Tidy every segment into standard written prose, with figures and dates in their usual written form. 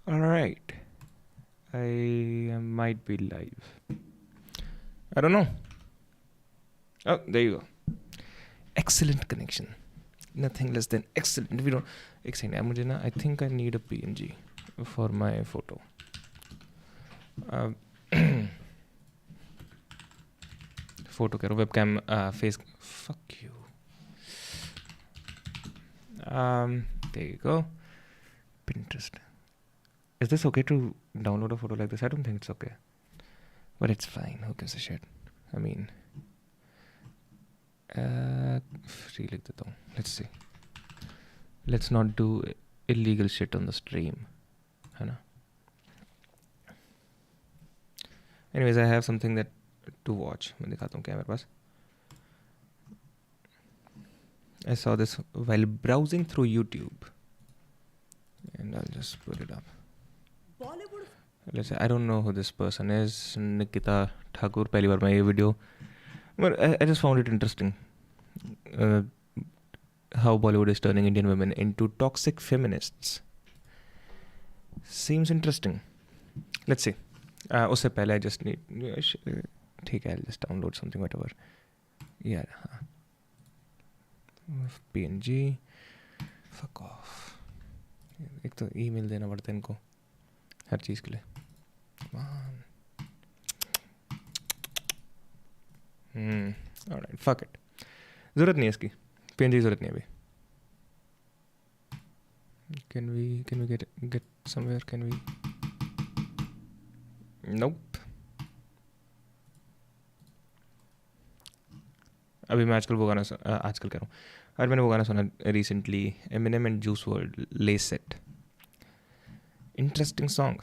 Alright. I might be live. I don't know. Oh, there you go. Excellent connection. Nothing less than excellent. We don't. एक second मुझे ना I think I need a PNG for my photo. Photo करो webcam face. Fuck you. There you go. Pinterest. Is this okay to download a photo like this? I don't think it's okay. But it's fine. Who gives a shit? I mean, free लिख देता हूँ. Let's see. Let's not do illegal shit on the stream. है ना? Anyways, I have something that to watch. मैं दिखाता हूँ क्या है मेरे पास. I saw this while browsing through YouTube. And I'll just put it up. Bollywood. Let's say I don't know who this person is. Nikita Thakur. पहली बार मैं ये video. But I just found it interesting. How Bollywood is turning Indian women into toxic feminists. Seems interesting. Let's see. उससे पहले I just need. ठीक है, I'll just download something whatever. Yeah. PNG. Fuck off. एक तो email देना पड़ता है इनको हर चीज़ के लिए. Alright, fuck it. ज़रूरत नहीं है इसकी. PNG की ज़रूरत नहीं है अभी. Can we get somewhere? Can we? Nope. अभी मैं आजकल वो गाना आजकल कह रहा हूँ. आज मैंने वो गाना सुना recently. Eminem and Juice WRLD, Lace It. Interesting song.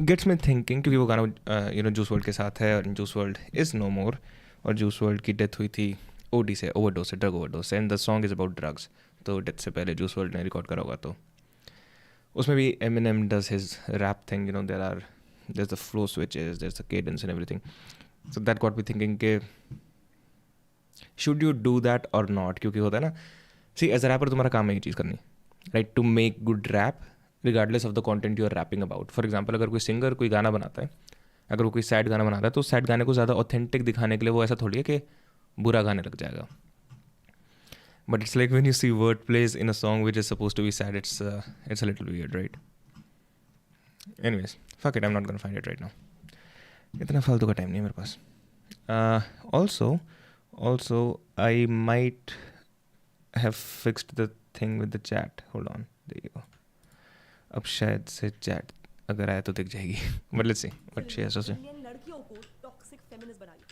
Gets me thinking क्योंकि वो गाना Juice WRLD के साथ है और Juice WRLD is no more और Juice WRLD की डेथ हुई थी OD से, overdose से, drug overdose से, and the song is about drugs. तो डेथ से पहले Juice WRLD ने रिकॉर्ड करा होगा. तो उसमें भी Eminem does his rap thing. There's the flow switches, there's the cadence and everything. So that got me thinking के should you do that or not? क्योंकि होता है ना, see as a rapper तुम्हारा काम है ये चीज़ करनी, right? To make good rap regardless of the content you are rapping about. For example, अगर कोई सिंगर कोई गाना बनाता है, अगर वो कोई सैड गाना बनाता है तो सैड गाने को ज़्यादा ऑथेंटिक दिखाने के लिए वो ऐसा थोड़ी है कि बुरा गाने लग जाएगा. But it's like when you see word plays in a song which is supposed to be sad, it's a little weird, right? Anyways, fuck it, I'm not gonna find it right now. इतना फालतू का time नहीं है मेरे पास. Also, I might have fixed the thing with the chat. Hold on, there you go. अब शायद से chat अगर आया तो दिख जाएगी. But let's see what she has to say. Indian लड़कियों को टॉक्सिक फेमिनिस्ट बना लिया.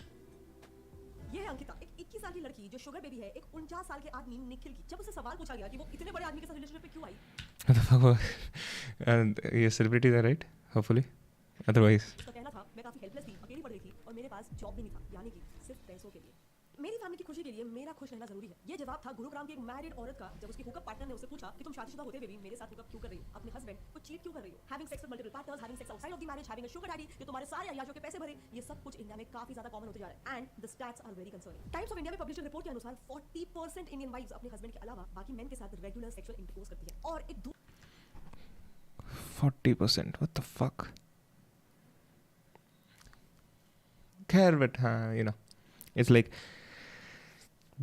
ये है अंकिता, एक 21 साल की लड़की जो शुगर बेबी है, एक 49 साल के आदमी निखिल की. जब उसे सवाल पूछा गया कि वो इतने बड़े आदमी के साथ रिलेशनशिप में क्यों आई, What the fuck? And ये celebrity था, right? Hopefully. Otherwise. उसका कहना था मैं काफी हेल्पलेस थी, अकेली पड़ गई थी और मेरे पास जॉब भी नहीं था, यानी कि सिर्फ पैसों के लिए. मेरी फैमिली की खुशी के लिए मेरा खुश रहना जरूरी है. ये जवाब था गुरुग्राम की एक मैरिड औरत का जब उसकी हुकअप पार्टनर ने उससे पूछा कि तुम शादीशुदा होते हुए भी मेरे साथ हुकअप क्यों कर रही हो, अपने हस्बैंड को चीट क्यों कर रही हो, having sex with multiple partners, having sex outside of the marriage, having a sugar daddy जो तुम्हारे सारे अयाजों के पैसे भरे. ये सब कुछ इंडिया में काफी ज्यादा कॉमन होते जा रहा है and the stats are very concerning. Times of India में पब्लिश रिपोर्ट के अनुसार 40% इंडियन वाइफ्स अपने हस्बैंड के अलावा बाकी मेन के साथ रेगुलर सेक्सुअल इंटरकोर्स करती है. और एक 40%. What the fuck? खैर but हाँ, it's like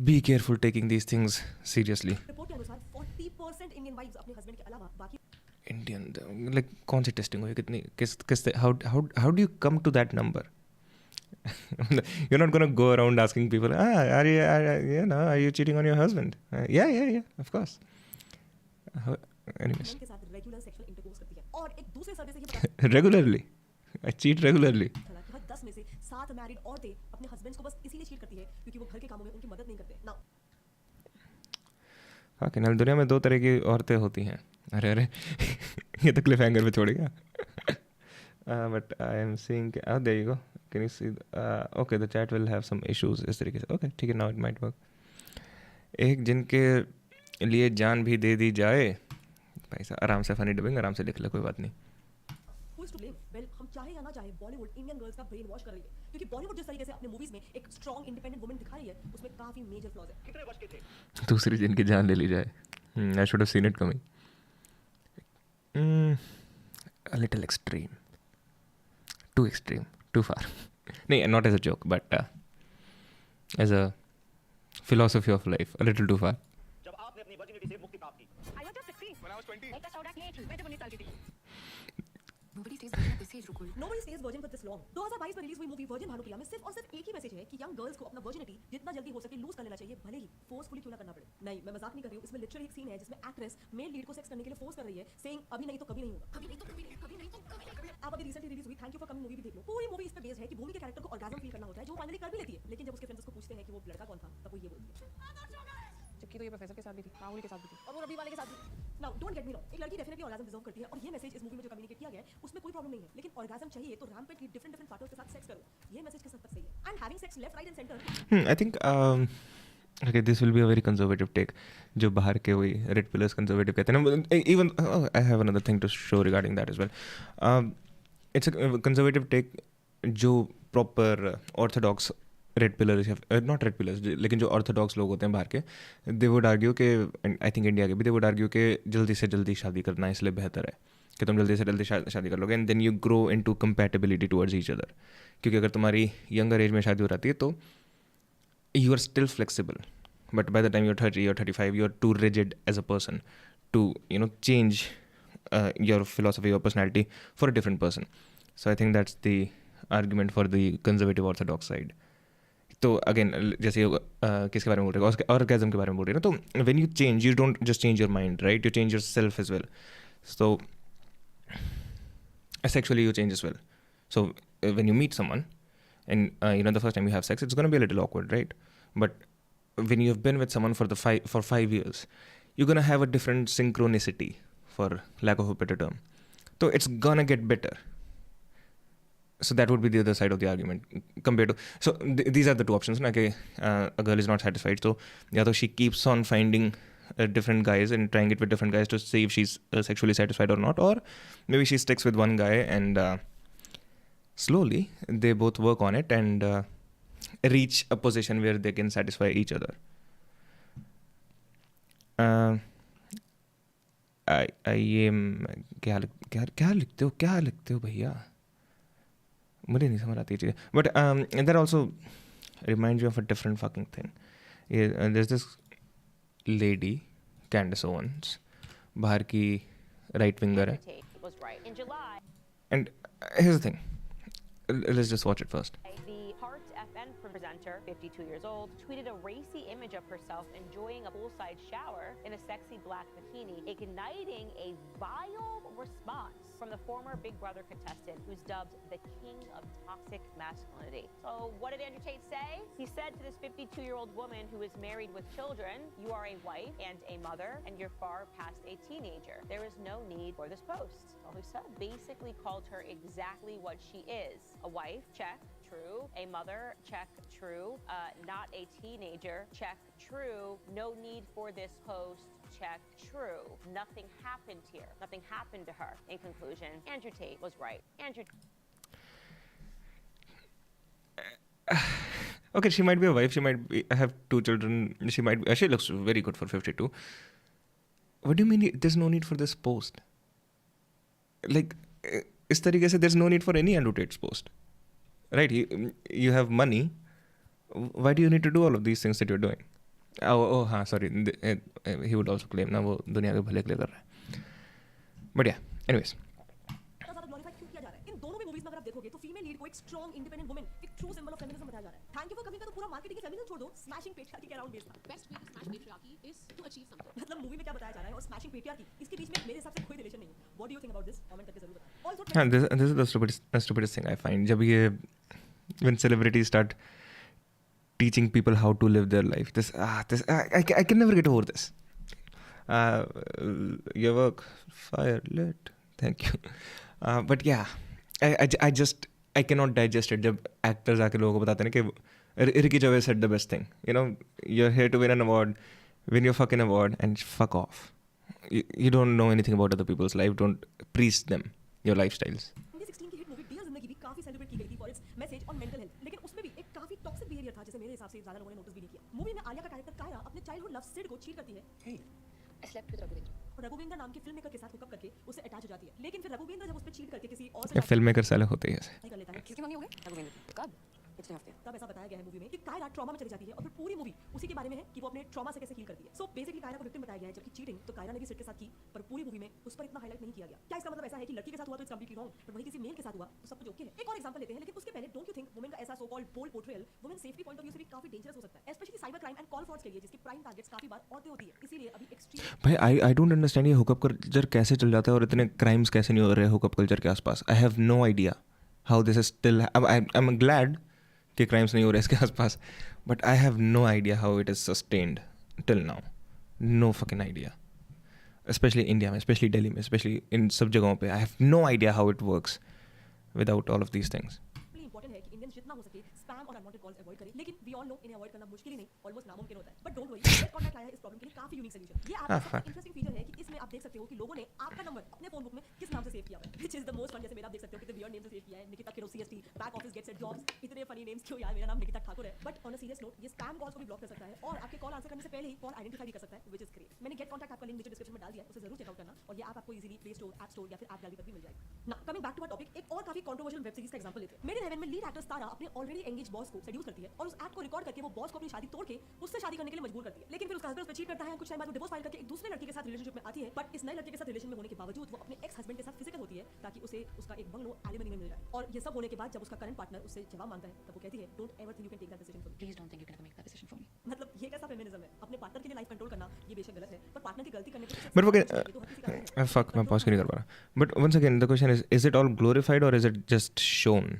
be careful taking these things seriously. Report के अनुसार 40% इंडियन वाइफ्स अपने हस्बैंड के अलावा बाकी Indian, like कौन सी टेस्टिंग हुई, कितनी किस how do you come to that number? You're not gonna go around asking people, are you cheating on your husband? Yeah, of course. Anyways. के साथ रेगुलर सेक्सुअल इंटरकोर्स करती है. और एक दूसरे सर्वे से ये पता Regularly. I cheat regularly. चला कि हर 10 में से 7 मैरिड औरतें अपने हस्बैंड्स को बस इसीलिए चीट करती है क्योंकि वो घर के कामों में उनकी मदद नहीं करते. नाउ हाँ, दुनिया में 2 तरह की औरतें होती हैं. अरे ये तो क्लिफ हैंगर पे छोड़ेगा. But I am seeing, there you go. Can you see? Okay, the chat will have some issues इस तरीके से. Okay, ठीक है, now it might work. एक जिनके लिए जान भी दे दी जाए, भाई साहब आराम से फनी डबिंग आराम से लिख ले, कोई बात नहीं. who is to blame? Well, हम चाहे या ना चाहे बॉलीवुड इंडियन गर्ल्स का ब्रेन वॉश कर रही है क्योंकि बॉलीवुड जिस तरीके से अपने मूवीज में एक स्ट्रॉन्ग इंडिपेंडेंट वुमन दिखा रही है उसमें काफी मेजर फ्लॉज है. कितने वर्ष के थे? दूसरी जिनकी जान ले ली जाए. I should have seen it coming. A little extreme. Too extreme. Too far. No, not as a joke, but as a philosophy of life. A little too far. जब आपने अपनी वर्जिनिटी से मुक्ति प्राप्त की I was just 16 when I was 20 एक सौदा की थी मैं जब 19 साल की थी Nobody stays virgin at this age, Rukul. Nobody stays virgin for this long. 2022 में रिलीज हुई मूवी वर्जिन भानुप्रिया में सिर्फ और सिर्फ एक ही मैसेज है कि यंग गर्ल्स को अपना वर्जिनिटी जितना जल्दी हो सके लूज कर लेना चाहिए, भले ही फोर्सफुली क्यों ना करना पड़े. नहीं, मैं मजाक नहीं कर रही हूँ. इसमें लिटरली एक सीन है जिसमें एक्ट्रेस मेल लीड को सेक्स करने के लिए फोर्स कर रही है, सेइंग अभी नहीं तो कभी नहीं होगा. कभी नहीं तो कभी नहीं, कभी नहीं तो कभी नहीं, कभी नहीं. आप अभी रिसेंटली रिलीज हुई thank you for coming movie भी देख लो. पूरी मूवी इस पे बेस्ड है कि भूमि के कैरेक्टर को ऑर्गेज्म फील करना होता है, जो वो फाइनली कर भी लेती है. लेकिन जब उसके फ्रेंड्स उसको पूछते हैं कि वो लड़का कौन था, तब वो ये बोलती है. चिक्की तो ये प्रोफेसर के साथ भी थी राहुल के साथ भी थी और वो रवि वाले के साथ भी. Now don't get me wrong, एक लड़की डेफिनेटली ऑर्गेज्म डिजर्व करती है और ये मैसेज इस मूवी में जो कम्युनिकेट किया गया है उसमें कोई प्रॉब्लम नहीं है. लेकिन ऑर्गेज्म चाहिए तो रैम्पेंटली डिफरेंट पार्टनर्स के साथ सेक्स करो. ये मैसेज किस हद तक सही है? And having sex left right and centre. I think okay, this will be a very conservative take. जो बाहर के वही रेड पिलर्स कंजर्वेटिव कहते हैं ना. Even I have another thing to show regarding that as well. It's a conservative take जो proper orthodox red pillars not red pillars लेकिन जो ऑर्थोडॉक्स लोग होते हैं बाहर के, दे वुड आर्ग्यू के, आई थिंक इंडिया के भी, दे वुड आर्ग्यू के जल्दी से जल्दी शादी करना इसलिए बेहतर है कि तुम जल्दी से जल्दी शादी कर लोगे and then you grow into compatibility towards each other. क्योंकि अगर तुम्हारी यंगर एज में शादी हो जाती है तो you are still flexible, but by the time you're 30 or 35 you're too rigid as a person to change your philosophy or personality for a different person. So I think that's the argument for the conservative orthodox side. तो again जैसे किसके बारे में बोल रहे हो, orgasm के बारे में बोल रहे हो ना, तो when you change you don't just change your mind, right, you change yourself as well. So sexually you change as well. So when you meet someone and the first time you have sex, it's going to be a little awkward, right? But when you've been with someone for 5 years, you're going to have a different synchronicity, for lack of a better term. So it's going to get better. So that would be the other side of the argument compared to, so these are the two options na, कि a girl is not satisfied, so या तो she keeps on finding different guys and trying it with different guys to see if she's sexually satisfied or not, or maybe she sticks with one guy and slowly they both work on it and reach a position where they can satisfy each other. ये क्या लिखते हो भैया, मुझे नहीं समझ आती चीज़ें. But that also reminds me of a different fucking thing. There's this lady, Candace Owens, बाहर की right winger है. Was right. In July, And here's the thing. Let's just watch it first. the Heart FN presenter, 52 years old, tweeted a racy image of herself enjoying a poolside shower in a sexy black bikini, igniting a viral response from the former Big Brother contestant, who's dubbed the king of toxic masculinity. So what did Andrew Tate say? He said to this 52-year-old woman who is married with children, you are a wife and a mother, and you're far past a teenager. There is no need for this post. All he said basically called her exactly what she is. A wife, check, true. A mother, check, true. Not a teenager, check, true. No need for this post, check, true. Nothing happened here. Nothing happened to her. In conclusion, Andrew Tate was right. Andrew. Okay, she might be a wife, she might have 2 children, she looks very good for 52. What do you mean there's no need for this post? Like, इस तरीके से there's no need for any Andrew Tate's post. Right, you have money, why do you need to do all of these things that you're doing? Oh हाँ, sorry, he would also claim ना वो दुनिया के भले के लिए कर रहा है. But yeah, anyways. ज़्यादा ग्लोरीफाई क्यों किया जा रहा है? इन दोनों भी मूवीज में अगर आप देखोगे तो फीमेल लीड को एक स्ट्रॉन्ग इंडिपेंडेंट वुमन, एक ट्रू सिंबल ऑफ फेमिनिज्म बताया जा रहा है. थैंक यू फॉर कमिंग का तो पूरा मार्केटिंग के फेमिनिज्म छोड़ दो, स्मैशिंग पेट्रियार्की के अराउंड बेस्ड था. Best way to smash patriarchy is to achieve something. मतलब मूवी में क्या बताया जा रहा है और स्मैशिंग पेट्रियार्की, इसके बीच में मेरे हिसाब से कोई रिलेशन नहीं है. What do you think about this? Comment करके जरूर बताओ. ऑल्सो हाँ, this is the stupidest thing I find. जब ये when celebrities start teaching people how to live their life, I can never get over this. Your work, fire, lit, thank you. But yeah, I cannot digest it जब actors आके लोगों को बताते हैं ना कि Ricky Gervais said the best thing. You're here to win an award, win your fucking award and fuck off. You don't know anything about other people's life. Don't preach them your lifestyles. 2016 की hit movie dear जिंदगी भी काफी celebrate की गई थी for its message on mental health, लेकिन उसमें भी एक काफी टॉक्सिक बिहेवियर था जिसे मेरे हिसाब से ज्यादा लोगों ने नोटिस भी नहीं किया. मूवी में आलिया का कैरेक्टर कायरा अपने चाइल्डहुड लव सिड को चीट करती है. I slept with Raghavendra. और रघुवेंद्र नाम के फिल्म मेकर के साथ हुकअप करके उससे अटैच हो जाती है, लेकिन फिर रघुवेंद्र जब उस पर चीट करके किसी और से ये फिल्म मेकर साले होते ही ऐसे. कर लेता है, किसकी मंगी हो गई रघुवेंद्र कब पिछले हफ्ते तब ऐसा बताया गया है मूवी में कि कायरा ट्रॉमा में चली जाती है और फिर पूरी मूवी उसी के बारे में है कि वो अपने ट्रॉमा से कैसे हील करती है. सो बेसिकली कायरा को विक्टिम बताया गया है, जबकि चीटिंग तो कायरा ने भी सिड के साथ की, पर पूरी मूवी में उस पर इतना हाईलाइट नहीं किया गया. क्या इसका मतलब ऐसा है कि लड़की के साथ हुआ तो इट्स कंप्लीटली रॉन्ग, पर वही किसी मेल के साथ हुआ तो सब कुछ ओके है? एक और एग्जांपल लेते हैं, लेकिन उसके पहले डोंट यू थिंक वुमेन का ऐसा so called bold portrayal women safety point of view से भी काफी डेंजरस हो सकता है, specially cyber crime and call frauds के लिए, जिसके प्राइम टारगेट्स काफी बार औरतें होती है. इसीलिए अभी एक्सट्रीम भाई आई डोंट अंडरस्टैंड ये हुकअप कल्चर कैसे चल जाता है और इतने क्राइम्स कैसे नहीं हो रहे हुकअप कल्चर के आसपास. I have no idea how this is still. I am glad कि क्राइम्स नहीं हो रहे इसके आसपास, but I have no idea how it is sustained till now. No fucking idea. Specially India में, स्पेशली दिल्ली में, स्पेशली इन सब जगहों पे. I have no idea how it works without all of these things. Important है कि Indians जितना हो सके स्पैम और अनवांटेड कॉल्स अवॉइड करें, लेकिन वी ऑल नो इन्हें अवॉइड करना मुश्किल ही नहीं, ऑलमोस्ट नामुमकिन होता है. But don't worry, get contact आया है इस प्रॉब्लम के लिए काफी यूनिक सॉल्यूशन. ये ऐप का इंटरेस्टिंग फीचर है कि इसमें आप देख सकते हो कि लोगों ने आपका नंबर अपने फोन बुक में किस नाम से सेव किया हुआ है, which is the most fun. जैसे मेरा आप देख सकते हो कितने वियर्ड नेम से सेव किया है, निकिता किरो CST, back office gets at jobs. इतने फनी नेम्स क्यों यार, मेरा नाम निकिता ठाकुर है. But on a serious note, ये स्पैम कॉल्स को भी ब्लॉक कर सकता है और आपके कॉल आंसर करने से पहले ही कॉल आइडेंटिफाई भी कर सकता है, व्हिच इज ग्रेट. मैंने गेट कॉन्टैक्ट ऐप का लिंक नीचे डिस्क्रिप्शन में डाल दिया है, उसे जरूर चेक आउट करना. और ये ऐप आपको easily play store, app store या फिर ऐप गैलरी पर भी मिल जाएगा. Now coming back to our topic, एक और काफी कंट्रोवर्शियल वेब सीरीज का एग्जांपल लेते हैं. मेरे हेवन में लीड एक्ट्रेस तारा अपने ऑलरेडी एंगेज बॉस को सेड्यूस करती है और उस एक्ट को रिकॉर्ड करके वो बॉस को अपनी शादी तोड़ के उससे शादी करने के लिए मजबूर करती है. लेकिन फिर उसका हस्बैंड उस पर चीट करता है. कुछ टाइम बाद वो डिवोर्स फाइल करके एक दूसरे लड़के के साथ रिलेशनशिप में आती है, बट इस नए लड़के के साथ रिलेशन में होने के बावजूद वो अपने एक्स हस्बैंड के साथ फिजिकल होती है ताकि उसे उसका एक बंगलो एलिमनी में मिल जाए. और ये सब होने के बाद जब उसका करंट पार्टनर उससे जवाब मांगता है, तब वो कहती है don't ever think you can take that decision for me. Please don't think you can make that decision for me. मतलब ये कैसा फेमिनिज्म है? अपने पार्टनर के लिए लाइफ कंट्रोल करना ये बेशक गलत है, पर पार्टनर की गलती करने पे But okay, fuck, मैं pause क्यों नहीं कर पा रहा. But once again, the question is it all glorified or is it just shown?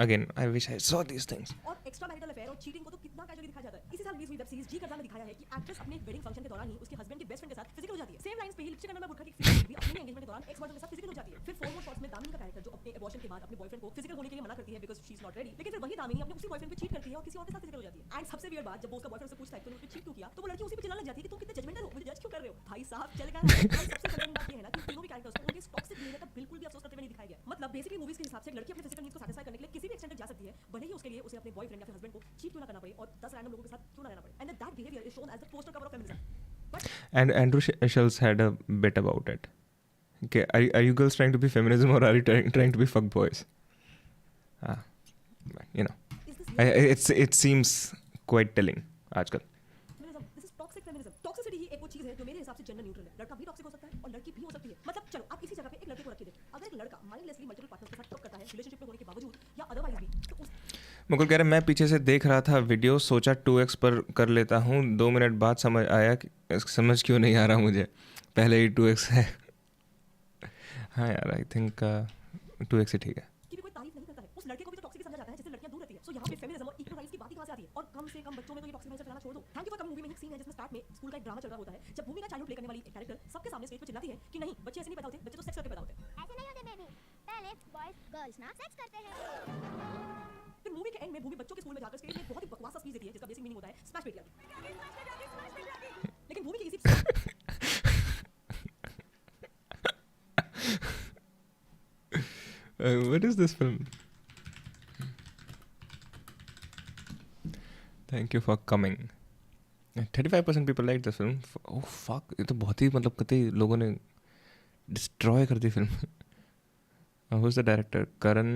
Again, I wish I saw these things. और एक्स्ट्रा मैरिटल अफेयर और चीटिंग को तो कितना कैजुअली दिखाया जाता है. इसी साल रिलीज हुई वेब सीरीज जी करदा में दिखाया है कि एक्ट्रेस अपने वेडिंग फंक्शन के दौरान ही उसके हस्बैंड के बेस्ट फ्रेंड के साथ फिजिकल हो जाती है. सेम लाइंस पे ही लिपस्टिक अंडर में बुरखा की फीमेल भी अपने एंगेजमेंट के दौरान एक्स बॉयफ्रेंड के साथ फिजिकल हो जाती है. फिर 4 मोर शॉट्स में दामिनी का कैरेक्टर जो अपने अबॉर्शन के बाद अपने बॉयफ्रेंड को फिजिकल होने के लिए मना करती है because she is not ready, लेकिन फिर वही दामिनी अपने उसी बॉयफ्रेंड पे चीट करती है और किसी और के साथ फिजिकल हो जाती है. एंड सबसे वियर्ड बात, जब वो उसका बॉयफ्रेंड से पूछता है तूने मुझ पे चीट क्यों किया, तो वो लड़की उसी पे चिल्लाने लग जाती है कि तुम कितने जजमेंटल हो, मुझे जज क्यों कर रहे हो. भाई साहब चल गया. सबसे कंसर्निंग बात ये है ना कि तीनों भी कैरेक्टर्स को उनके टॉक्सिक बिहेवियर का बिल्कुल भी अफसोस करते हुए नहीं दिखाया गया. मतलब बेसिकली मूवीज के हिसाब से एक लड़की अपने फिजिकल नीड्स को सैटिस्फाई करने के लिए किसी भी एक्सटेंट तक जा सकती है, भले ही उसके लिए उसे अपने बॉयफ्रेंड या फिर हस्बैंड को चीट क्यों ना करना पड़े और 10 रैंडम लोगों के साथ क्यों ना रहना पड़े. And that behaviour is shown as the poster cover of feminism. And Andrew Schulz had a bit about it. Okay, are you girls trying to be feminism or are you trying to be fuck boys? You know, it seems quite telling आजकल. Feminism, this is toxic feminism. Toxicity ही एक वो चीज है जो मेरे हिसाब से जेंडर न्यूट्रल है. लड़का भी टॉक्सिक हो सकता है और लड़की भी हो सकती है. मतलब चलो आप इसी जगह पे एक लड़के को रख के देखो. अगर एक लड़का माइंडलेसली मल्टीपल पार्टनर्स के साथ टॉक करता है रिलेशनशिप में होने के बावजूद या अदरवाइज भी, तो उस मुकुल कह रहे मैं पीछे से देख रहा था वीडियो, सोचा 2x पर कर लेता हूँ, 2 मिनट बाद समझ आया कि समझ क्यों नहीं आ रहा मुझे, पहले ही 2x है. हाँ यार, आई थिंक 2x ही ठीक है. कि भी कोई तारीफ नहीं करता है, उस लड़के को भी तो टॉक्सिक समझा जाता है जिससे लड़कियां दूर रहती है. सो यहाँ पे फेमिनिज्म और इक्वल राइट्स की बात ही कहां से आती है? और कम से कम बच्चों में तो ये टॉक्सिक माइंडसेट फैलाना छोड़ दो. Thank you for coming. Movie में एक सीन है जिसमें स्टार्ट में स्कूल का एक ड्रामा चल रहा होता है, जब भूमि का चाइल्डहुड प्ले करने वाली कैरेक्टर सबके सामने स्टेज पे चिल्लाती है कि नहीं बच्चे ऐसे नहीं पैदा होते, बच्चे तो सेक्स करके पैदा होते हैं. ऐसे नहीं होते बेबी, पहले बॉयज गर्ल्स ना सेक्स करते हैं. फिर मूवी के एंड में भूमि बच्चों के स्कूल में जाकर स्टेज में बहुत ही बकवास सा स्पीच देती है जिसका बेसिक मीनिंग होता है स्मैश पेट्रियार्की. लेकिन भूमि की इसी What is this film? Thank you for coming. 35% people like this film. Oh fuck, ये तो बहुत ही मतलब कतई लोगों ने डिस्ट्रॉय कर दी film. Who's the director? Karan.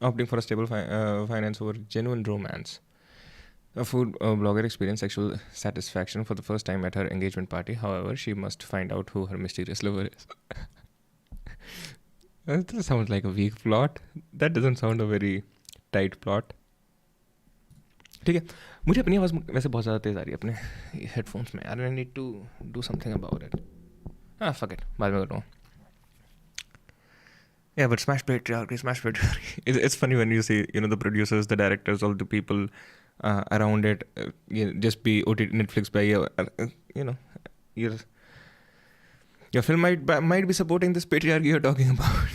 Opting for a stable finance over genuine romance. A food blogger experienced sexual satisfaction for the first time at her engagement party. However, she must find out who her mysterious lover is. That sounds like a weak plot. That doesn't sound a very tight plot. ठीक है, मुझे अपनी आवाज़ वैसे बहुत ज़्यादा तेज़ आ रही है अपने हेडफोन्स में. I need to do something about it. Fuck it, बाद में कर रहा हूँ. Yeah, but smash patriarchy. It's funny when you see, the producers, the directors, all the people around it, just be OTT Netflix by, your film might be supporting this patriarchy you're talking about.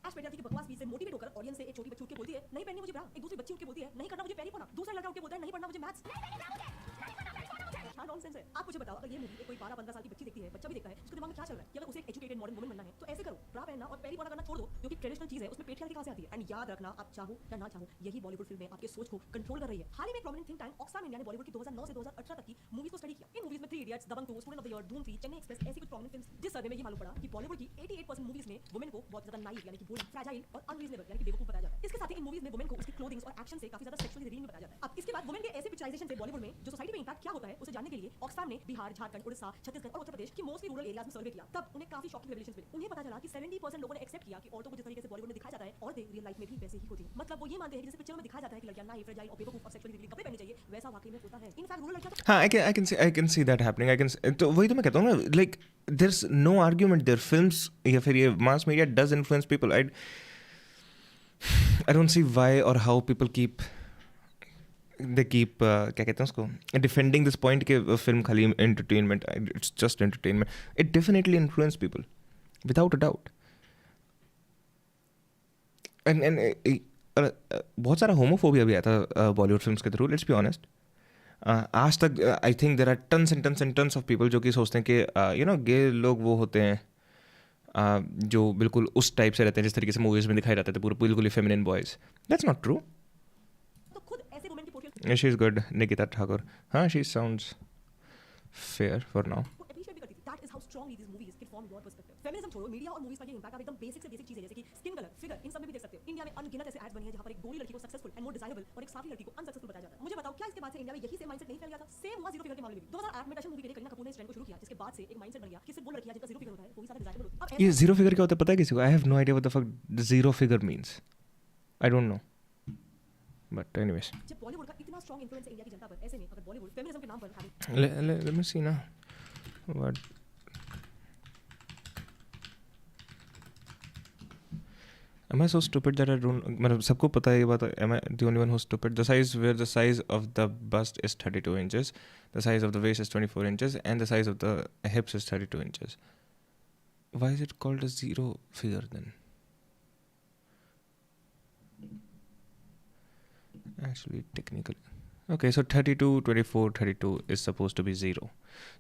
Smash patriarchy की बकवास speech से motivate होकर audience से एक छोटी बच्ची उठ के बोलती है नहीं पहननी मुझे ब्रा. एक दूसरी बच्ची उठ के बोलती है नहीं करना मुझे पेरी पोना. दूसरा लड़का उठ के बोलता है नहीं पढ़ना मुझे मैथ्स. नॉनसेंस है। आप मुझे बताओ, अगर ये मूवी कोई 12-15 साल की बच्ची देखती है, बच्चा भी देखता है, उसके दिमाग में क्या चल रहा है कि अगर उसे एक एजुकेटेड मॉडर्न वुमन बनना है तो ऐसे करो, ब्रा पहनना और पेरी पोना करना छोड़ दो, जो कि ट्रेडिशनल चीज है, उसमें पेट्रियार्की कहां से आती है। एंड याद रखना, आप चाहो या ना चाहो, यही बॉलीवुड फिल्में आपके सोच को कंट्रोल कर रही है। हाल ही में prominent think tank Oxfam India ने बॉलीवुड की 2009 से 2018 तक की मूवीज को स्टडी किया। इन मूवीज में 3 idiots, Dabangg 2, student of the year, Dhoom 3, Chennai express ऐसी कुछ प्रोमिनेंट फिल्म्स, जिस सर्वे में ये मालूम पड़ा कि बॉलीवुड की 88% मूवीज में वुमेन को बहुत ज्यादा नाइव यानी कि बोल्ड, फ्रैजाइल और अनरीजनेबल यानी कि बेवकूफ बताया जाता है। इसके साथ ही इन मूवीज में वुमेन को उसकी क्लोथिंग्स और एक्शन से काफी ज्यादा सेक्सुअली रीडिंग में बताया जाता है। अब इसके बाद वुमेन के ऐसे पिक्चराइजेशन से बॉलीवुड में जो सोसाइटी पे इंपैक्ट क्या होता है उसे जानने के लिए ऑक्सफैम ने बिहार, झारखंड, उड़ीसा, छत्तीसगढ़ और उत्तर प्रदेश की मोस्टली रूरल एरियाज में सर्वे किया। तब उन्हें काफी शॉकिंग रेवलेशंस मिले। उन्हें पता चला कि 70% लोगों ने एक्सेप्ट किया कि औरतों को जिस तरीके से बॉलीवुड में दिखाया जाता है औरतें रियल लाइफ में भी वैसे ही होती हैं। मतलब वो ये मानते हैं कि जैसे पिक्चर में दिखाया जाता है कि लड़कियां नाइव, फ्रैजाइल और बेवकूफ और सेक्सुअली रिलेटेड कपड़े पहनने चाहिए, वैसा वाकई में होता है। इनफैक्ट रूरल लड़कियां तो हाँ, I can see that happening. तो वही तो मैं कहता हूँ ना, like there's no argument there. Films या फिर ये mass media does influence people. I don't see why or how people keep क्या कहते हैं उसको, डिफेंडिंग दिस पॉइंट कि फिल्म खाली entertainment, it's just entertainment. It definitely influence people without a doubt. And बहुत सारा होमोफोबिया भी आता है बॉलीवुड फिल्म्स के थ्रू, लेट्स बी ऑनेस्ट. आज तक I think there are tons and tons and tons of people जो कि सोचते हैं कि गे लोग वो होते हैं जो बिल्कुल उस टाइप से रहते हैं जिस तरीके से मूवीज़ में दिखाए जाते थे, पूरे बिल्कुल ही feminine boys. That's not true. खुद ऐसे वुमेन की portrayal she is good. Nikita Thakur, हाँ, she sounds fair for now. को appreciate भी करती थी. That is how strongly these movies can form your perspective. Feminism छोड़ो, मीडिया और मूवीज का ये इम्पैक्ट आप एकदम बेसिक से बेसिक चीजें जैसे कि स्किन कलर, फिगर, इन सब में भी देख सकते हो. इंडिया में अनगिनत ऐसे एड्स बनी हैं जहां पर एक गोरी लड़की को सक्सेसफुल एंड मोर डिजायरेबल और एक साफी लड़की को अनसक्सेसफुल बताया जाता है. मुझे बताओ, क्या इसके बाद से इंडिया में यही सेम माइंडसेट नहीं फैल गया था? सेम हुआ जीरो फिगर के मामले में भी. 2008 में पैशन मूवी के लिए करीना कपूर ने इस ट्रेंड को शुरू किया, जिसके बाद से एक माइंडसेट बन गया कि सिर्फ वो लड़कियां जिनका जीरो फिगर होता है वो ही ज्यादा डिजायरेबल होती है. अब ये ऐसे जीरो फिगर क्या होता है पता है किसी को? I have no idea what the fuck zero figure means. I don't know, but anyways, जब बॉलीवुड का इतना स्ट्रांग इन्फ्लुएंस है इंडिया की जनता पर, ऐसे में अगर बॉलीवुड फेमिनिज्म के नाम पर having let me see ना what. Am I so stupid that I don't, मतलब सबको पता है ये बात. Am I the only one who's stupid? The size where the size of the bust is 32 inches, the size of the waist is 24 inches, and the size of the hips is 32 inches. Why is it called a zero figure then? Actually, technically. Okay, so 32, 24, 32 is supposed to be zero.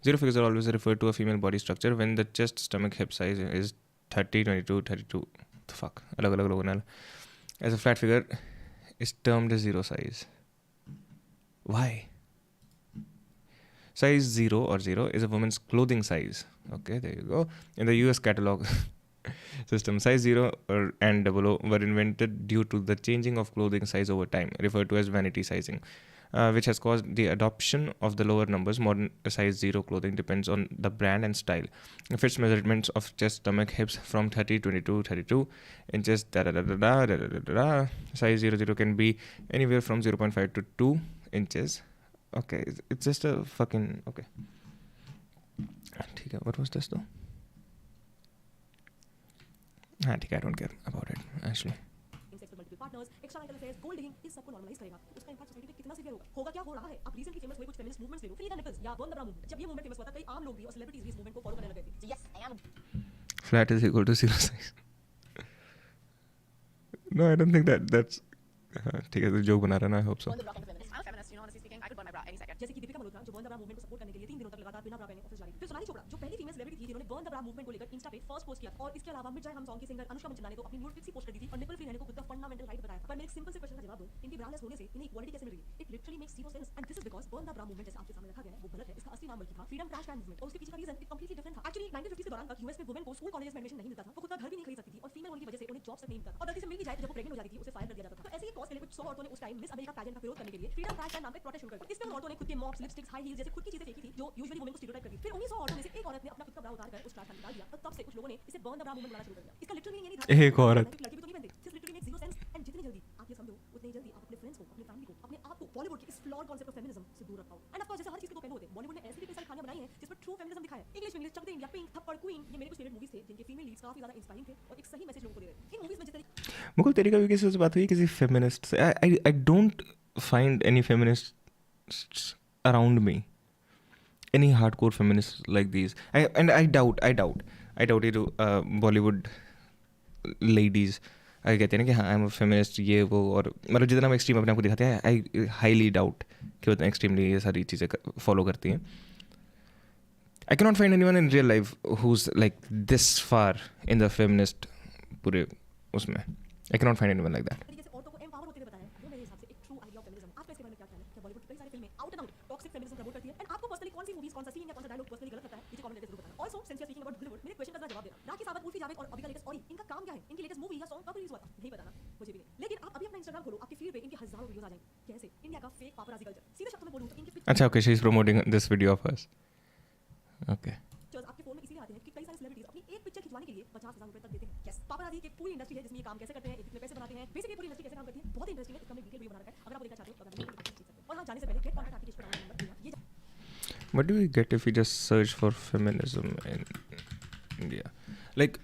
Zero figures are always referred to a female body structure when the chest, stomach, hip size is 30, 22, 32. The fuck? अलग अलग लोगों ने. As a flat figure is termed as zero size. Why? Size 0 or 0 is a woman's clothing size. Okay, there you go. In the US catalog system, size 0 and 00 were invented due to the changing of clothing size over time, referred to as vanity sizing, which has caused the adoption of the lower numbers. Modern size 0 clothing depends on the brand and style. It fits measurements of chest, stomach, hips from 30, 22, 32 inches. Size 00 can be anywhere from 0.5 to 2 inches. Okay, it's just a fucking okay. ठीक है, what was this though? हाँ ठीक है, I don't care about it actually. sex with multiple partners, extramarital affairs, gold digging, इस सबको normalise करेगा. उसका impact society पे कितना सीवियर होगा? होगा क्या हो रहा है? आप रिसेंटली फेमस हुए कुछ फेमिनिस्ट मूवमेंट्स ले लो, फ्री द निपल्स या बर्न द ब्रा मूवमेंट. जब ये मूवमेंट फेमस हुआ था, कई आम लोग भी और सेलिब्रिटीज भी इस मूवमेंट को फॉलो करने लगे थे. So yes, I am. Flat is equal to zero size. No, I don't think that's ठीक है, तो जोक बना रहा ना. I hope so. Burn the bra kind of feminist. I'm a feminist, you know, honestly speaking. I could burn my bra any second. जैसे कि दीपिका मल्होत्रा जो burn the bra movement को सपोर्ट करने के लिए 3 दिनों तक लगातार बिना ब्रा पहने ऑफिस जा रही थी. फिर सोनाली चोपड़ा जो पहली फीमेल सेलिब्रिटी थी जिन्होंने बर्न द ब्रा मूवमेंट को लेकर इंस्टा पे फर्स्ट पोस्ट किया. और इसके अलावा मिट जाए हम सॉन्ग की सिंगर अनुष्का मंचंदा ने तो अपनी न्यूड पिक्स ही पोस्ट कर दी थी और निपल फ्री रहने को खुद का फंडामेंटल राइट बताया था. पर मेरे एक सिंपल से क्वेश्चन का जवाब दो, इनकी ब्रालेस होने से इन्हें इक्वालिटी कैसे मिल रही है? It literally makes zero sense and this is because burn the bra movement जैसे आपके सामने रखा गया है वो गलत है. इसका असली नाम बल्कि था फ्रीडम ट्रैश कैन मूवमेंट और उसके पीछे का रीजन एक कंप्लीटली डिफरेंट था. एक्चुअली 1950 के दौरान तक यूएस में वुमेन को स्कूल कॉलेजेस में एडमिशन नहीं मिलता था. वो खुद का घर भी नहीं खरीद सकती थी और फीमेल होने की वजह से उन्हें जॉब्स तक नहीं मिलता था. और गलती से मिल भी जाए तो जब वो प्रेग्नेंट हो जाती थी उसे फायर कर दिया जाता था. तो ऐसे ही कॉज के लिए कुछ 100 औरतों ने उस टाइम मिस अमेरिका पैजेंट का विरोध करने के लिए फ्रीडम ट्रैश कैन नाम पे प्रोटेस्ट शुरू कर दिया. इसमें उन औरतों ने खुद के मॉप्स, लिपस्टिक्स, हाई हील्स जैसे खुद की चीजें फेंकी थी जो यूजुअली वुमेन को स्टीरियोटाइप करती. फिर उन्हीं 100 औरतों में से एक औरत ने अपना खुद का ब्रा उतार कर उस ट्रैश कैन में डाल दिया. तो तब से कुछ लोगों ने इसे बर्न द ब्रा मूवमेंट बनाना शुरू कर दिया. इसका लिटरली ये नहीं था एक औरत. लड़की भी तो नहीं बनती. This literally makes zero sense and जितनी जल्दी आप ये समझो उतनी जल्दी आप अपने फ्रेंड्स को, अपने फैमिली को, अपने आप को बॉलीवुड के इस फ्लॉड कांसेप्ट ऑफ फेमिनिज्म से दूर रख पाओ. एंड ऑफ कोर्स जैसे हर चीज के दो पहलू होते हैं, बॉलीवुड ने ऐसी भी कई सारी कहानियां बनाई हैं जिस पर ट्रू फेमिनिज्म दिखाया है. इंग्लिश चक दे इंडिया, पिंक, थप्पड़, क्वीन, ये मेरे कुछ फेवरेट मूवीज थे जिनके फीमेल लीड्स काफी ज्यादा इंस्पायरिंग थे और एक सही मैसेज लोगों को दे रहे थे. इन मूवीज में जिस तरीके मुकुल, तेरी कभी किसी से बात हुई किसी फेमिनिस्ट से? I don't find any feminists around me, any hardcore feminists like these. I doubt ये जो बॉलीवुड लेडीज आगे कहते हैं ना कि हाँ आई एम अ फेमिनिस्ट ये वो, और मतलब जितना हम एक्सट्रीम अपने आप को दिखाते हैं, आई हाईली डाउट कि उतना एक्सट्रीमली ये सारी चीज़ें फॉलो करती हैं. I cannot find anyone in real life who's like this far in the feminist पूरे उसमें. I cannot find anyone like that. तरीके से औरतों को एम्पावर होते हुए बताया है, वो मेरे हिसाब से एक ट्रू आइडिया ऑफ फेमिनिज्म. आपका इसके बारे में क्या ख्याल है? क्या बॉलीवुड की कई सारी फिल्में out and out toxic feminism promote करती है? एंड आपको पर्सनली कौन सी मूवीज, कौन सा सीन या कौन सा डायलॉग पर्सनली गलत लगता है? नीचे कमेंट करके जरूर बताना. Also since you are speaking about Bollywood, मेरे क्वेश्चन का जरा जवाब देना. राखी सावंत, उर्फी जावेद और अभी का लेटेस्ट ऑरी, इनका काम क्या है? इनकी लेटेस्ट मूवी या सॉन्ग कब रिलीज हुआ था? नहीं बताना, मुझे भी नहीं. लेकिन आप अभी अपना इंस्टाग्राम खोलो, आपके फीड पे इनके हजारों वीडियोस आ जाएंगे. कैसे? इंडिया का फेक पापराजी कल्चर. सीधे शब्दों में बोलूं तो इनके अच्छा, okay, she's promoting this video of hers. Okay. Pictures आपके फोन में इसीलिए आते हैं कि कई सारे सेलिब्रिटीज अपनी एक पिक्चर खिंचवाने के लिए 50,000 रुपए तक देते हैं. यस, पापराजी की पूरी इंडस्ट्री है जिसमें ये काम कैसे करते हैं, कितने पैसे बनाते हैं, बेसिकली पूरी इंडस्ट्री कैसे काम करती है, बहुत इंटरेस्टिंग है. इसका हमने डिटेल वीडियो बना रखा है, अगर आप वो देखना चाहते हो तो अगर देख सकते हैं. और हाँ, जाने से पहले गेट कॉन्टैक्ट एप्लीकेशन पर डाउनलोड नंबर ये What do we get if we just search for feminism in India? Like,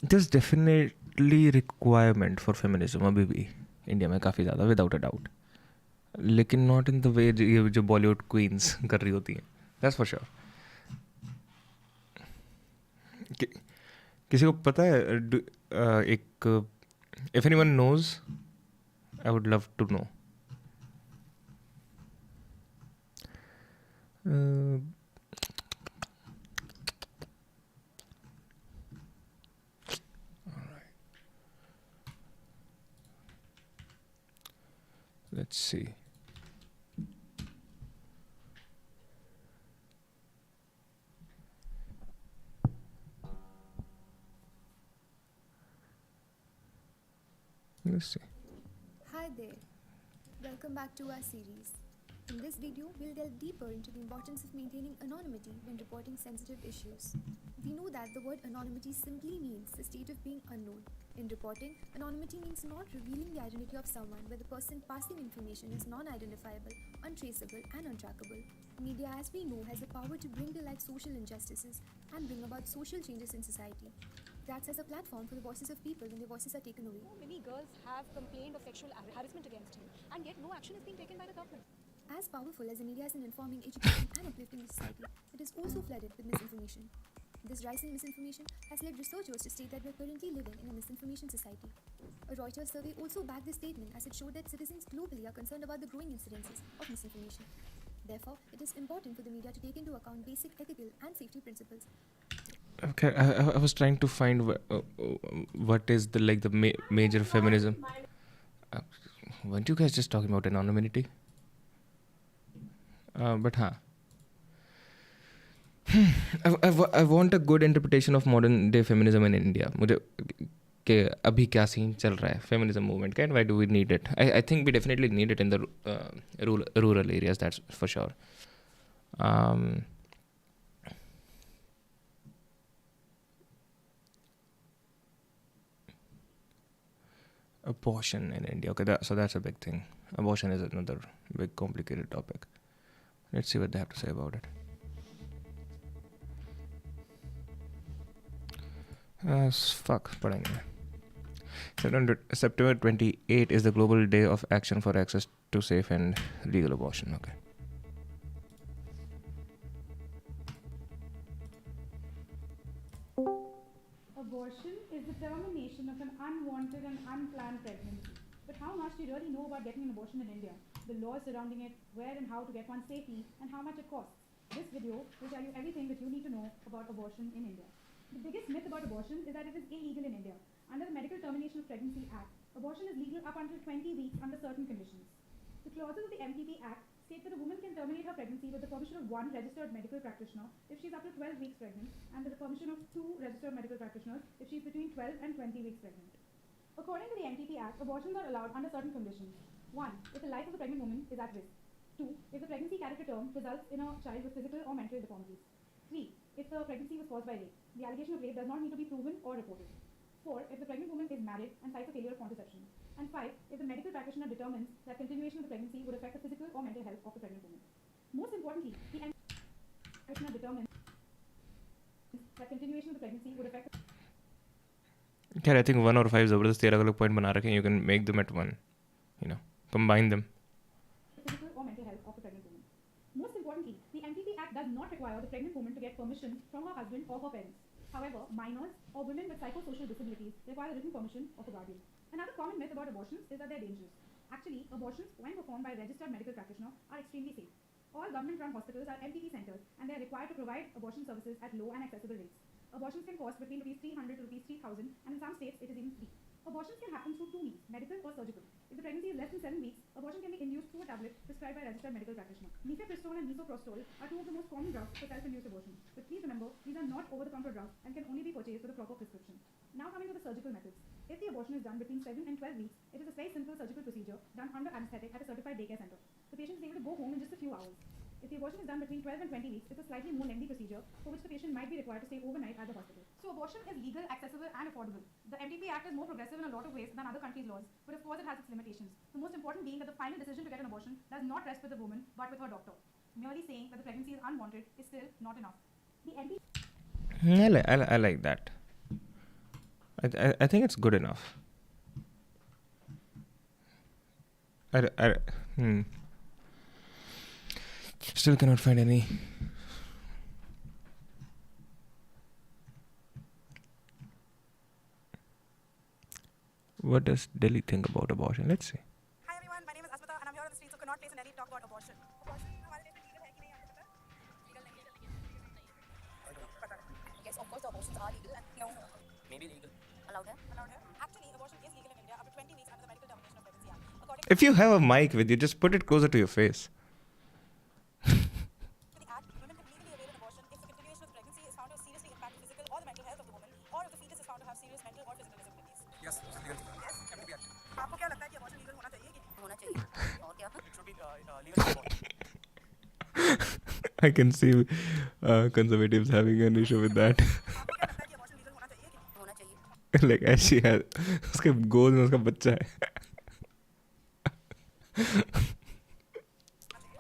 there's definitely requirement for feminism अभी भी इंडिया में काफ़ी ज़्यादा, without a doubt. लेकिन not in the way ये जो बॉलीवुड क्वींस कर रही होती हैं. That's for sure. किसी को पता है एक if anyone knows, I would love to know. Alright. Let's see. Let's see. Hi there. Welcome back to our series. In this video, we'll delve deeper into the importance of maintaining anonymity when reporting sensitive issues. We know that the word anonymity simply means the state of being unknown. In reporting, anonymity means not revealing the identity of someone where the person passing information is non-identifiable, untraceable, and untrackable. Media, as we know, has the power to bring to light social injustices and bring about social changes in society. It acts as a platform for the voices of people when their voices are taken away. Many girls have complained of sexual harassment against him, and yet no action is being taken by the government. As powerful as the media is in informing, educating, and uplifting the society, it is also flooded with misinformation. This rise in misinformation has led researchers to state that we are currently living in a misinformation society. A Reuters survey also backed this statement as it showed that citizens globally are concerned about the growing incidences of misinformation. Therefore, it is important for the media to take into account basic ethical and safety principles. Okay, I was trying to find what is the major feminism. Weren't you guys just talking about anonymity? But huh. I want a good interpretation of modern day feminism in India. मुझे कि अभी क्या scene चल रहा है feminism movement का, and why do we need it? I think we definitely need it in the rural areas, that's for sure. Abortion in India. Okay, so that's a big thing. Abortion is another big complicated topic. Let's see what they have to say about it. Fuck, padenge. September 28 is the Global Day of Action for Access to Safe and Legal Abortion. Okay. Abortion is the termination of an unwanted and unplanned pregnancy. But how much do you really know about getting an abortion in India? The laws surrounding it, where and how to get one safely, and how much it costs. This video will tell you everything that you need to know about abortion in India. The biggest myth about abortion is that it is illegal in India. Under the Medical Termination of Pregnancy Act, abortion is legal up until 20 weeks under certain conditions. The clauses of the MTP Act state that a woman can terminate her pregnancy with the permission of one registered medical practitioner if she's up to 12 weeks pregnant, and with the permission of two registered medical practitioners if she's between 12 and 20 weeks pregnant. According to the MTP Act, abortions are allowed under certain conditions. 1. If the life of the pregnant woman is at risk. 2. If the pregnancy carried to term results in a child with physical or mental deformities. 3. If the pregnancy was caused by rape. The allegation of rape does not need to be proven or reported. 4. If the pregnant woman is married and cites a failure of contraception. And 5. If the medical practitioner determines that continuation of the pregnancy would affect the physical or mental health of the pregnant woman. Most importantly, the practitioner determines that continuation of the pregnancy would affect the Yeah, I think 1 or 5 ज़बरदस्ती अलग-अलग point बना रखे हैं. You can make them at one. Combine them. physical or mental health of the pregnant woman. Most importantly, the MTP Act does not require the pregnant woman to get permission from her husband or her parents. However, minors or women with psychosocial disabilities require the written permission of a guardian. Another common myth about abortions is that they're dangerous. Actually, abortions, when performed by a registered medical practitioner, are extremely safe. All government-run hospitals are MPP centers, and they are required to provide abortion services at low and accessible rates. Abortions can cost between rupees 300 to rupees 3,000, and in some states it is even free. Abortions can happen through two means, medical or surgical. If the pregnancy is less than 7 weeks, abortion can be induced through a tablet prescribed by a registered medical practitioner. Mifepristone and misoprostol are two of the most common drugs for self-induced abortion. But please remember, these are not over-the-counter drugs and can only be purchased with a proper prescription. Now coming to the surgical methods. If the abortion is done between 7 and 12 weeks, it is a very simple surgical procedure done under anesthetic at a certified daycare center. The patient is able to go home in just a few hours. If the abortion is done between 12 and 20 weeks, it's a slightly more lengthy procedure for which the patient might be required to stay overnight at the hospital. So abortion is legal, accessible and affordable. The MTP Act is more progressive in a lot of ways than other countries' laws, but of course it has its limitations. The most important being that the final decision to get an abortion does not rest with the woman, but with her doctor. Merely saying that the pregnancy is unwanted is still not enough. The MTP I like that. I think it's good enough. Still cannot find any. What does Delhi think about abortion? Let's see. Hi everyone, my name is Asmita and I'm here on the streets of Connaught Place in Delhi to talk about abortion. Abortion हमारे देश में legal है कि नहीं आपको पता है? पता है. Yes, of course, the abortions are legal. No. Maybe legal. Allowed है? Allowed है? Actually, abortion is legal in India up to 20 weeks under the Medical Termination of Pregnancy Act. According If you have a mic with you, just put it closer to your face. to the Act, women can legally avail an abortion if the continuation of the pregnancy is found to seriously impact the physical or the mental health of the woman, or if the fetus is found to have serious mental or physical disabilities. Yes, it's legal. Yes? आपको क्या लगता है कि abortion legal होना चाहिए कि नहीं? होना चाहिए. और क्या? It should be legal for all. I can see conservatives having an issue with that. आपको क्या लगता है कि abortion legal होना चाहिए कि नहीं? होना चाहिए. Like as she has, उसके गोद में उसका बच्चा है.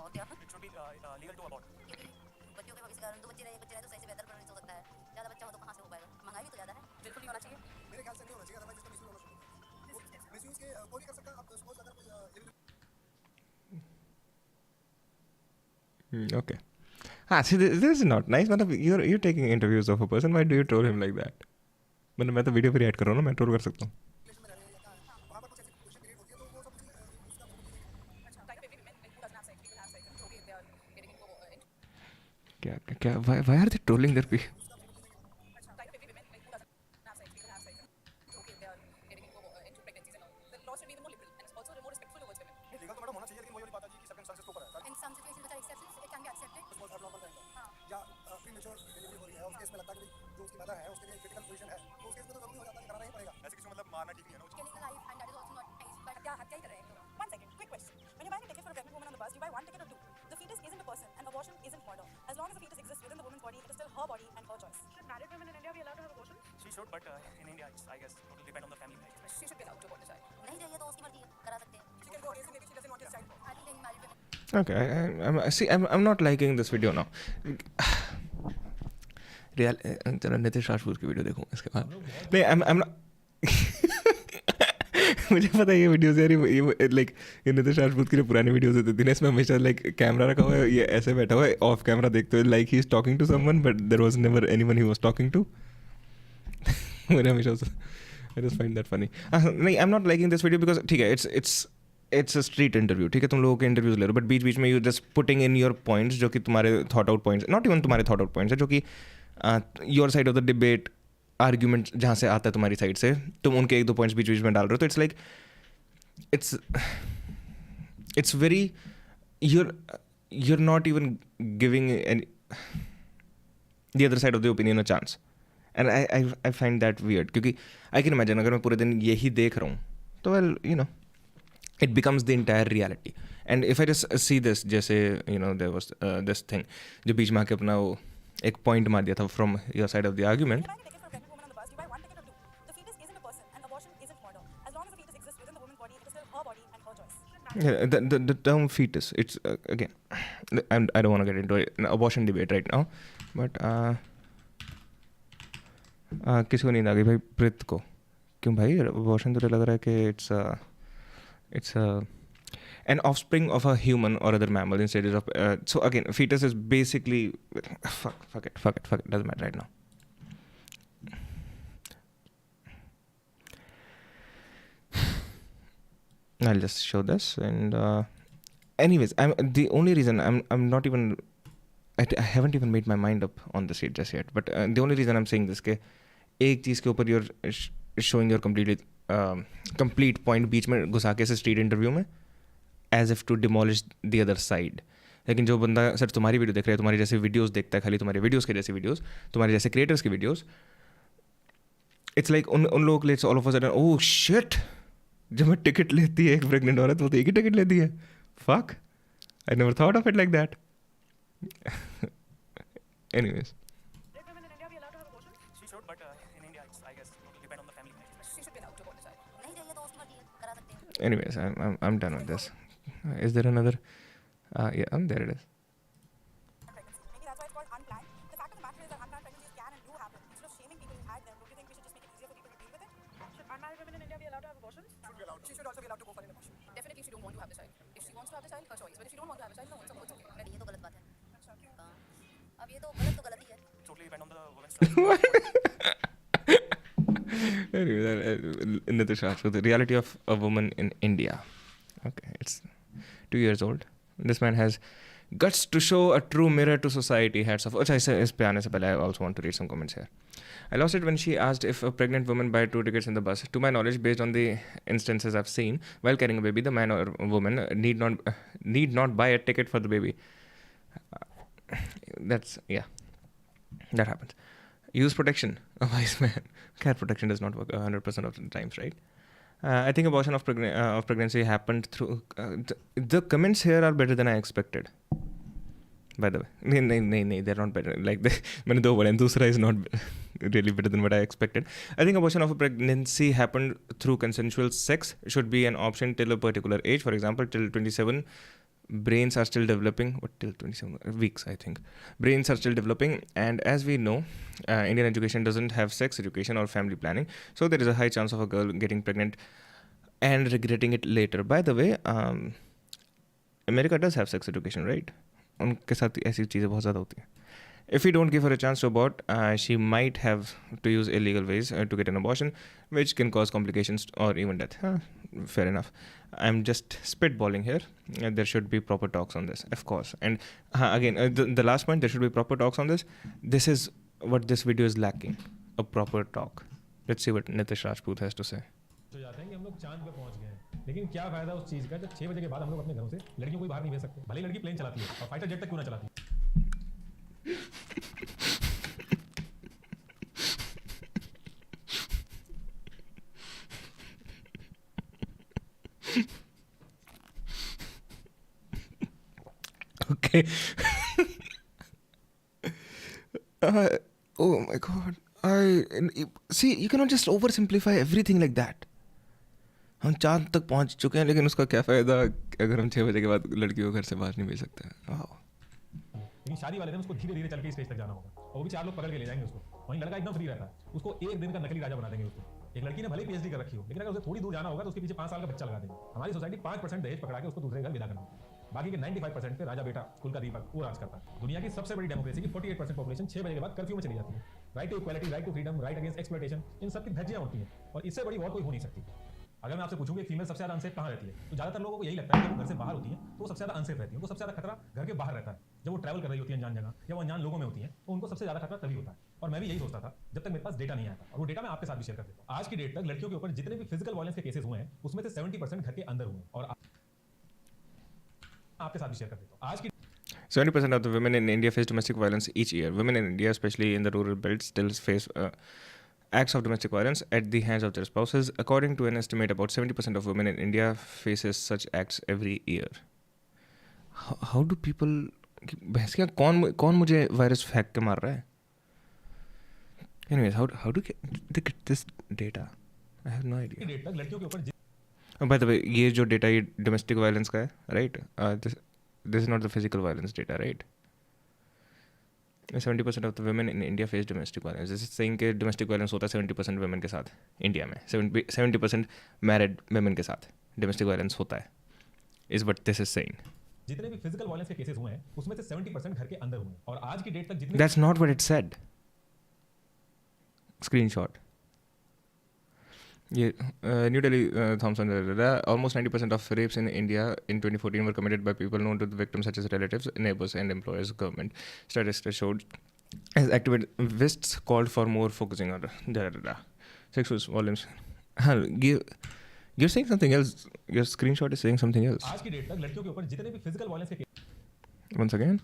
और क्या? It should be legal to abort. बच्चों के भविष्य का कारण, दो बच्चे रहे तो सही से बेहतर परवरिश हो सकता है. ज्यादा बच्चा हो तो कहाँ से हो पाएगा? महंगाई भी तो ज्यादा है. बिल्कुल नहीं होना चाहिए. मेरे ख्याल से नहीं होना चाहिए, otherwise इसका misuse होना शुरू होगा. Misuse के कोई भी कर सकता है. आप suppose अगर कोई Okay. See, this is not nice. मतलब you're taking interviews of a person. Why do you troll him like that? मतलब मैं तो वीडियो पे रिएक्ट कर रहा हूँ ना, मैं ट्रोल कर सकता हूँ. वहाँ पर कुछ ऐसी situation create होती है तो वो सब उसका अच्छा, like every woman like who doesn't have sex, people have sex, and it's okay if they are getting into क्या why are they trolling their people? अच्छा, like every woman like who doesn't have sex, people have sex, and it's okay if they are getting into pregnancies and all. The law should be even more liberal and it's also more respectful towards women. legal तो madam होना चाहिए, लेकिन वही वाली बात आ गई कि circumstances के ऊपर है. In some situations which are exceptions, it can be accepted. Suppose abnormal रहेगा या premature delivery हो रही है, उस केस में लगता है कि जो उसकी मदर है उसके लिए क्रिटिकल पोजीशन है, तो उस केस में तो जरूरी हो जाता है कि कराना ही पड़ेगा. ऐसे किसी को मतलब मारना ठीक नहीं है ना. Killing a life and that is also not nice. But हत्या ही कर रहे हैं. One second, quick question. When you're buying a ticket for a pregnant woman on the bus, do you buy one ticket or two? The fetus isn't a person and abortion isn't murder. As long as the fetus exists within the woman's body, it is still her body and her choice. Should married women in India be allowed to have abortion? She should, but in India it's I guess it will depend on the family. She should be allowed to abort the child. नहीं चाहिए तो उसकी मर्जी है. करा सकते हैं. She can go against maybe she doesn't want his child. I think any married women. Okay, I'm not liking this video now. चलो नीतीश राजपूत की वीडियो देखूँ इसके बाद. नहीं, I'm not. मुझे पता है ये वीडियोस यार ये लाइक ये नीतीश राजपूत की जो पुरानी वीडियोस होती थी ना, इसमें हमेशा लाइक कैमरा रखा हुआ है, ये ऐसे बैठा हुआ है ऑफ कैमरा देखते हुए, like he is talking to someone but there was never anyone he was talking to. मैंने हमेशा I just find that funny. नहीं, I am not liking this video because ठीक है, इट्स अ स्ट्रीट इंटरव्यू. ठीक है, तुम लोगों के इंटरव्यूज ले रहे हो बट बीच बीच में you just putting in your points जो कि तुम्हारे thought out points, not even तुम्हारे थॉट आउट पॉइंट्स है, जो कि your side of the debate argument जहाँ से आता है तुम्हारी साइड से, तुम उनके एक दो पॉइंट्स बीच बीच में डाल रहे हो. तो it's like it's very you're not even giving the other side of the opinion a chance, and I find that weird क्योंकि I can imagine अगर मैं पूरे दिन यही देख रहा हूँ तो well you know it becomes the entire reality. And if I just see this, जैसे you know there was this thing जो बीच में आके अपना वो एक पॉइंट मार दिया था from your side of the argument. Yeah, the term fetus, it's again, I don't want to get into an abortion debate right now, but किसी को नींद आ गई भाई? प्रीत को. क्यों भाई? abortion तो लग रहा है कि it's an offspring of a human or other mammal in stages of so again fetus is basically fuck it doesn't matter right now. I'll just show this, and anyways, the only reason I'm not even I haven't even made my mind up on this just yet, but the only reason I'm saying this के एक चीज़ के ऊपर you're showing your complete point बीच में घुसा के street interview में as if to demolish the other side. लेकिन जो बंदा सर तुम्हारी वीडियो देख रहा है, तुम्हारी जैसे वीडियोस देखता है, खाली तुम्हारे वीडियोस के जैसे वीडियोस, तुम्हारे जैसे क्रिएटर्स की वीडियोस, इट्स लाइक उन लोगों के लिए all of a sudden oh shit, जब मैं टिकट लेती है एक प्रेग्नेंट औरत वो तो एक ही टिकट लेती है, fuck, I never thought of it like that. Anyways, Should women in India be allowed to have abortion? She should, but in India, it's, I guess, it will depend on the family management. She should be allowed to abort the child. नहीं चाहिए तो उसकी मर्जी है, करा सकते हैं. anyways, I'm done with this. Is there another? Yeah, there it is. Pregnancy. Maybe that's why it's called unplanned. The fact of the matter is that unplanned pregnancies can and do happen. Instead of shaming people who had them, don't you think we should just make it easier for people to deal with it? Should unmarried women in India be allowed to have abortions? Should be allowed. She should also be allowed to go for an abortion. Definitely, if she don't want to have the child. If she wants to have the child, her choice. But if she don't want to have the child, no, it's okay. ये तो गलत बात है. हाँ. अब ये तो गलत ही है. Totally depend on the woman's Anyway, Nitish Rajput, the reality of a woman in India. Okay, it's 2 years old. This man has guts to show a true mirror to society. Hats off. अच्छा, इस पे आने से पहले I also want to read some comments here. I lost it when she asked if a pregnant woman buy 2 tickets in the bus. To my knowledge, based on the instances I've seen, while carrying a baby, the man or woman need not buy a ticket for the baby. That happens. Use protection. A wise man. Cat protection does not work 100% of the times, right? I think abortion of pregnancy happened through... the comments here are better than I expected. By the way. No, they're not better. Like, मैंने दो बोले, दूसरा is not really better than what I expected. I think abortion of a pregnancy happened through consensual sex should be an option till a particular age. For example, till 27, brains are still developing. What, till 27 weeks, I think. Brains are still developing. And as we know, Indian education doesn't have sex education or family planning. So there is a high chance of a girl getting pregnant and regretting it later. By the way, America does have sex education, right? उनके साथ ऐसी चीज़ें बहुत ज़्यादा होती हैं. If we don't give her a chance to abort, she might have to use illegal ways to get an abortion, which can cause complications or even death. Fair enough. I'm just spitballing here. There should be proper talks on this, of course. And again, the last point, there should be proper talks on this. This is what this video is lacking, a proper talk. Let's see what Nitish Rajput has to say. हो जाते हैं कि हम लोग चांद पे पहुंच गए हैं, लेकिन क्या फायदा उस चीज़ का जब 6 बजे के बाद हम लोग अपने घरों से लड़कियों को बाहर नहीं भेज सकते. भले लड़की प्लेन चलाती है और फाइटर जेट तक क्यों ना चलाती है. Okay. Oh my God. See, you cannot just oversimplify everything like that. हम चांद तक पहुंच चुके हैं, लेकिन उसका क्या फ़ायदा अगर हम 6 बजे के बाद लड़की को घर से बाहर नहीं भेज सकते. लेकिन शादी वाले दिन उसको धीरे धीरे चल के स्टेज तक जाना होगा, और वो भी 4 लोग पकड़ के ले जाएंगे उसको. वहीं लड़का एकदम फ्री रहता है, उसको एक दिन का नकली राजा बना देंगे उसको. एक लड़की ने भले पीएचडी कर रखी हो, लेकिन अगर उसे थोड़ी दूर जाना होगा तो उसके पीछे 5 साल का बच्चा लगा देंगे. हमारी सोसाइटी 5% दहेज पकड़ा के उसको दूसरे घर विदा करना. बाकी के 95% पे राजा बेटा कुल का दीपक वो राज करता है. दुनिया की सबसे बड़ी डेमोक्रेसी की 48% पॉपुलेशन 6 बजे के बाद कर्फ्यू में चली जाती है. Right to equality, right to freedom, right against exploitation, इन सब की धज्जियां उड़ती हैं, और इससे बड़ी वॉर कोई हो नहीं सकती. अगर मैं आपसे पूछूं कि फीमेल सबसे ज़्यादा अनसेफ कहाँ रहती है, तो ज़्यादातर लोगों को यही लगता है कि वो घर से बाहर होती हैं तो वो सबसे ज़्यादा अनसेफ रहती है. उनको सबसे ज़्यादा खतरा घर के बाहर रहता है. जब वो ट्रैवल कर रही होती है अनजान जगह या वो अनजान लोगों में होती हैं, तो उनको सबसे ज़्यादा खतरा तभी होता है. और मैं भी यही सोचता था जब तक मेरे पास डेटा नहीं आया था, और वो डेटा मैं आपके साथ भी शेयर कर देता हूँ. आज की डेट तक लड़कियों के ऊपर जितने भी फिजिकल वायलेंस के केसेस हुए हैं, उसमें से 70% घर के अंदर हुए हैं. और आपके साथ भी शेयर कर देता हूँ. आज की 70% of the women in India face domestic violence each year. Women in India, especially in the rural belt, still face acts of domestic violence at the hands of their spouses. According to an estimate, about 70% of women in India faces such acts every year. How do people... बहस क्या, कौन मुझे virus फेंक के मार रहा है? Anyways, how do they get this data? I have no idea. Date तक लड़कियों के ऊपर By the way, ये जो डेटा ये domestic violence का है, right? This is not the physical violence data, right? 70% of the women in India face domestic violence. This is saying कि domestic violence होता है 70% women के साथ इंडिया में. 70% married women के साथ domestic violence होता है, is what this is saying. जितने भी फिजिकल वायलेंस के केसेस हुए हैं, उसमें से 70% घर के अंदर हुए हैं. और आज की डेट तक जितने That's not what it said. Screenshot. ये New Delhi, Thompson, almost 90% of rapes in India in 2014 were committed by people known to the victims, such as relatives, neighbors, and employers. Government statistics showed as activists called for more focusing on sexual violence. You're saying something else. Your screenshot is saying something else. आज की date तक लड़कियों के ऊपर जितने भी physical violence के Once again.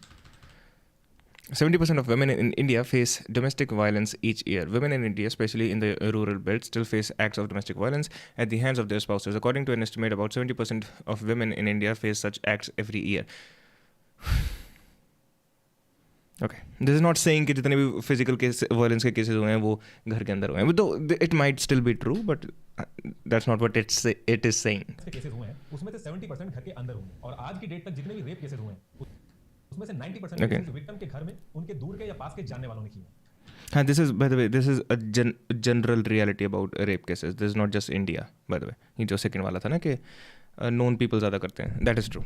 70% of women in India face domestic violence each year. Women in India, especially in the rural belts, still face acts of domestic violence at the hands of their spouses. According to an estimate, about 70% of women in India face such acts every year. Okay. This is not saying कि जितने भी physical violence के cases हुए हैं वो घर के अंदर हुए हैं. Though it might still be true, but that's not what it is saying. Cases हुए हैं उसमें से 70% घर के अंदर हुए हैं और आज की डेट तक जितने भी रेप केसेस हुए हैं उसमें से 90% केसेस विक्टिम के घर में उनके दूर के या पास के जानने वालों ने किए हैं. This is, by the way, this is a general reality about rape cases. This is not just India, by the way. ये जो second वाला था ना कि known people ज़्यादा करते हैं. That is true.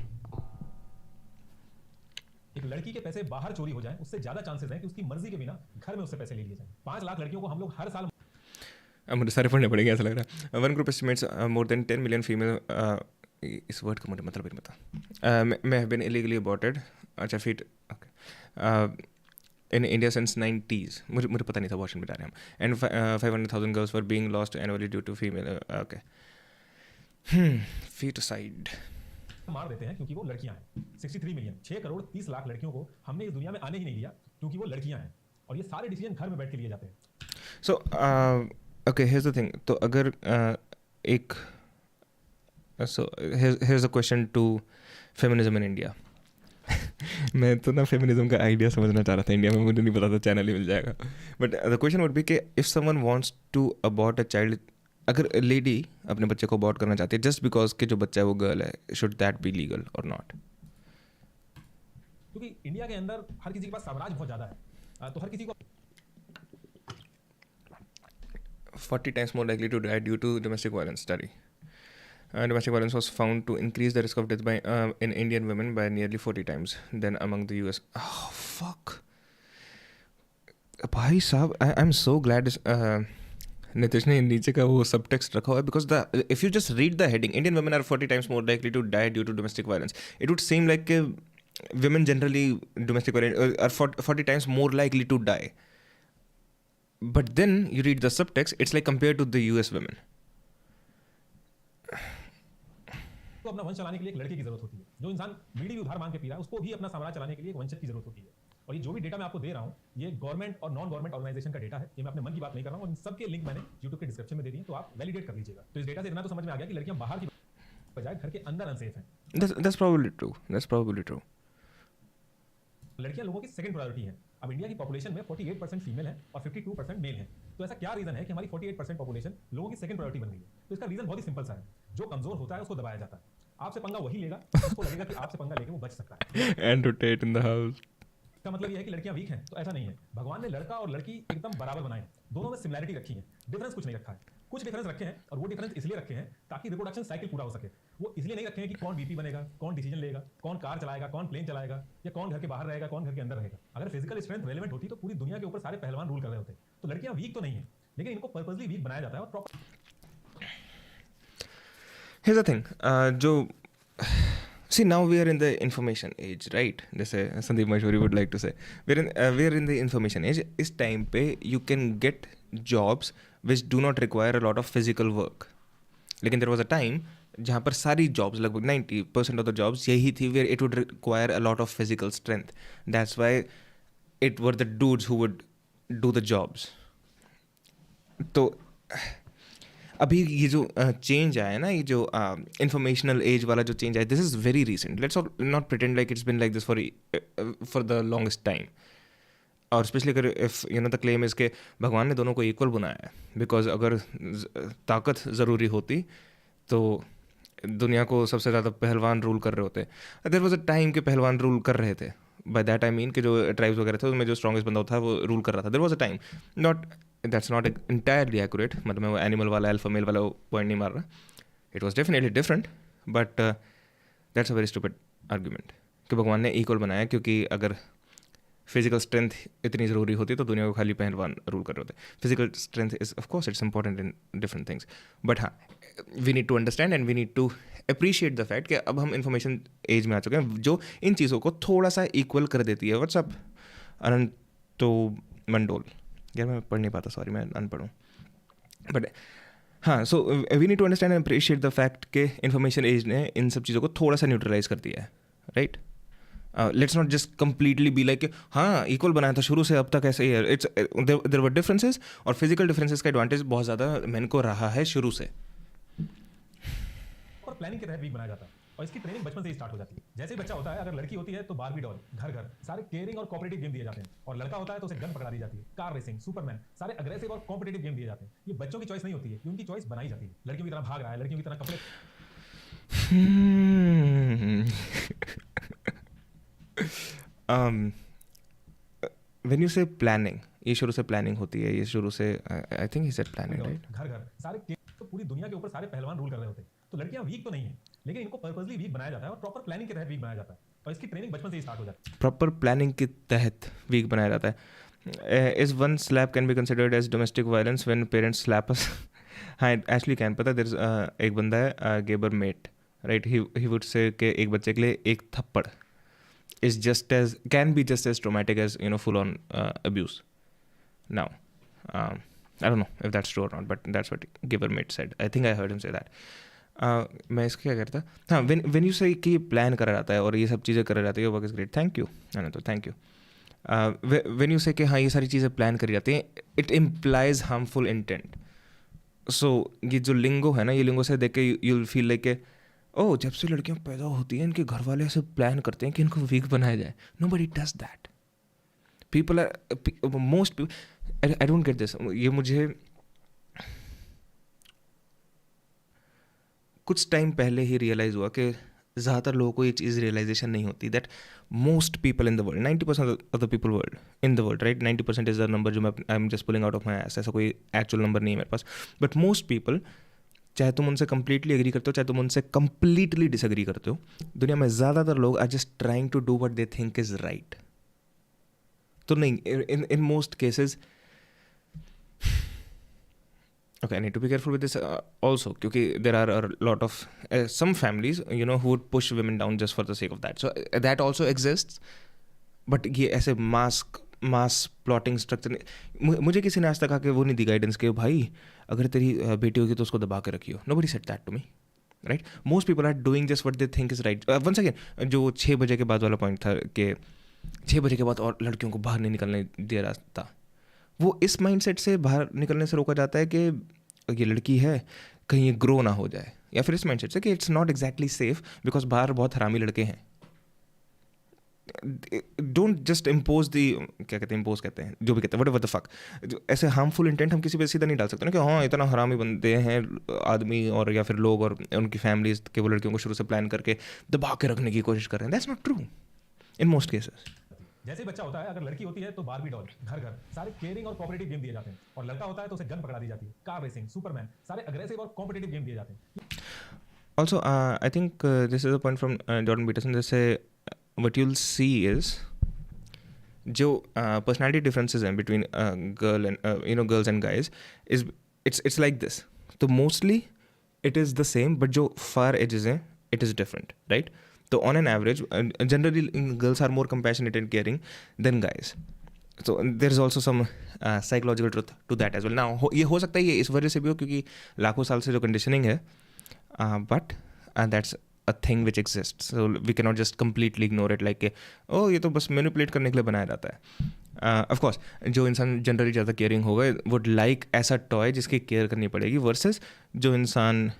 एक लड़की के पैसे बाहर चोरी हो जाएं उससे ज़्यादा चांसेस हैं कि उसकी मर्जी के बिना घर में उससे पैसे ले लिए जाएं. 5 लाख लड़कियों को हम लोग हर साल मुझे सारे पढ़ने पड़ेंगे ऐसा लग रहा है. One group estimates more than 10 million female इस वर्ड का मुझे मतलब नहीं पता may have been illegally aborted. अच्छा fit in India since 90s. मुझे पता नहीं था abortion बता रहे हैं हम. And 500,000 girls were being lost annually due to female. Okay. Feticide. मार देते हैं क्योंकि वो लड़कियां हैं. 63 मिलियन 6 करोड़ 30 लाख लड़कियों को हमने इस दुनिया में आने ही नहीं दिया क्योंकि वो लड़कियां हैं और ये सारे डिसीजन घर में बैठ के लिए जाते हैं. So okay, here's the thing. तो अगर एक so here's a question to feminism in India. मैं तो ना फेमिनिज्म का आइडिया समझना चाह रहा था इंडिया में. मुझे नहीं पता था चैनल ही मिल जाएगा. But the question would be कि if someone wants to abort a child, अगर लेडी अपने बच्चे को अबॉर्ट करना चाहती है जस्ट बिकॉज कि जो बच्चा है वो गर्ल है, शुड दैट बी लीगल और नॉट? क्योंकि इंडिया के अंदर हर किसी के पास साम्राज्य बहुत ज़्यादा है तो हर किसी को 40 times more likely to die due to domestic violence study. Domestic violence was found to increase the risk of death by in Indian women by nearly 40 times than among the US. Oh, fuck. भाई साहब, I'm so glad Nitish ने नीचे का वो सब text रखा हुआ है because if you just read the heading, Indian women are 40 times more likely to die due to domestic violence. It would seem like women generally domestic violence are 40 times more likely to die. But then you read the subtext, it's like compared to the US women. तो अपना वंश चलाने के लिए एक लड़के की जरूरत होती है. जो इंसान बीड़ी भी उधार मांग के पी रहा है उसको भी अपना साम्राज्य चलाने के लिए एक वंशज की जरूरत होती है. और ये जो भी डेटा मैं आपको दे रहा हूँ ये गवर्नमेंट और नॉन गवर्नमेंट ऑर्गेनाइजेशन का डेटा है. ये मैं अपने मन की बात नहीं कर रहा हूँ और इन सबके लिंक मैंने यूट्यूब के डिस्क्रिप्शन में दे दिए तो आप वैलिडेट कर लीजिएगा. तो इस डेटा से इतना तो समझ में आ गया कि लड़कियां बाहर की बजाय घर के अंदर अनसेफ हैं. That's probably true. That's probably true. लड़कियां लोगों की सेकंड प्रायोरिटी है. अब इंडिया की पॉपुलेशन में 48% फीमेल है और 52% मेल है. तो ऐसा क्या रीजन है कि हमारी 48% पॉपुलेशन लोगों की सेकंड प्रायोरिटी बन गई है? तो इसका रीजन बहुत ही सिंपल सा है. जो कमजोर होता है उसको दबाया जाता है. आपसे पंगा वही लेगा उसको लगेगा कि आपसे पंगा लेके वो बच सकता है. And rotate in the house. इसका मतलब ये है कि लड़कियां वीक हैं तो ऐसा नहीं है. भगवान ने लड़का और लड़की एकदम बराबर बनाए हैं. दोनों में सिमिलैरिटी रखी है. डिफरेंस कुछ नहीं रखा है. कुछ डिफरेंस रखे हैं और वो डिफरेंस इसलिए रखे हैं ताकि रिप्रोडक्शन साइकिल पूरा हो सके. वो इसलिए नहीं रखे हैं कि कौन बीपी बनेगा, कौन डिसीजन लेगा, कौन कार चलाएगा, कौन प्लेन चलाएगा या कौन घर के बाहर रहेगा, कौन घर के अंदर रहेगा. अगर फिजिकल स्ट्रेंथ रेलेवेंट होती तो पूरी दुनिया के ऊपर सारे पहलवान रूल कर रहे होते. तो लड़कियां वीक तो नहीं है लेकिन इनको पर्पसली वीक बनाया जाता है. और Here's the thing. See, now we are in the information age, right? जैसे Sandeep Maheshwari would like to say. We are in the information age. इस time पे you can get jobs which do not require a lot of physical work. लेकिन there was a time जहाँ पर सारी jobs, लगभग 90% of the jobs यही थी where it would require a lot of physical strength. That's why it were the dudes who would do the jobs. तो अभी ये जो चेंज आया ना, ये जो इंफॉर्मेशनल एज वाला जो चेंज आया, this is very recent. Let's not pretend like it's been like this for the longest time. और स्पेशली अगर if you know the claim is के भगवान ने दोनों को इक्वल बनाया है. बिकॉज अगर ताकत ज़रूरी होती तो दुनिया को सबसे ज़्यादा पहलवान रूल कर रहे होते. देयर वाज अ टाइम के पहलवान रूल कर रहे थे. बाय दैट आई मीन कि जो ट्राइब्स वगैरह थे उसमें जो स्ट्रॉन्गेस्ट बंदा था वो रूल कर रहा था. There was a time. Not that's not entirely accurate. मतलब मैं वो एनिमल वाला अल्फा मेल वाला पॉइंट नहीं मार रहा. It was definitely different but that's a very stupid argument कि भगवान ने इक्वल बनाया क्योंकि अगर फिजिकल स्ट्रेंथ इतनी ज़रूरी होती तो दुनिया को खाली पहलवान रूल कर रहे होते. Physical strength is of course it's important in different things, but हाँ, we need to understand and we need to appreciate the fact कि अब हम इंफॉर्मेशन एज में आ चुके हैं जो इन चीज़ों को थोड़ा सा इक्वल कर देती है. व्हाट्सअप अनंत तो मंडोल, यार मैं पढ़ नहीं पाता, सॉरी, मैं अनपढ़ हूँ. बट हाँ, so we need to understand and appreciate the fact के इन्फॉर्मेशन एज ने इन सब चीज़ों को थोड़ा सा न्यूट्रलाइज कर दिया है, right. Let's not just completely be like हाँ इक्वल बनाया था शुरू से अब तक ऐसे ही है. इट्स देयर वर डिफरेंसेस, और फिजिकल डिफरेंसेस का एडवांटेज बहुत ज़्यादा मैन को रहा है शुरू से. और प्लानिंग के तहत वीक बनाया जाता है और इसकी ट्रेनिंग बचपन से ही स्टार्ट हो जाती है. जैसे ही बच्चा होता है, अगर लड़की होती है तो बारबी डॉल, घर घर सारे केयरिंग और कॉपरेटिव गेम दिए जाते हैं, और लड़का होता है तो उसे गन पकड़ा दी जाती है, कार रेसिंग, सुपरमैन, सारे अग्रेसिव और कॉम्पिटिटिव गेम दिए जाते हैं. ये बच्चों की चॉइस नहीं होती है, ये उनकी चॉइस बनाई जाती है. लड़कियों की तरह भाग रहा है, लड़कियों की तरह कपड़े व्हेन यू से प्लानिंग, ये शुरू से प्लानिंग होती है, ये शुरू से I think he said planning, right. घर घर सारे तो पूरी दुनिया के ऊपर सारे पहलवान रूल कर रहे होते हैं. तो लड़कियां वीक तो नहीं है, लेकिन इनको पर्पसली वीक बनाया जाता है और प्रॉपर प्लानिंग के तहत वीक बनाया जाता है, और इसकी ट्रेनिंग बचपन से ही स्टार्ट हो जाती है. प्रॉपर प्लानिंग के तहत वीक बनाया जाता है. Is one slap can be considered as domestic violence when parents slap us? हाँ, एक्चुअली कैन. पता देयर इज एक बंदा है Gabor Mate, right, he would say कि एक बच्चे के लिए एक थप्पड़ is just as can be just as traumatic as full on abuse. Now I don't know if that's true or not, but that's what Givermate said. I think I heard him say that. मैं इसको क्या करता, हाँ, when you say कि plan करा जाता है और ये सब चीज़ें करा जाती है, work is great, thank you. तो thank you. when you say कि हाँ ये सारी चीज़ें प्लान करी जाती हैं, it implies harmful intent. So ये जो लिंगो है ना, ये लिंगो से देख के you'll feel like ओह जब से लड़कियां पैदा होती हैं इनके घर वाले ऐसे प्लान करते हैं कि इनको वीक बनाया जाए. Nobody does that. People are most I don't get this. ये मुझे कुछ टाइम पहले ही रियलाइज़ हुआ कि ज़्यादातर लोगों को ये चीज़ रियलाइजेशन नहीं होती that most people in the world, 90% of the people world in the world, right, 90% is the number जो मैं आई am just pulling out of my S, ऐसा कोई एक्चुअल नंबर नहीं है मेरे पास. बट मोस्ट पीपल, चाहे तुम उनसे कंप्लीटली एग्री करते हो चाहे तुम उनसे कंप्लीटली डिसएग्री करते हो, दुनिया में ज़्यादातर लोग are just trying to do what they think is right. तो नहीं, in most cases, okay, I need to be careful with this also, क्योंकि there are a lot of some families who would push women down just for the sake of that. So that also exists, but ये ऐसे मास plotting structure. मुझे किसी ने आज तक आके वो नहीं दी गाइडेंस कि भाई अगर तेरी बेटी होगी तो उसको दबा के रखियो. Nobody said that to me, right. Most people are doing just what they think is right. Once again, जो 6 बजे के बाद वाला पॉइंट था कि 6 बजे के बाद और लड़कियों को बाहर नहीं निकलने दिया जाता, वो इस माइंडसेट से बाहर निकलने से रोका जाता है कि ये लड़की है कहीं ये ग्रो ना हो जाए, या फिर इस माइंडसेट से कि it's not exactly safe because बाहर बहुत हरामी लड़के हैं. डोंट जस्ट इम्पोज दी, क्या कहते हैं, इम्पोज कहते हैं, जो भी कहते हैं, व्हाटएवर द फक. ऐसे हार्मफुल इंटेंट हम किसी पे सीधा नहीं डाल सकते ना कि हाँ इतना हरामी बंदे हैं आदमी और या फिर लोग और उनकी फैमिलीज के वो लड़कियों को शुरू से प्लान करके दबा के रखने की कोशिश कर रहे हैं. That's not true in most cases. जैसे बच्चा होता है, अगर लड़की होती है तो बारबी डॉल, घर घर सारे केयरिंग और कॉपरेटिव गेम दिए जाते हैं, और लड़का होता है तो उसे गन पकड़ा दी जाती है, कार रेसिंग, सुपरमैन, सारे अग्रेसिव और कॉम्पिटिटिव गेम दिए जाते हैं. Also, I think this is a point from Jordan Peterson. They say what you'll see is जो personality differences हैं between girl and girls and guys is it's like this. तो mostly it is the same, but जो far edges हैं it is different, right? So on an average, generally girls are more compassionate and caring than guys. So there is also some psychological truth to that as well. Now ये हो सकता है ये इस वजह से भी हो क्योंकि लाखों साल से जो कंडीशनिंग है, but that's a thing which exists. So we cannot just completely ignore it like oh ये तो बस मैनिपुलेट करने के लिए बनाया जाता है. Of course जो इंसान जनरली ज़्यादा केयरिंग होगा would like ऐसा टॉय जिसकी केयर करनी पड़ेगी वर्सेस जो इंसान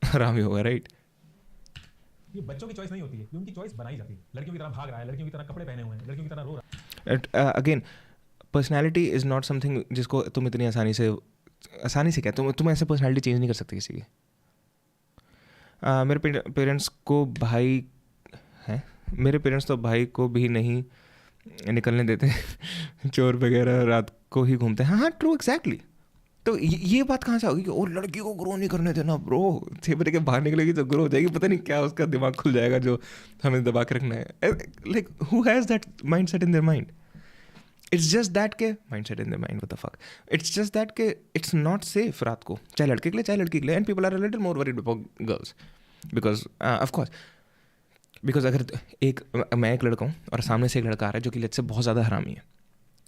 हरामी होगा, राइट. ये बच्चों की चॉइस नहीं होती है, ये उनकी चॉइस बनाई जाती है. लड़कियों की तरह भाग रहा है, लड़कियों की तरह कपड़े पहने हुए हैं, लड़कियों की तरह रो रहा है. Again personality is not something जिसको तुम इतनी आसानी से क्या तुम ऐसे पर्सनैलिटी चेंज नहीं कर सकते किसी की. मेरे पेरेंट्स को भाई हैं, मेरे पेरेंट्स तो भाई को भी नहीं निकलने देते चोर वगैरह रात को ही घूमते हैं. हाँ ट्रू, एग्जैक्टली. तो ये बात कहाँ से होगी कि और लड़की को ग्रो नहीं करने देना ब्रो, 6 बजे के बाहर निकलेगी तो ग्रो हो जाएगी, पता नहीं क्या उसका दिमाग खुल जाएगा जो हमें दबा के रखना है. Like who has that mind set in their mind. It's just that के mindset in the mind, what the fuck, it's just that के इट्स नॉट सेफ रात को, चाहे लड़के के लिए चाहे लड़की के लिए, and people are a little more worried about girls because of course, because अगर मैं एक लड़का हूँ और सामने से एक लड़का आ रहा है जो कि लेट्स से बहुत ज़्यादा हरामी है,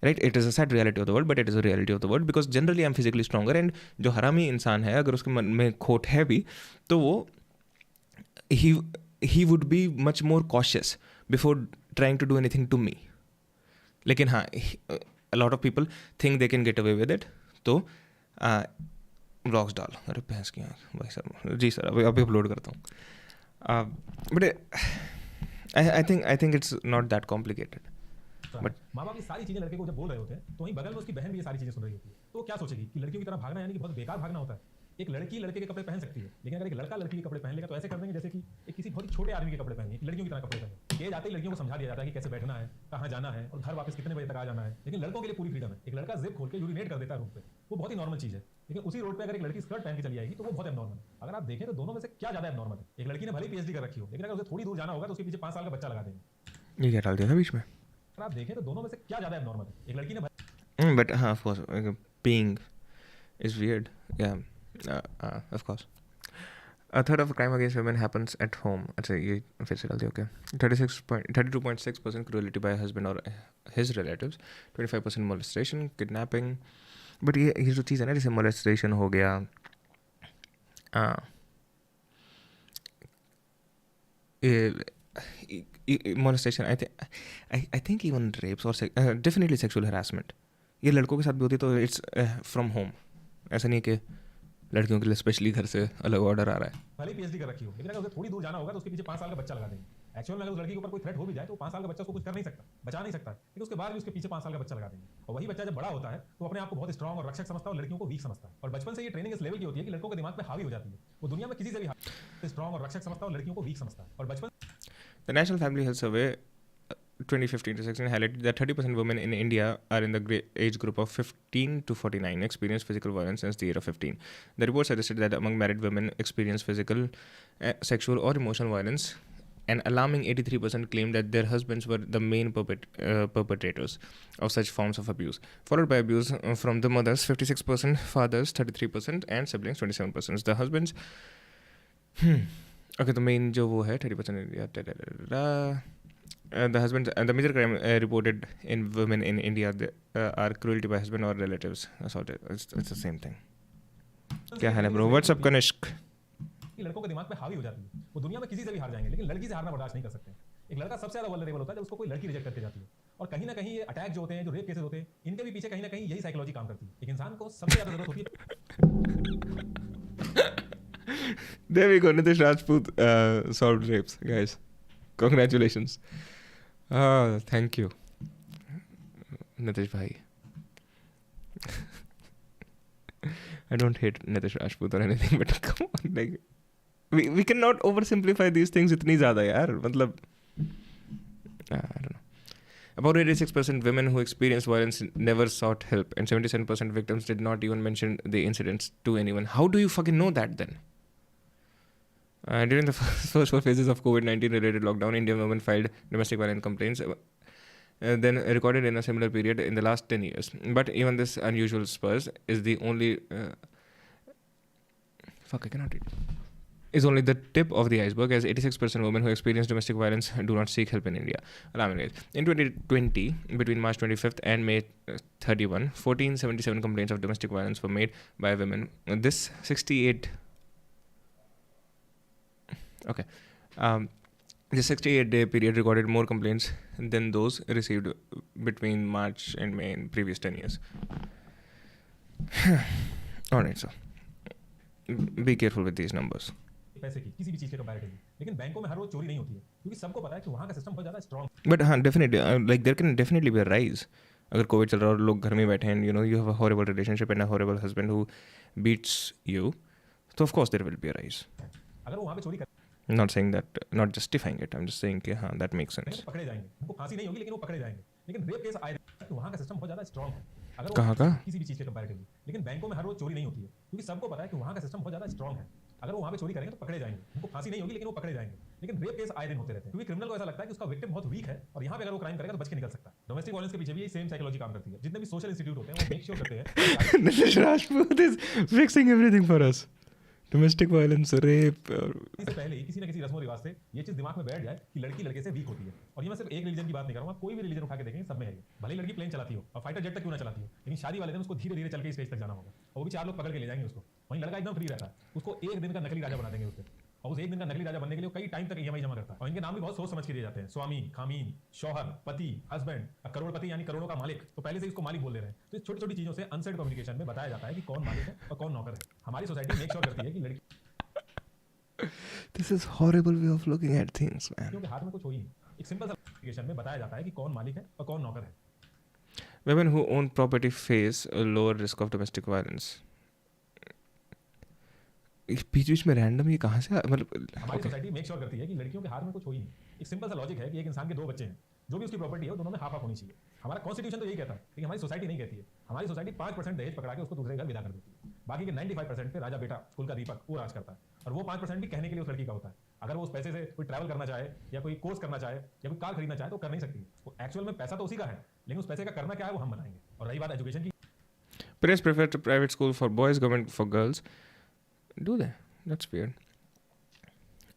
right, it is a sad reality of the world, but it is a reality of the world, because generally I am physically stronger, and जो हरामी इंसान है अगर उसके मन में खोट है भी तो वो he would be much more cautious before trying to do anything to me. लेकिन हाँ, a lot of people think they can get away with it, तो ब्लॉग्स डाल, अरे भैंस की आँख भाई सर, जी सर अभी अपलोड करता हूँ, but I think it's not that complicated. But माँ बाप ये सारी चीजें लड़के को जब बोल रहे होते हैं तो वहीं बगल में उसकी बहन भी ये सारी चीजें सुन रही होती है, तो वो क्या सोचेगी कि लड़कियों की तरह भागना यानी कि बहुत बेकार भागना होता है. एक लड़की लड़के के कपड़े पहन सकती है, लेकिन अगर एक लड़का लड़की के कपड़े पहन लेगा तो ऐसे कर देंगे जैसे कि एक किसी बहुत ही छोटे आदमी के कपड़े पहने, लड़कियों की तरह कपड़े पहने. ये जाते ही लड़कियों को समझा दिया जाता है कि कैसे बैठना है, कहाँ जाना है और घर वापस कितने बजे तक आ जाना है. लेकिन लड़कों के लिए पूरी फ्रीडम है. एक लड़का जिप खोल के यूरिनेट कर देता है रूम पे, वो बहुत ही नॉर्मल चीज है. लेकिन उसी रोड पे अगर एक लड़की स्कर्ट पहन के चली आएगी तो वो बहुत एबनॉर्मल है. अगर आप देखें तो दोनों में से क्या ज्यादा एबनॉर्मल है? एक लड़की ने भले पीएचडी कर रखी हो, लेकिन अगर उसे थोड़ी दूर जाना होगा तो उसके पीछे 5 साल का बच्चा लगा देंगे. ये क्या डाल दिया था बीच में? अगर आप देखें तो दोनों में से क्या ज्यादा एबनॉर्मल है? एक लड़की ने बट हाँ, of course peeing is weird. Yeah, of course. A third of crime against women happens at home. अच्छा ये फिर से डाल दिया. Okay. 32.6% cruelty by husband or his relatives. 25% molestation, kidnapping. But ये जो चीज़ है ना, जैसे molestation हो गया, molestation, I think even rapes or definitely sexual harassment, ये लड़कों के साथ भी होती है, तो इट्स फ्रॉम होम. ऐसा नहीं है कि लड़कियों के लिए स्पेशली घर से अलग ऑर्डर आ रहा है. भले पीएचडी कर रखी हो, लेकिन अगर उसे थोड़ी दूर जाना होगा तो उसके पीछे 5 साल का बच्चा लगा देंगे. एक्चुअल में अगर उस लड़की के ऊपर कोई थ्रेट हो भी जाए तो 5 साल का बच्चा उसको कुछ कर नहीं सकता, बचा नहीं सकता, लेकिन उसके बाद भी उसके पीछे 5 साल का बच्चा लगा देंगे. और वही बच्चा जब बड़ा होता है तो अपने आप को बहुत स्ट्रॉन्ग और रक्षक समझता है और लड़कियों को वीक समझता है. और बचपन से ये ट्रेनिंग इस लेवल की होती है कि लड़कों के दिमाग पे हावी हो जाती है. वो दुनिया में किसी से भी स्ट्रॉन्ग और रक्षक समझता है और लड़कियों को वीक समझता है. और बचपन The National Family Health Survey 2015-16 highlighted that 30% women in India are in the age group of 15 to 49 experience physical violence since the age of 15. The report suggested that among married women experience physical, sexual or emotional violence. An alarming 83% claimed that their husbands were the main perpetrators of such forms of abuse, followed by abuse from the mothers 56%, fathers 33% and siblings 27%. The husbands okay, the main जो वो है 30%. The husbands and the major crime reported in women in India are cruelty by husband or relatives. It's the same thing. क्या हाल है bro? What's up Kanishka? लड़कों के दिमाग पे हावी हो जाती है. वो दुनिया में किसी से भी हार जाएंगे, लेकिन लड़की से हारना बर्दाश्त नहीं कर सकते. एक लड़का सबसे ज्यादा वल्नरेबल होता है जब उसको कोई लड़की रिजेक्ट करके जाती है. और कहीं ना कहीं ये अटैक जो होते हैं, जो रेप केसेस होते हैं, इनके भी पीछे कहीं ना कहीं यही साइकोलॉजी काम करती है. एक इंसान को सबसे ज्यादा जरूरत होती है. There we go. Nitish Rajput solved rapes, guys. Congratulations. Thank you, Nitish bhai. I don't hate Nitish Rajput or anything, but come on, like we cannot oversimplify these things इतनी ज़्यादा यार. मतलब I don't know. About 86% women who experienced violence never sought help, and 77% victims did not even mention the incidents to anyone. How do you fucking know that then? During the first 4 phases of COVID-19 related lockdown, Indian women filed domestic violence complaints, then recorded in a similar period in the last 10 years. But even this unusual spurs is the only I cannot read. Is only the tip of the iceberg, as 86% women who experience domestic violence do not seek help in India. In 2020, between March 25th and May 31, 1477 complaints of domestic violence were made by women. This 68 this 68-day period recorded more complaints than those received between March and May in previous 10 years. Alright, so be careful with these numbers. पैसे की किसी भी चीज के comparatively, लेकिन बैंकों में हर रोज चोरी नहीं होती है क्योंकि सबको पता है कि वहाँ का सिस्टम बहुत ज्यादा स्ट्रांग. But हाँ, definitely, like there can definitely be a rise. अगर कोविड चल रहा है और लोग घर में बैठे हैं, you have a horrible relationship and a horrible husband who beats you, so of course there will be a rise. अगर वो वहाँ पे चोरी कर, not saying that, not justifying it, I'm just saying कि हाँ, that makes sense. पकड़े जाएंगे, उनको फांसी नहीं होगी लेकिन वो पकड़े जाएंगे. लेकिन रेप केस आए तो वहाँ का सिस्टम बहुत ज्यादा स्ट्रांग है. अगर कहाँ का? किसी भी चीज के कंपैरेटिवली, लेकिन बैंकों में हर रोज चोरी नहीं होती है क्योंकि सबको पता है कि वहाँ का सिस्टम बहुत ज्यादा स्ट्रांग है. अगर वो वहाँ पे चोरी करेंगे तो पकड़े जाएंगे, उनको फांसी नहीं होगी लेकिन वो पकड़े जाएंगे। लेकिन रेप केस आए दिन होते रहते हैं, क्योंकि क्रिमिनल को ऐसा लगता है कि उसका विक्टिम बहुत वीक है और यहाँ पे अगर वो क्राइम करेगा तो बच के निकल सकता है। डोमेस्टिक वायलेंस के पीछे भी यही सेम साइकोलॉजी काम करती है। जितने भी सोशल इंस्टीट्यूट होते हैं वो मेक श्योर करते हैं Nitish Rajput is fixing everything for us. Domestic violence, rape. इससे पहले ही किसी ना किसी रस्मों रिवाज से ये चीज दिमाग में बैठ जाए कि लड़की लड़के से वीक होती है। और ये मैं सिर्फ एक रिलीजन की बात नहीं कर रहा हूँ, आप कोई भी रिलीजन उठा के देखेंगे सब में है ये। भले ही लड़की प्लेन चलाती हो और फाइटर जेट तक क्यों ना चलाती हो, लेकिन शादी वाले दिन उसको धीरे धीरे चल के स्टेज तक जाना होगा और वो भी 4 लोग पकड़ के ले जाएंगे उसको। वहीं लड़का एकदम फ्री रहता है, उसको एक दिन का नकली राजा बना देंगे उसके, और उस एक दिन का नकली राजा बनने के लिए कई टाइम तक ईएमआई जमा करता है। और इनके नाम भी बहुत सोच समझ के दिए जाते हैं, स्वामी, खामीन, शौहर, पति, हस्बैंड, करोड़पति यानी करोड़ों का मालिक, तो पहले से इसको मालिक बोल दे रहे हैं। तो इस छोटी छोटी चीजों से अनसेड कम्युनिकेशन में बताया जाता है कि कौन मालिक है और कौन नौकर है। हमारी सोसाइटी मेक श्योर करती है कि लड़की This is horrible way of looking at things, man. के हाथ में कुछ हो ही नहीं। एक सिंपल सा कम्युनिकेशन में बताया जाता है कि कौन मालिक है और कौन नौकर है। Women who own property face a lower risk of domestic violence. इस बीच बीच में रैंडम ये कहाँ से मतलब हमारी सोसाइटी मेक श्योर करती है कि लड़कियों के हाथ में कुछ हो ही नहीं। एक सिंपल सा लॉजिक है कि एक इंसान के 2 बच्चे हैं, जो भी उसकी प्रॉपर्टी है वो दोनों में हाफ हाफ होनी चाहिए। हमारा कॉन्स्टिट्यूशन तो यही कहता है, लेकिन हमारी सोसाइटी नहीं कहती है। हमारी सोसाइटी 5% दहेज पकड़ा के उसको दूसरे घर विदा कर देती है। बाकी के 95% पे राजा बेटा कुल का दीपक वो राज करता है, और वो 5% भी कहने के लिए उस लड़की का होता है। अगर वो उस पैसे से कोई ट्रैवल करना चाहे या कोई कोर्स करना चाहे या कोई कार खरीदना चाहे तो कर नहीं सकती। वो एक्चुअल में पैसा तो उसी का है, लेकिन उस पैसे का करना क्या है वो हम बताएंगे। और रही बात एजुकेशन की, parents prefer to private school for boys, government for girls. Do they? That's weird.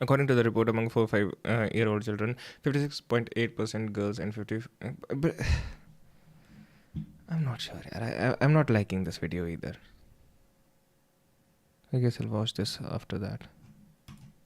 According to the report, among 4-5-year-old children, 56.8% girls and 50. But I'm not sure. I'm not liking this video either. I guess I'll watch this after that.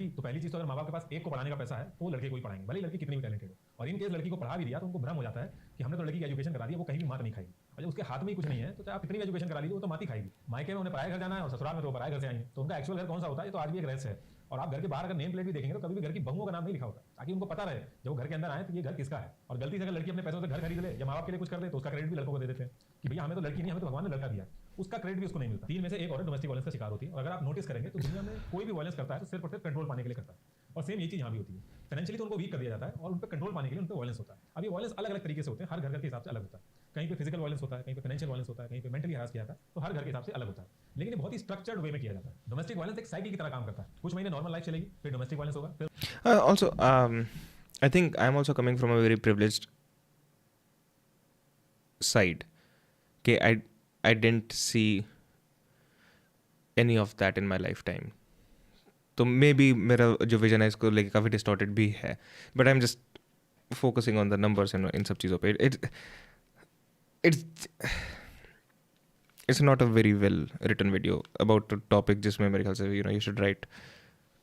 तो पहली चीज तो अगर माँ बाप के पास एक को पढ़ाने का पैसा है तो वो लड़के को ही पढ़ाएंगे, भले लड़की कितनी भी टैलेंटेड हो। और इन केस लड़की को पढ़ा भी दिया तो उनको भ्रम हो जाता है कि हमने तो लड़की की एजुकेशन करा दी, वो कहीं भी मात नहीं खाएगी। और जब उसके हाथ में ही कुछ नहीं है तो चाहे आप कितनी भी एजुकेशन करा लीजिए वो तो मात ही खाएगी। मायके में उन्हें पराए घर जाना है और ससुराल में तो पराए घर से आएंगे, तो उनका एक्चुअल घर कौन सा होता है ये तो आज भी एक रहस्य है। और आप घर के बाहर अगर नेम प्लेट भी देखेंगे तो कभी भी घर की बहुओं का नाम नहीं लिखा होता, ताकि उनको पता रहे जब वो घर के अंदर आए तो ये घर किसका है। और गलती से अगर लड़की अपने पैसों से घर खरीद ले या माँ बाप के लिए कुछ कर दे तो उसका क्रेडिट भी लड़कों को दे देते हैं कि भैया हमें तो लड़की नहीं, हमें तो भगवान ने लड़का दिया, उसका क्रेडिट भी उसको नहीं मिलता। 3 में से 1 औरत डोमेस्टिक वायलेंस का शिकार होती है। और अगर आप नोटिस करेंगे तो दुनिया में कोई भी वायलेंस करता है तो सिर्फ और सिर्फ कंट्रोल पाने के लिए करता है। और सेम ये चीज यहाँ भी होती है, फाइनेंशियली तो उनको वीक कर दिया जाता है और उन पर कंट्रोल पाने के लिए उन पर वायलेंस होता है। अब ये वायलेंस अलग अलग तरीके से होते हैं, हर घर के हिसाब से अलग होता है। कहीं पे फिजिकल वायलेंस होता है, कहीं पे फाइनेंशियल वायलेंस होता है, कहीं पे मेंटली हरास किया जाता है, तो हर घर के हिसाब से अलग होता है। लेकिन ये बहुत ही स्ट्रक्चर्ड वे में किया जाता है। डोमेस्टिक वायलेंस एक साइकिल की तरह काम करता है, कुछ महीने नॉर्मल लाइफ चलेगी, फिर डोमेस्टिक वायलेंस होगा, फिर Also, I think I'm also coming from a very privileged side. Okay, I didn't see any of that in my lifetime. तो मे बी मेरा जो विजन है इसको लेके काफ़ी डिस्टॉर्टेड भी है, but I am just focusing on the numbers इन सब चीज़ों पे. It's not a very well written video about a topic जिसमें मेरे ख्याल से you should write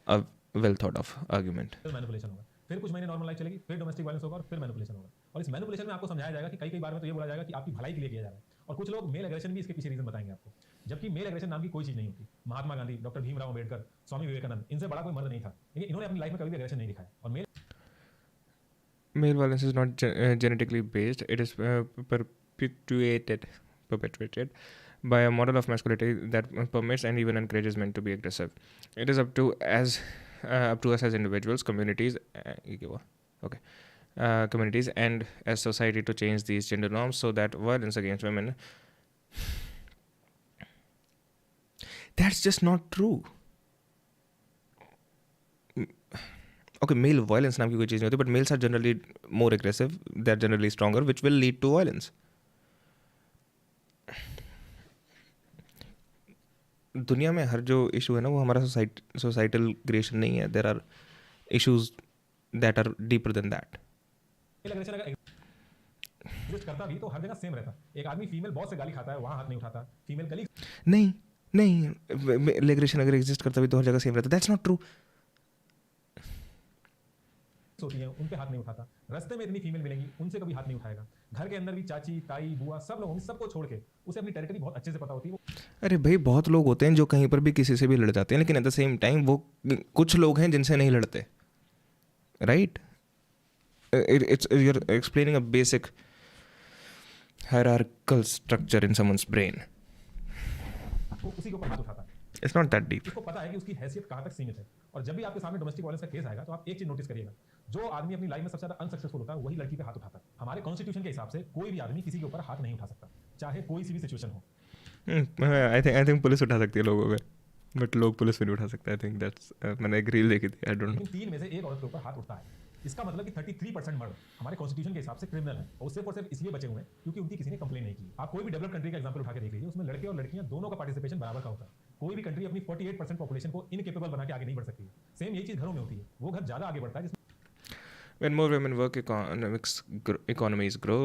a well thought of argument. Manipulation होगा, फिर कुछ महीने नॉर्मल लाइफ चलेगी, फिर डोमेस्टिक वायलेंस होगा और फिर मैनिपुलेशन होगा. और इस मैनिपुलेशन में आपको समझाया जाएगा कि कई बार में तो ये बोला जाएगा कि आपकी भलाई के लिए किया जा रहा है. और कुछ लोग मेल एग्रेशन भी इसके पीछे रीजन बताएंगे आपको, जबकि मेल एग्रेशन नाम की कोई चीज नहीं होती. महात्मा गांधी, डॉक्टर भीमराव अंबेडकर, स्वामी विवेकानंद, इनसे बड़ा कोई मर्द नहीं था, लेकिन इन्होंने अपनी लाइफ में कभी भी एग्रेशन नहीं दिखाया. और Male violence is not genetically based. It is perpetuated by a model of masculinity that permits and even encourages men to be aggressive. It is up to us as individuals, communities, communities and as society to change these gender norms so that violence against women. That's just not true. Okay, male violence नाम की कोई चीज़ नहीं होती, but males are generally more aggressive, they are generally stronger, which will lead to violence. दुनिया में हर जो issue है ना वो हमारा सोसाइटल क्रिएशन नहीं है. There are issues that are deeper than that. Aggression अगर एग्जिस्ट करता भी तो हर जगह सेम रहता. एक आदमी फीमेल बॉस से गाली खाता है, वहां हाथ नहीं उठाता. फीमेल कलीग नहीं एग्रेशन अगर एग्जिस्ट करता भी तो हर जगह सेम रहता. That's not true. होती हैं उन पे हाथ नहीं उठाता. रास्ते में इतनी फीमेल मिलेंगी, उनसे कभी हाथ नहीं उठाएगा. घर के अंदर भी चाची, ताई, बुआ, सब लोग सबको छोड़ के उसे अपनी टेरिटरी बहुत अच्छे से पता होती है. अरे भाई, बहुत लोग होते हैं जो कहीं पर भी किसी से भी लड़ जाते हैं, लेकिन एट द सेम टाइम वो कुछ लोग हैं जिनसे नहीं लड़ते. Right? It's you're explaining a basic hierarchical structure in someone's brain. वो उसी के ऊपर हाथ उठाता है. It's not that deep. उसको पता है कि उसकी हैसियत कहाँ तक सीमित है. और जब भी आपके सामने डोमेस्टिक वायलेंस का केस आएगा तो आप एक चीज नोटिस करिएगा, जो आदमी अपनी लाइफ में सबसे ज्यादा अनसक्सेसफुल होता है वही लड़की पे हाथ उठाता है. हमारे कॉन्स्टिट्यूशन के हिसाब से कोई भी आदमी किसी के ऊपर हाथ नहीं उठा सकता, चाहे कोई सी भी सिचुएशन हो. I think पुलिस उठा सकती है लोगों पे. बट लोग पुलिस में नहीं उठा सकते. आई थिंक दैट्स मैंने एक रील देखी थी. आई डोंट नो. लेकिन 3 में से एक औरत के ऊपर हाथ उठता है. इसका मतलब कि 33% मर्द हमारे कॉन्स्टिट्यूशन के हिसाब से क्रिमिनल हैं और सिर्फ इसलिए बचे हुए हैं क्योंकि उनकी किसी ने कंप्लेन नहीं की. आप कोई भी डेवलप्ड कंट्री का एग्जांपल उठा के देख लीजिए, उसमें लड़के और लड़कियां दोनों का पार्टिसिपेशन बराबर का होता है. कोई भी कंट्री अपनी 48% पॉपुलेशन को इनकेपेबल बना के आगे नहीं बढ़ सकती है. सेम यही चीज घरों में होती है. वो घर ज्यादा आगे बढ़ता है When more women work, economies grow.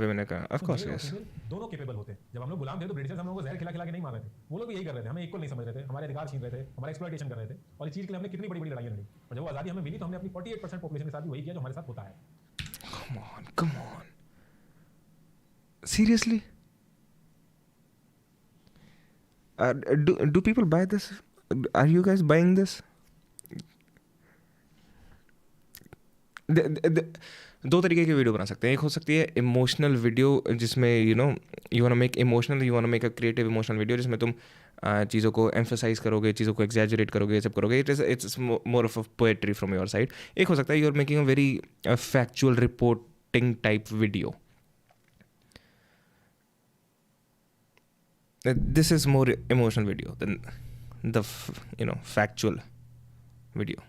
Women of course, male और yes. फीमेल दोनों केपेबल होते हैं. जब हम लोग गुलाम थे तो ब्रिटिशर्स हम लोगों को जहर खिला खिला के नहीं मार रहे थे. वो लोग भी यही कर रहे थे. हमें इक्वल नहीं समझ रहे थे, हमारे अधिकार छीन रहे थे, हमारा एक्सप्लॉयटेशन कर रहे थे. और इस चीज के लिए हमने कितनी बड़ी बड़ी लड़ाइयां लड़ी. और जब वो आजादी हमें मिली तो हमने अपनी 48% पॉपुलेशन के साथ भी वही किया जो हमारे साथ होता है. Come on. Seriously? Do people buy this? Are you guys buying this? दो तरीके की वीडियो बना सकते हैं. एक हो सकती है इमोशनल वीडियो जिसमें you want to make emotional, you want to make a creative emotional video जिसमें तुम चीज़ों को एम्फेसाइज करोगे, चीज़ों को एग्जैजरेट करोगे, ये सब करोगे. It's more of a poetry from your side. एक हो सकता है you are making a very factual reporting type video. This is more emotional video than the factual video.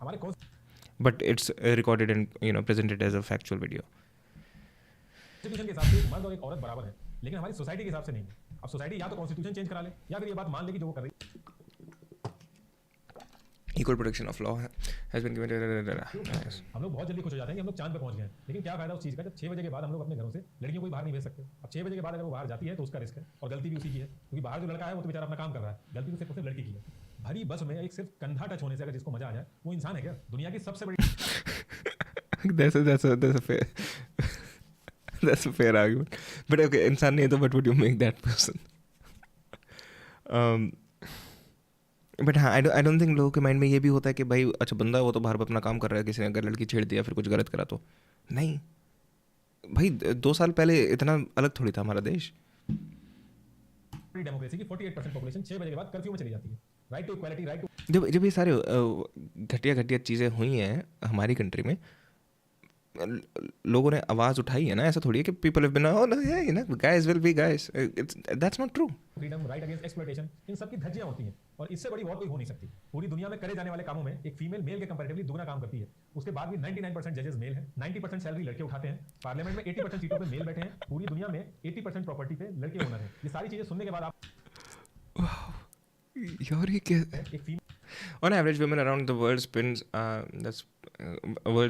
हमारे But it's recorded and presented as a factual video. Constitution के हिसाब से एक मर्द और एक औरत बराबर है, लेकिन हमारी सोसाइटी के हिसाब से नहीं है. अब सोसाइटी या तो कॉन्स्टिट्यूशन चेंज करा ले या फिर ये बात मान ले कि जो वो कर रही Equal protection of law has been given. Yes. हम लोग बहुत जल्दी खुश हो जाते हैं कि हम लोग चांद पे पहुंच गए हैं. लेकिन क्या फायदा उस चीज का जब 6 बजे के बाद हम लोग अपने घरों से लड़कियों को बाहर नहीं भेज सकते. अब 6 बजे के बाद अगर वो बाहर जाती है तो उसका रिस्क है और गलती भी उसी की है, क्योंकि बाहर जो लड़का है वो तो बेचारा अपना काम कर रहा है. गलती तो सिर्फ लड़की की है. भरी बस में एक सिर्फ कंधा टच होने से अगर जिसको मजा आ जाए वो इंसान है क्या? दुनिया की सबसे बड़ी That's a fair argument. But okay, इंसान नहीं है तो what would you make that person? But हाँ, आई डोंट थिंक लोगों के माइंड में ये भी होता है कि भाई अच्छा बंदा है वो तो बाहर पर अपना काम कर रहा है, किसी ने अगर लड़की छेड़ दिया फिर कुछ गलत करा तो नहीं. भाई 2 साल पहले इतना अलग थोड़ी था हमारा देश. डेमोक्रेसी की 48% पॉपुलेशन 6 बजे के बाद कर्फ्यू में चली जाती है. Right to equality, right to जब ये सारे घटिया चीज़ें हुई हैं हमारी कंट्री में, लोगों ने आवाज़ उठाई है ना. ऐसा थोड़ी है कि people have been guys will be guys. That's not true. Freedom, right against exploitation, इन सब की धज्जियां होती हैं और इससे बड़ी और कोई हो नहीं सकती. पूरी दुनिया में करे जाने वाले कामों में एक फीमेल मेल के कंपैरेटिवली दुगना काम करती है. उसके बाद भी 99% जजेस मेल हैं, 90% सैलरी लड़के उठाते हैं, पार्लियामेंट में 80% सीटों पे मेल बैठे हैं, पूरी दुनिया में 80% प्रॉपर्टी पे लड़के ओनर हैं. ये सारी चीजें सुनने के बाद आप यार ये क्या एक female On average, women around the world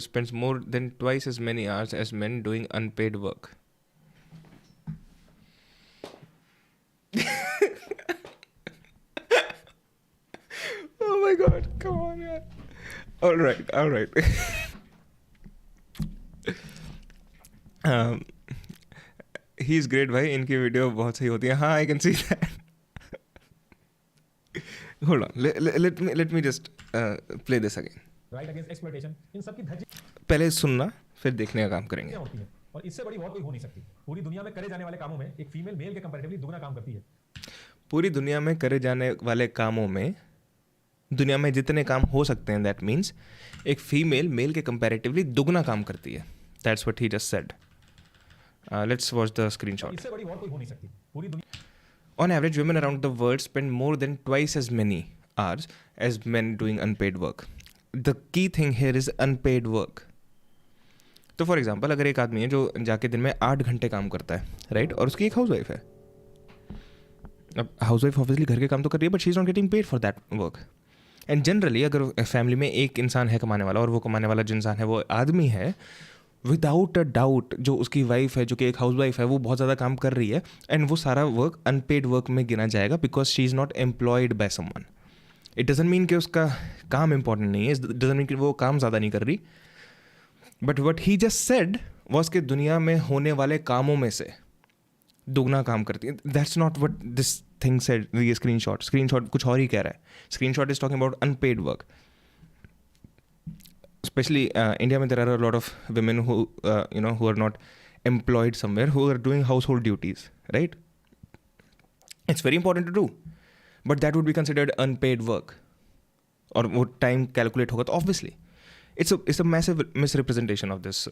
spends more than twice as many hours as men doing unpaid work. Oh my God! Come on, man. All right. He's great, भाई. इनकी वीडियो बहुत सही होती है. हाँ, I can see that. Hold on. Let me just play this again. Right against exploitation, इन सब की धज्जियां पहले सुनना फिर देखने का काम करेंगे. होती हैं और इससे बड़ी और कोई हो नहीं सकती. पूरी दुनिया में करे जाने वाले कामों में एक फीमेल मेल के कंपैरेटिवली दुगना काम करती है. पूरी दुनिया में करे जाने वाले कामों में दुनिया में जितने काम हो सकते हैं, दैट मीन्स एक फीमेल मेल के कंपैरेटिवली दुगना काम करती है. That's what he just said. Let's watch the screenshot. इससे बड़ी और कोई हो नहीं सकती. पूरी दुनिया On average, women around the world spend more than twice as many hours as men doing unpaid work. The key thing here is unpaid work. तो फॉर एग्जाम्पल अगर एक आदमी है जो जाके दिन में 8 घंटे काम करता है, राइट, और उसकी एक हाउस वाइफ है. अब हाउस वाइफ ऑब्वियसली घर के काम तो कर रही है, but she is not getting paid for that work. And generally अगर फैमिली में एक इंसान है कमाने वाला और वो कमाने वाला जो इंसान है वो आदमी है, विदाउट अ डाउट जो उसकी वाइफ है जो कि एक हाउस वाइफ है वो बहुत ज़्यादा काम कर रही है, एंड वो सारा वर्क अनपेड वर्क में गिना जाएगा because she is not employed by someone. It doesn't mean कि उसका काम इंपॉर्टेंट नहीं है, इट डजंट मीन कि वो काम ज़्यादा नहीं कर रही, but what he just said was कि दुनिया में होने वाले कामों में से दुगना काम करती है. That's not what this thing said. ये स्क्रीनशॉट कुछ और ही कह रहा है. Screenshot is talking about unpaid work. Especially India, there are a lot of women who are not employed somewhere, who are doing household duties, right? It's very important to do, but that would be considered unpaid work, or वो time calculate होगा तो obviously it's a massive misrepresentation of this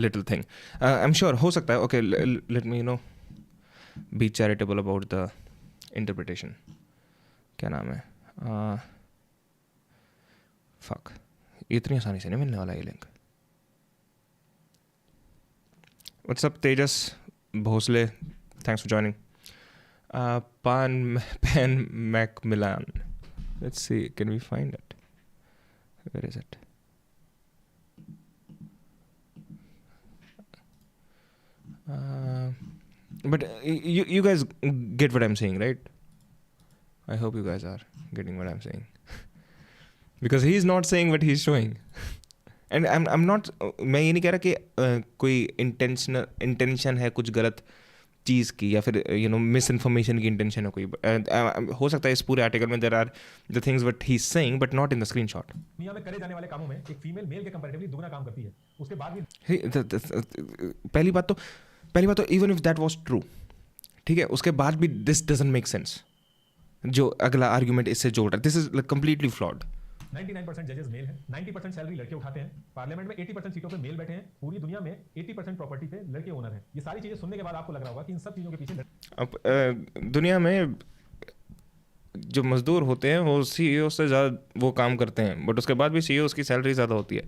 little thing. I'm sure हो सकता है. Okay, let me be charitable about the interpretation. क्या नाम है? Fuck, इतनी आसानी से नहीं मिलने वाला ये link. What's up, Tejas Bhosle? Thanks for joining. Pan Macmillan. Let's see, can we find it? Where is it? But you guys get what I'm saying, right? I hope you guys are getting what I'm saying. Because he's not saying what he's showing. And I'm not, मैं ये नहीं कह रहा कि कोई intention है कुछ गलत चीज़ की या फिर मिस इन्फॉर्मेशन की इंटेंशन है कोई. हो सकता है इस पूरे आर्टिकल में there are the things what he is saying but not in the screenshot. दुनिया में करे जाने वाले कामों में एक फीमेल मेल के कंपैरेटिवली दुगना काम करती है. उसके बाद भी पहली बात तो even if that was true, ठीक है, उसके बाद भी दिस डजंट मेक सेंस. जो अगला आर्गुमेंट इससे जोड़ रहा है, दिस इज कंप्लीटली फ्लॉड. 99% जजेस मेल हैं, 90% सैलरी लड़के उठाते हैं, पार्लियामेंट में 80% सीटों पे मेल बैठे हैं, पूरी दुनिया में 80% प्रॉपर्टी पे लड़के ओनर हैं. ये सारी चीजें सुनने के बाद आपको लग रहा होगा कि इन सब चीजों के पीछे अब दुनिया में जो मजदूर होते हैं वो सीईओ से ज़्यादा वो काम करते हैं, बट उसके बाद भी सीईओ की सैलरी ज़्यादा होती है.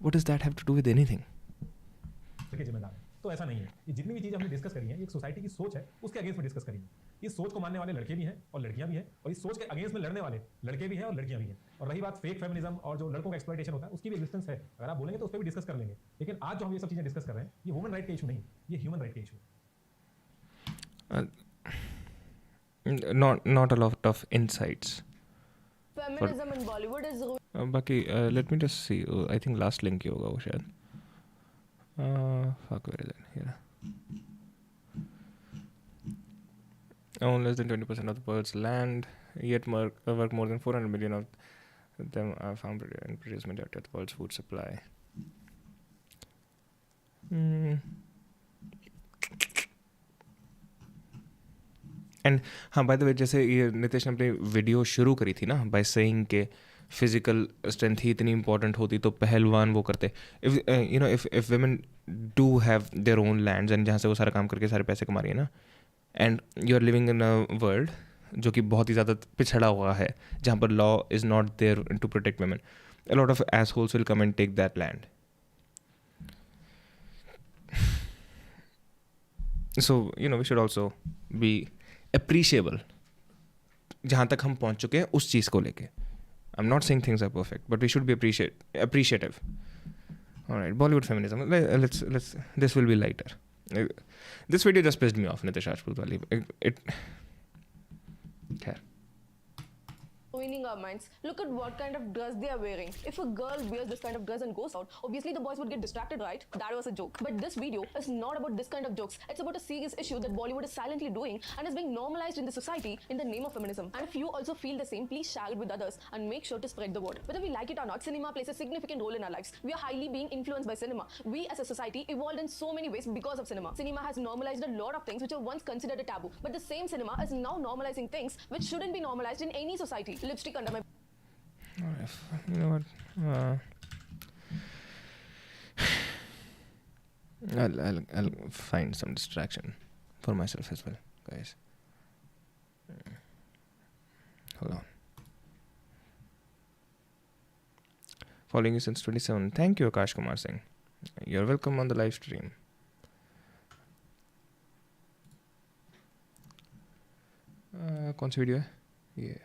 What does that have to do with anything? लड़के जिम्मेदार हैं. तो ऐसा नहीं है. ये जितनी भी चीजें हमने डिस्कस करी हैं, एक सोसाइटी की सोच है, उसके अगेंस्ट में डिस्कस करी है. इस सोच को मानने वाले लड़के भी हैं और लड़कियां भी हैं, और इस सोच के अगेंस्ट में लड़ने वाले लड़के भी हैं और लड़कियां भी हैं. और रही बात फेक फेमिनिज्म और जो लड़कों का एक्सप्लॉइटेशन होता है, उसकी भी एग्जिस्टेंस है. अगर आप बोलेंगे तो उस पर भी डिस्कस कर लेंगे. लेकिन आज जो हम ये सब चीजें डिस्कस कर रहे हैं, ये वुमन राइट का इशू नहीं, ये ह्यूमन राइट का इशू है. Not a lot of insights. Feminism in Bollywood is बाकी let me just see. I think last link ही होगा वो शायद. Fuck, where is it? Here. Own less than 20% of the world's land, yet work more than 400 million of them are found and produce majority of the world's food supply. And हाँ, by the way, जैसे ये नितेश ने अपनी video शुरू करी थी ना by saying के फिजिकल स्ट्रेंथ ही इतनी इंपॉर्टेंट होती तो पहलवान वो करते. If women do have their own lands and जहाँ से वो सारा काम करके सारे पैसे कमा रही है ना, and you are living in a world जो कि बहुत ही ज़्यादा पिछड़ा हुआ है, जहाँ पर law is not there to protect women, a lot of assholes will come and take that land. So we should also be appreciable जहाँ तक हम पहुँच चुके हैं उस चीज़ को लेके. I'm not saying things are perfect, but we should be appreciative. All right, Bollywood feminism. Let's. This will be lighter. This video just pissed me off, Nitish Rajput wali. Okay. ruining our minds. Look at what kind of dress they are wearing. If a girl wears this kind of dress and goes out, obviously the boys would get distracted, right? That was a joke. But this video is not about this kind of jokes. It's about a serious issue that Bollywood is silently doing and is being normalized in the society in the name of feminism. And if you also feel the same, please share it with others and make sure to spread the word. Whether we like it or not, cinema plays a significant role in our lives. We are highly being influenced by cinema. We as a society evolved in so many ways because of cinema. Cinema has normalized a lot of things which were once considered a taboo. But the same cinema is now normalizing things which shouldn't be normalized in any society. Lipstick under my... You know what? I'll find some distraction for myself as well, guys. Hold on. Following you since 27. Thank you, Akash Kumar Singh. You're welcome on the live stream. कौन सी video है ये?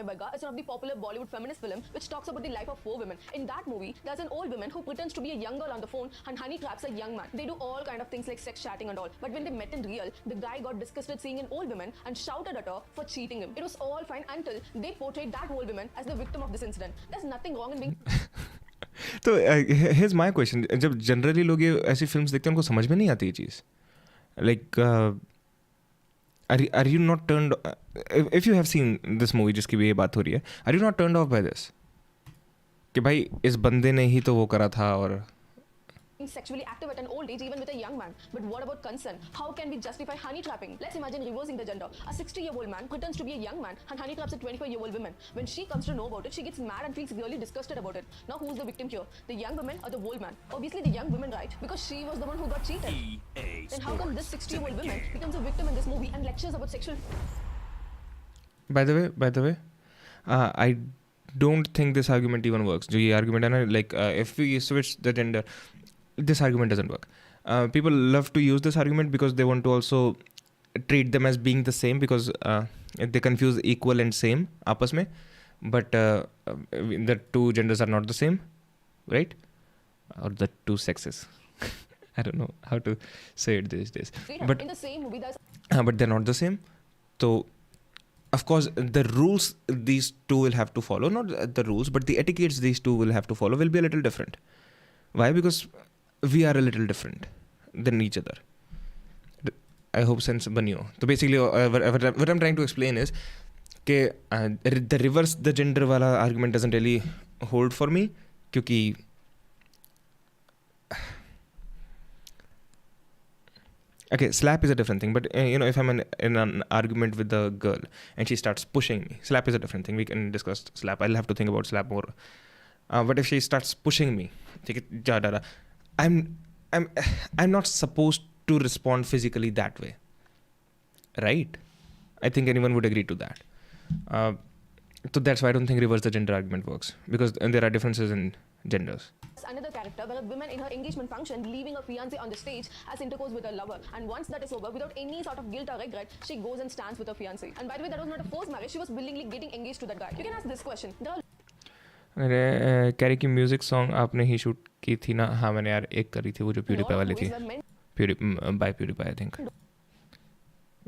Beggar is one of the popular Bollywood feminist film which talks about the life of four women. In that movie, there's an old woman who pretends to be a young girl on the phone and honey traps a young man. They do all kind of things like sex chatting and all. But when they met in real, the guy got disgusted seeing an old woman and shouted at her for cheating him. It was all fine until they portrayed that old woman as the victim of this incident. There's nothing wrong in being... तो here's my question. जब generally लोग ये ऐसी films देखते हैं उनको समझ में नहीं आती ये चीज़. Like are you not turned if you have seen this movie जिसकी भी ये बात हो रही है, are you not turned off by this कि भाई इस बंदे ने ही तो वो करा था और sexually active at an old age even with a young man. But what about consent? How can we justify honey trapping? Let's imagine reversing the gender. A 60-year-old man pretends to be a young man and honey traps a 25-year-old woman. When she comes to know about it, she gets mad and feels really disgusted about it. Now who's the victim here? The young woman or the old man? Obviously the young woman, right? Because she was the one who got cheated. Then how come this 60-year-old woman becomes a victim in this movie and lectures about sexual... By the way, I don't think this argument even works. जो ये argument है ना, like if we switch the gender, this argument doesn't work. People love to use this argument because they want to also treat them as being the same because they confuse equal and same आपस में, but the two genders are not the same, right? Or the two sexes. I don't know how to say it these days. But in the same movie, there's... but they're not the same. So of course the rules these two will have to follow, not the rules, but the etiquettes these two will have to follow will be a little different. Why? Because we are a little different than each other. I hope sense bani ho. So basically what I'm trying to explain is that the reverse the gender wala argument doesn't really hold for me क्योंकि okay, slap is a different thing, but if I'm in an argument with a girl and she starts pushing me, slap is a different thing. We can discuss slap. I'll have to think about slap more. But if she starts pushing me, I'm not supposed to respond physically that way, right? I think anyone would agree to that. So that's why I don't think reverse the gender argument works, because there are differences in genders. Another character where a woman in her engagement function leaving her fiancé on the stage as intercourse with her lover, and once that is over, without any sort of guilt or regret, she goes and stands with her fiancé. And by the way, that was not a forced marriage, she was willingly getting engaged to that guy. You can ask this question. अरे carry की music song आपने ही shoot की थी ना? हाँ मैंने यार एक करी थी, वो जो प्यूरीफाई वाली थी, by purify I think,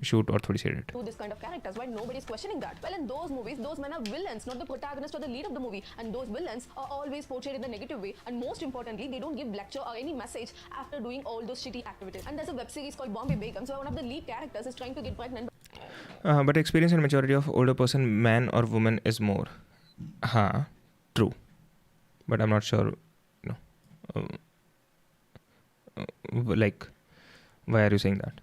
shoot और थोड़ी सी edit. To this kind of characters, why nobody is questioning that? Well, in those movies, those men are villains, not the protagonist or the lead of the movie, and those villains are always portrayed in a negative way, and most importantly, they don't give lecture or any message after doing all those shitty activities. And there's a web series called Bombay Begum, so one of the lead characters is trying to get pregnant. But experience and maturity of older person, man or woman, is more. हाँ, true. But I'm not sure, like, why are you saying that?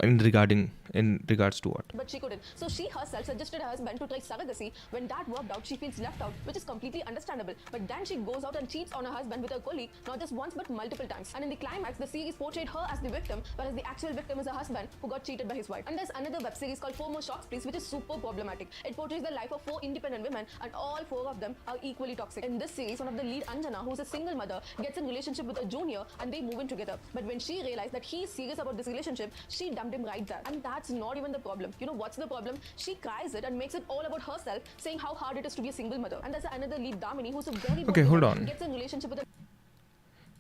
In regards to what? But she couldn't. So she herself suggested her husband to try surrogacy. When that worked out, she feels left out, which is completely understandable. But then she goes out and cheats on her husband with her colleague, not just once but multiple times. And in the climax, the series portrayed her as the victim, whereas the actual victim is her husband who got cheated by his wife. And there's another web series called 4 More Shots Please, which is super problematic. It portrays the life of 4 independent women, and all 4 of them are equally toxic. In this series, one of the lead, Anjana, who's a single mother, gets in relationship with a junior, and they move in together. But when she realized that he's serious about this relationship, she dumped him right there. And that's not even the problem. You know what's the problem? She cries it and makes it all about herself, saying how hard it is to be a single mother. And there's another lead, Damini, who's a very okay, hold on. Gets in relationship with a...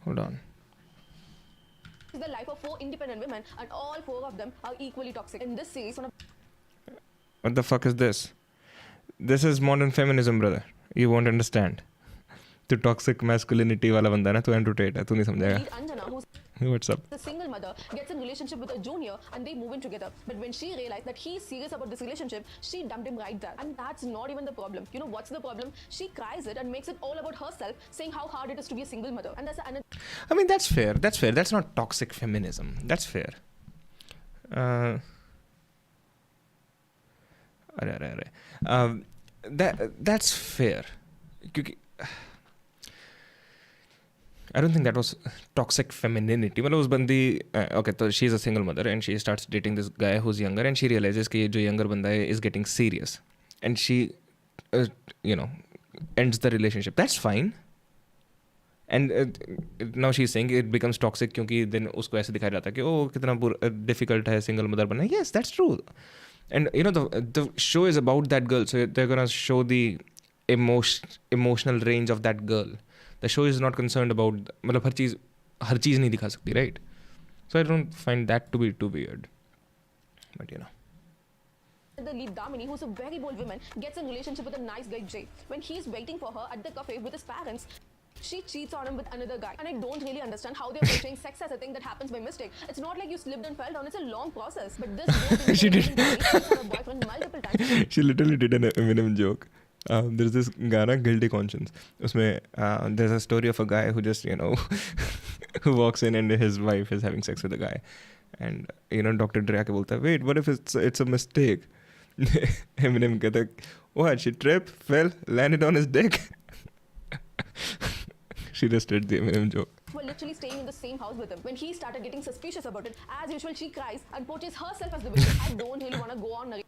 Hold on. The life of 4 independent women, and all 4 of them are equally toxic. In this series, one of... What the fuck is this? This is modern feminism, brother. You won't understand. तो toxic masculinity वाला बंदा ना, तू Andrew Tate है, तू नहीं समझेगा. What's up? The single mother gets in relationship with a junior, and they move in together. But when she realized that he's serious about this relationship, she dumped him right there. And that's not even the problem. You know what's the problem? She cries it and makes it all about herself, saying how hard it is to be a single mother. And that's another... I mean, that's fair. That's fair. That's not toxic feminism. That's fair. That's fair. क्योंकि I don't think that was toxic femininity. मतलब उस बंदी, okay, so she's a single mother and she starts dating this guy who's younger, and she realizes कि ये जो younger बंदा है is getting serious, and she, ends the relationship. That's fine. And now she's saying it becomes toxic क्योंकि then उसको ऐसे दिखाया जाता है कि oh कितना difficult है single mother बनना. Yes, that's true. And the show is about that girl, so they're gonna show the emotional range of that girl. The show is not concerned about मतलब हर चीज़ नहीं दिखा सकती, right? So I don't find that to be too weird. But The lead, Damini, who's a very bold woman, gets in relationship with a nice guy, Jay. When he's waiting for her at the cafe with his parents, she cheats on him with another guy. And I don't really understand how they're portraying sex as a thing that happens by mistake. It's not like you slipped and fell down. It's a long process. But this she did. her boyfriend multiple times. She literally did an Eminem joke. There's this गाना Guilty Conscience. उसमें there's a story of a guy who just who walks in and his wife is having sex with a guy, and Dr. Dre आके बोलता है, wait, what if it's a mistake? Eminem कहता है, what, she tripped, fell, landed on his dick. She just did the Eminem joke. Were literally staying in the same house with him. When he started getting suspicious about it, as usual, she cries and portrays herself as the victim. I don't really want to go on narrating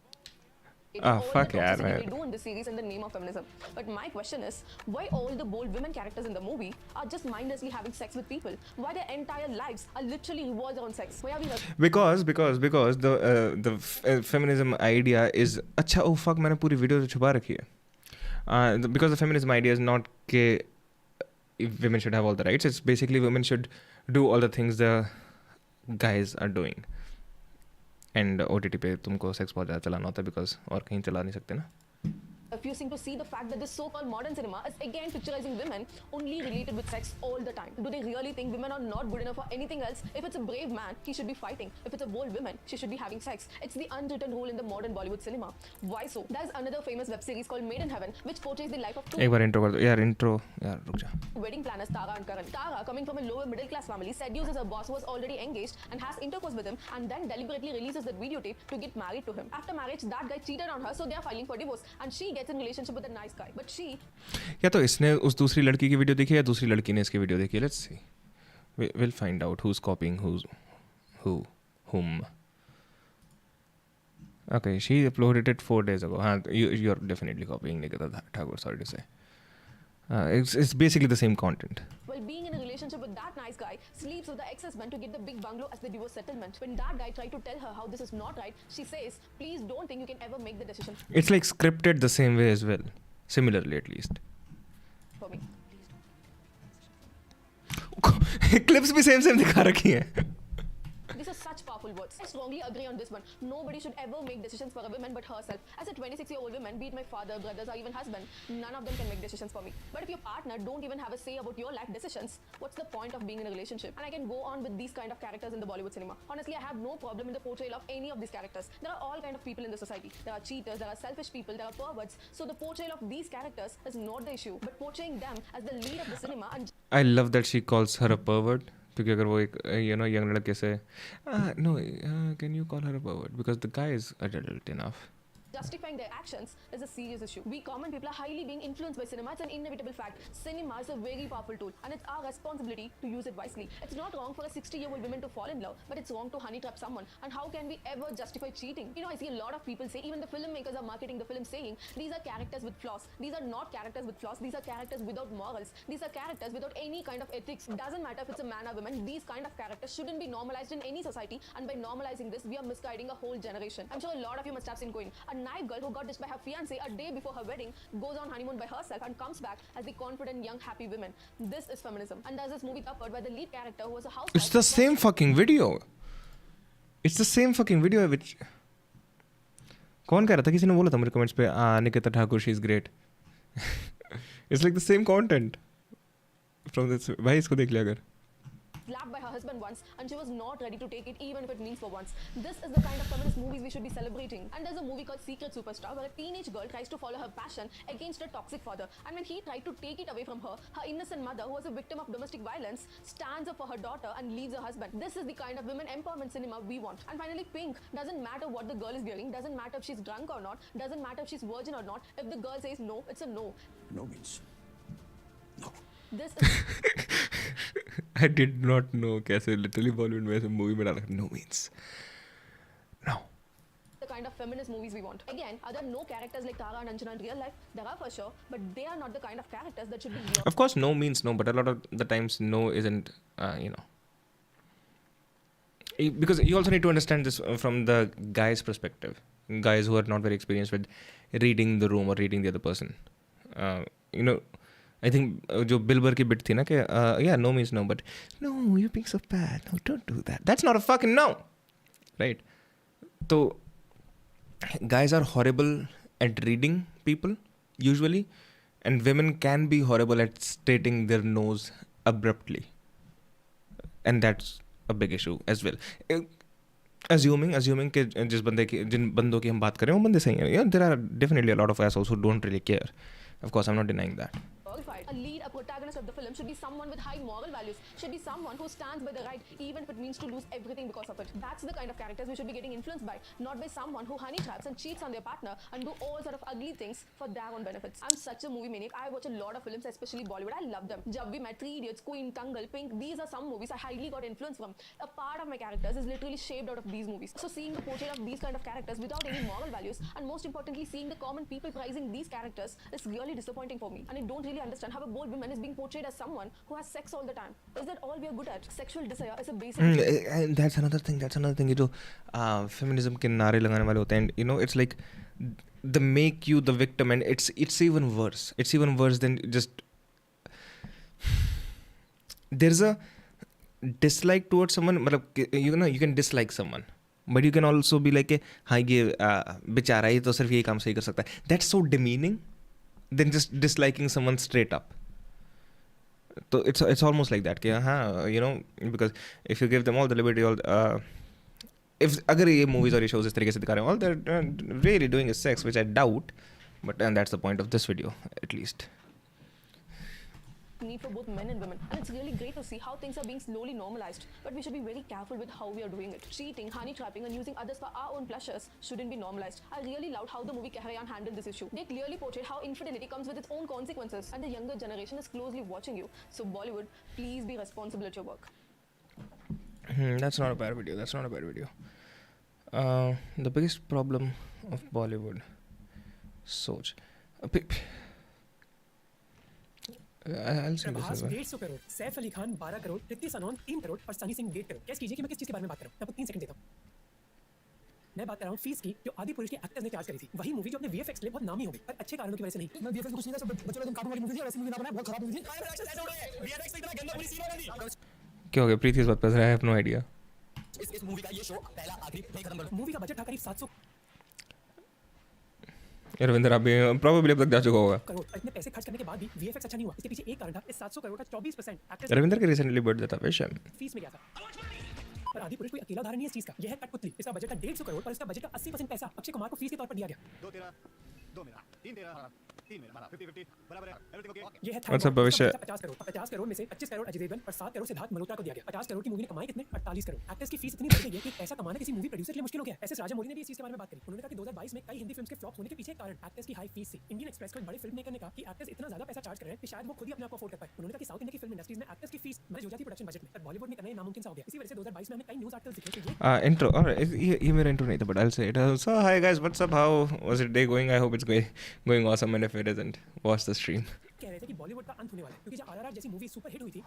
all Fuck the yeah, toxicity man. they do in this series in the name of feminism. But my question is, why all the bold women characters in the movie are just mindlessly having sex with people? Why their entire lives are literally revolved around sex? Why are we Because the feminism idea is अच्छा, oh fuck, मैंने पूरी video से छुपा रखी है. Because the feminism idea is not कि women should have all the rights. It's basically women should do all the things the guys are doing. And OTT पे तुमको सेक्स बहुत ज़्यादा चलाना होता है because और कहीं चला नहीं सकते ना. refusing to see the fact that this so-called modern cinema is again picturizing women only related with sex all the time? Do they really think women are not good enough for anything else? If it's a brave man, he should be fighting. If it's a bold woman, she should be having sex. It's the unwritten rule in the modern Bollywood cinema. Why so? There's another famous web series called Made in Heaven, which portrays the life of two एक बार intro कर दो यार, intro यार रुक जा. wedding planners, Tara and Karan. Tara, coming from a lower middle class family, seduces her boss who was already engaged and has intercourse with him, and then deliberately releases that videotape to get married to him. After marriage, that guy cheated on her, so they are filing for divorce, and she gets in relationship with a nice guy. But she या तो इसने उस दूसरी लड़की की video देखी या दूसरी लड़की ने इसकी वीडियो देखी. Let's see. We'll find out who's copying whom. Okay, she uploaded it 4 days ago. हाँ, you're definitely copying Nikita Thakur, sorry to say. It's basically the same content. while being in a relationship with that nice guy, sleeps with the ex-husband to get the big bungalow as the divorce settlement. When that guy tried to tell her how this is not right, she says, please don't think you can ever make the decision It's like scripted the same way as well. Similarly, at least. for me. Clips भी same दिखा रखी हैं. These are such powerful words. I strongly agree on this one. Nobody should ever make decisions for a woman but herself. As a 26-year-old woman, be it my father, brothers, or even husband, none of them can make decisions for me. But if your partner don't even have a say about your life decisions, what's the point of being in a relationship? And I can go on with these kind of characters in the Bollywood cinema. Honestly, I have no problem in the portrayal of any of these characters. There are all kind of people in the society. There are cheaters, there are selfish people, there are perverts. So the portrayal of these characters is not the issue, but portraying them as the lead of the cinema and I love that she calls her a pervert. क्योंकि अगर वो एक young लड़के से no, can you call her a pervert? Because the guy is adult enough. justifying their actions is a serious issue. We common people are highly being influenced by cinema. It's an inevitable fact. Cinema is a very powerful tool and it's our responsibility to use it wisely. It's not wrong for a 60-year-old woman to fall in love, but it's wrong to honey trap someone. And how can we ever justify cheating? I see a lot of people say, even the filmmakers are marketing the film saying, these are characters with flaws. These are not characters with flaws. These are characters without morals. These are characters without any kind of ethics. Doesn't matter if it's a man or woman. These kind of characters shouldn't be normalized in any society. And by normalizing this, we are misguiding a whole generation. I'm sure a lot of you must have seen going. A naive girl who got ditched by her fiancé a day before her wedding goes on honeymoon by herself and comes back as the confident, young, happy woman. This is feminism. And there's this movie Tapad where the lead character who was a housewife. It's the same fucking video. It's the same fucking video which कौन कह रहा था? किसी ने बोला था मेरे comments पे Nikita Thakur, she is great. It's like the same content from this. भाई इसको देख लिया अगर. Slapped by her husband once and she was not ready to take it even if it means for once. This is the kind of feminist movies we should be celebrating. And there's a movie called Secret Superstar where a teenage girl tries to follow her passion against her toxic father. And when he tried to take it away from her, her innocent mother, who was a victim of domestic violence, stands up for her daughter and leaves her husband. This is the kind of women empowerment cinema we want. And finally, Pink. Doesn't matter what the girl is wearing, doesn't matter if she's drunk or not, doesn't matter if she's virgin or not. If the girl says no, it's a no. No means no. This is I did not know कैसे literally Bollywood में ऐसे movie में डाला no means no. the kind of feminist movies we want. Again, are there no characters like Tara and Anjana in real life? There are for sure, but they are not the kind of characters that should be. Of course, no means no, but a lot of the times no isn't, because you also need to understand this from the guy's perspective. Guys who are not very experienced with reading the room or reading the other person. I think जो Bill Burr की bit थी ना कि yeah, no means no, but no, you're being so bad. No, don't do that. That's not a fucking no, right? So guys are horrible at reading people usually, and women can be horrible at stating their no's abruptly, and that's a big issue as well. assuming कि जिन बंदों की हम बात करें वो बंदे सही हैं. Yeah, there are definitely a lot of assholes who don't really care. Of course, I'm not denying that. A lead, a protagonist of the film should be someone with high moral values, should be someone who stands by the right even if it means to lose everything because of it. That's the kind of characters we should be getting influenced by, not by someone who honey traps and cheats on their partner and do all sort of ugly things for their own benefits. I'm such a movie maniac. I watch a lot of films, especially Bollywood. I love them. Jab We Met, Three Idiots, Queen, Dangal, Pink, these are some movies I highly got influence from. A part of my characters is literally shaped out of these movies. So seeing the portrait of these kind of characters without any moral values, and most importantly seeing the common people prizing these characters, is really disappointing for me. And I don't really understand how a bold woman is being portrayed as someone who has sex all the time. Is that all we are good at? Sexual desire is a basic And that's another thing. ये जो feminism के नारे लगाने वाले होते हैं, you know, it's like they make you the victim, and it's even worse. It's even worse than just there's a dislike towards someone. मतलब you know, you can dislike someone, but you can also be like हाँ ये बेचारा ये तो सिर्फ यही काम सही कर सकता है. That's so demeaning than just disliking someone straight up. So it's almost like that कि हाँ, you know, because if you give them all the liberty, all if अगर ये movies और ये shows इस तरीके से दिखा रहे हैं, all they're really doing is sex, which I doubt, and that's the point of this video at least. need for both men and women, and it's really great to see how things are being slowly normalized, but we should be very careful with how we are doing it. Cheating, honey trapping and using others for our own pleasures shouldn't be normalized. I really loved how the movie Kahrayan handled this issue. They clearly portrayed how infidelity comes with its own consequences, and the younger generation is closely watching you. So Bollywood, please be responsible at your work. That's not a bad video. The biggest problem of Bollywood, सोच I'll say this as well. 150 crore, Saif Ali Khan 12 crore, Hrithik Sanon 3 crore और सनी सिंह 1.5 करोड़. कैस कीजिए कि मैं किस चीज के बारे में बात कर रहा हूं. मैं आपको 3 सेकंड देता हूं. मैं बात कर रहा हूं फीस की जो आदि पुरुष के एक्टर्स ने चार्ज करी थी. वही मूवी जो अपने वीएफएक्स के लिए बहुत नामी हो गई, पर अच्छे कारणों की वजह से नहीं. मैं वीएफएक्स कुछ नहीं था, सब बच्चों वाले कार्टून वाली मूवी थी और ऐसी मूवी ना बनाए, बहुत खराब मूवी थी. वीएफएक्स में इतना गंदा पूरी सीन बना दी. क्या हो गया? प्रीति इस बात पर I have no idea. इस मूवी का ये शो पहला आखिरी नहीं खत्म कर. मूवी का बजट था करीब 700 रविंद्र आप भी probably अब तक जा चुका होगा. करोड़. इतने पैसे खर्च करने के बाद भी वीएफएक्स अच्छा नहीं हुआ. इसके पीछे एक कारण था. इस 700 करोड़ का 24% एक्टर्स रविंद्र के रिसेंटली बर्थडे था वैसे फीस में गया था. पर आदि पुरुष कोई अकेला उदाहरण नहीं है इस चीज का. यह है कठपुतली. इसका बजट था 150 करोड़, पर इसका बजट का 80% पैसा अक्षय कुमार को फीस के तौर पर दिया गया. 2 तेरा 2 मेरा 3 तेरा 3 मेरा 50-50 बराबर है. Everything okay. ये है अच्छा भविष्य 50 करोड़. 50 करोड़ में से 25 करोड़ अजय देवगन और 7 करोड़ सिद्धार्थ मल्होत्रा को दिया गया. 50 करोड़ की मूवी ने कमाई कितने? 48 करोड़. एक्टर्स की फीस इतनी बढ़ गई है कि पैसा कमाना किसी मूवी प्रोड्यूसर के लिए मुश्किल हो गया. ऐसे राजा मौली ने भी इस चीज के बारे में बात करी. उन्होंने कहा कि 2022 में कई हिंदी फिल्म्स के फ्लॉप होने के पीछे कारण एक्टर्स की हाई फीस थी. इंडियन एक्सप्रेस को एक बड़े फिल्म मेकर ने कहा कि एक्टर्स इतना ज्यादा पैसा चार्ज कर रहे हैं कि शायद वो खुद ही अपने आप को अफोर्ड कर पाए. उन्होंने कहा कि साउथ इंडिया की फिल्म इंडस्ट्रीज में एक्टर्स की फीस मैच हो जाती है प्रोडक्शन बजट में, पर बॉलीवुड में करना ये नामुमकिन सा हो गया. इसी वजह से 2022 में हमें कई न्यूज़ आर्टिकल्स दिखे कि intro or ये मेरा intro नहीं था, but I'll say it. So hi guys, what's up? How was your day going? I hope it's going awesome, and if it isn't, watch the stream. कह रहे थे कि बॉलीवुड का अंत होने वाला है, क्योंकि जब आरआरआर जैसी मूवी सुपर हिट हुई थी,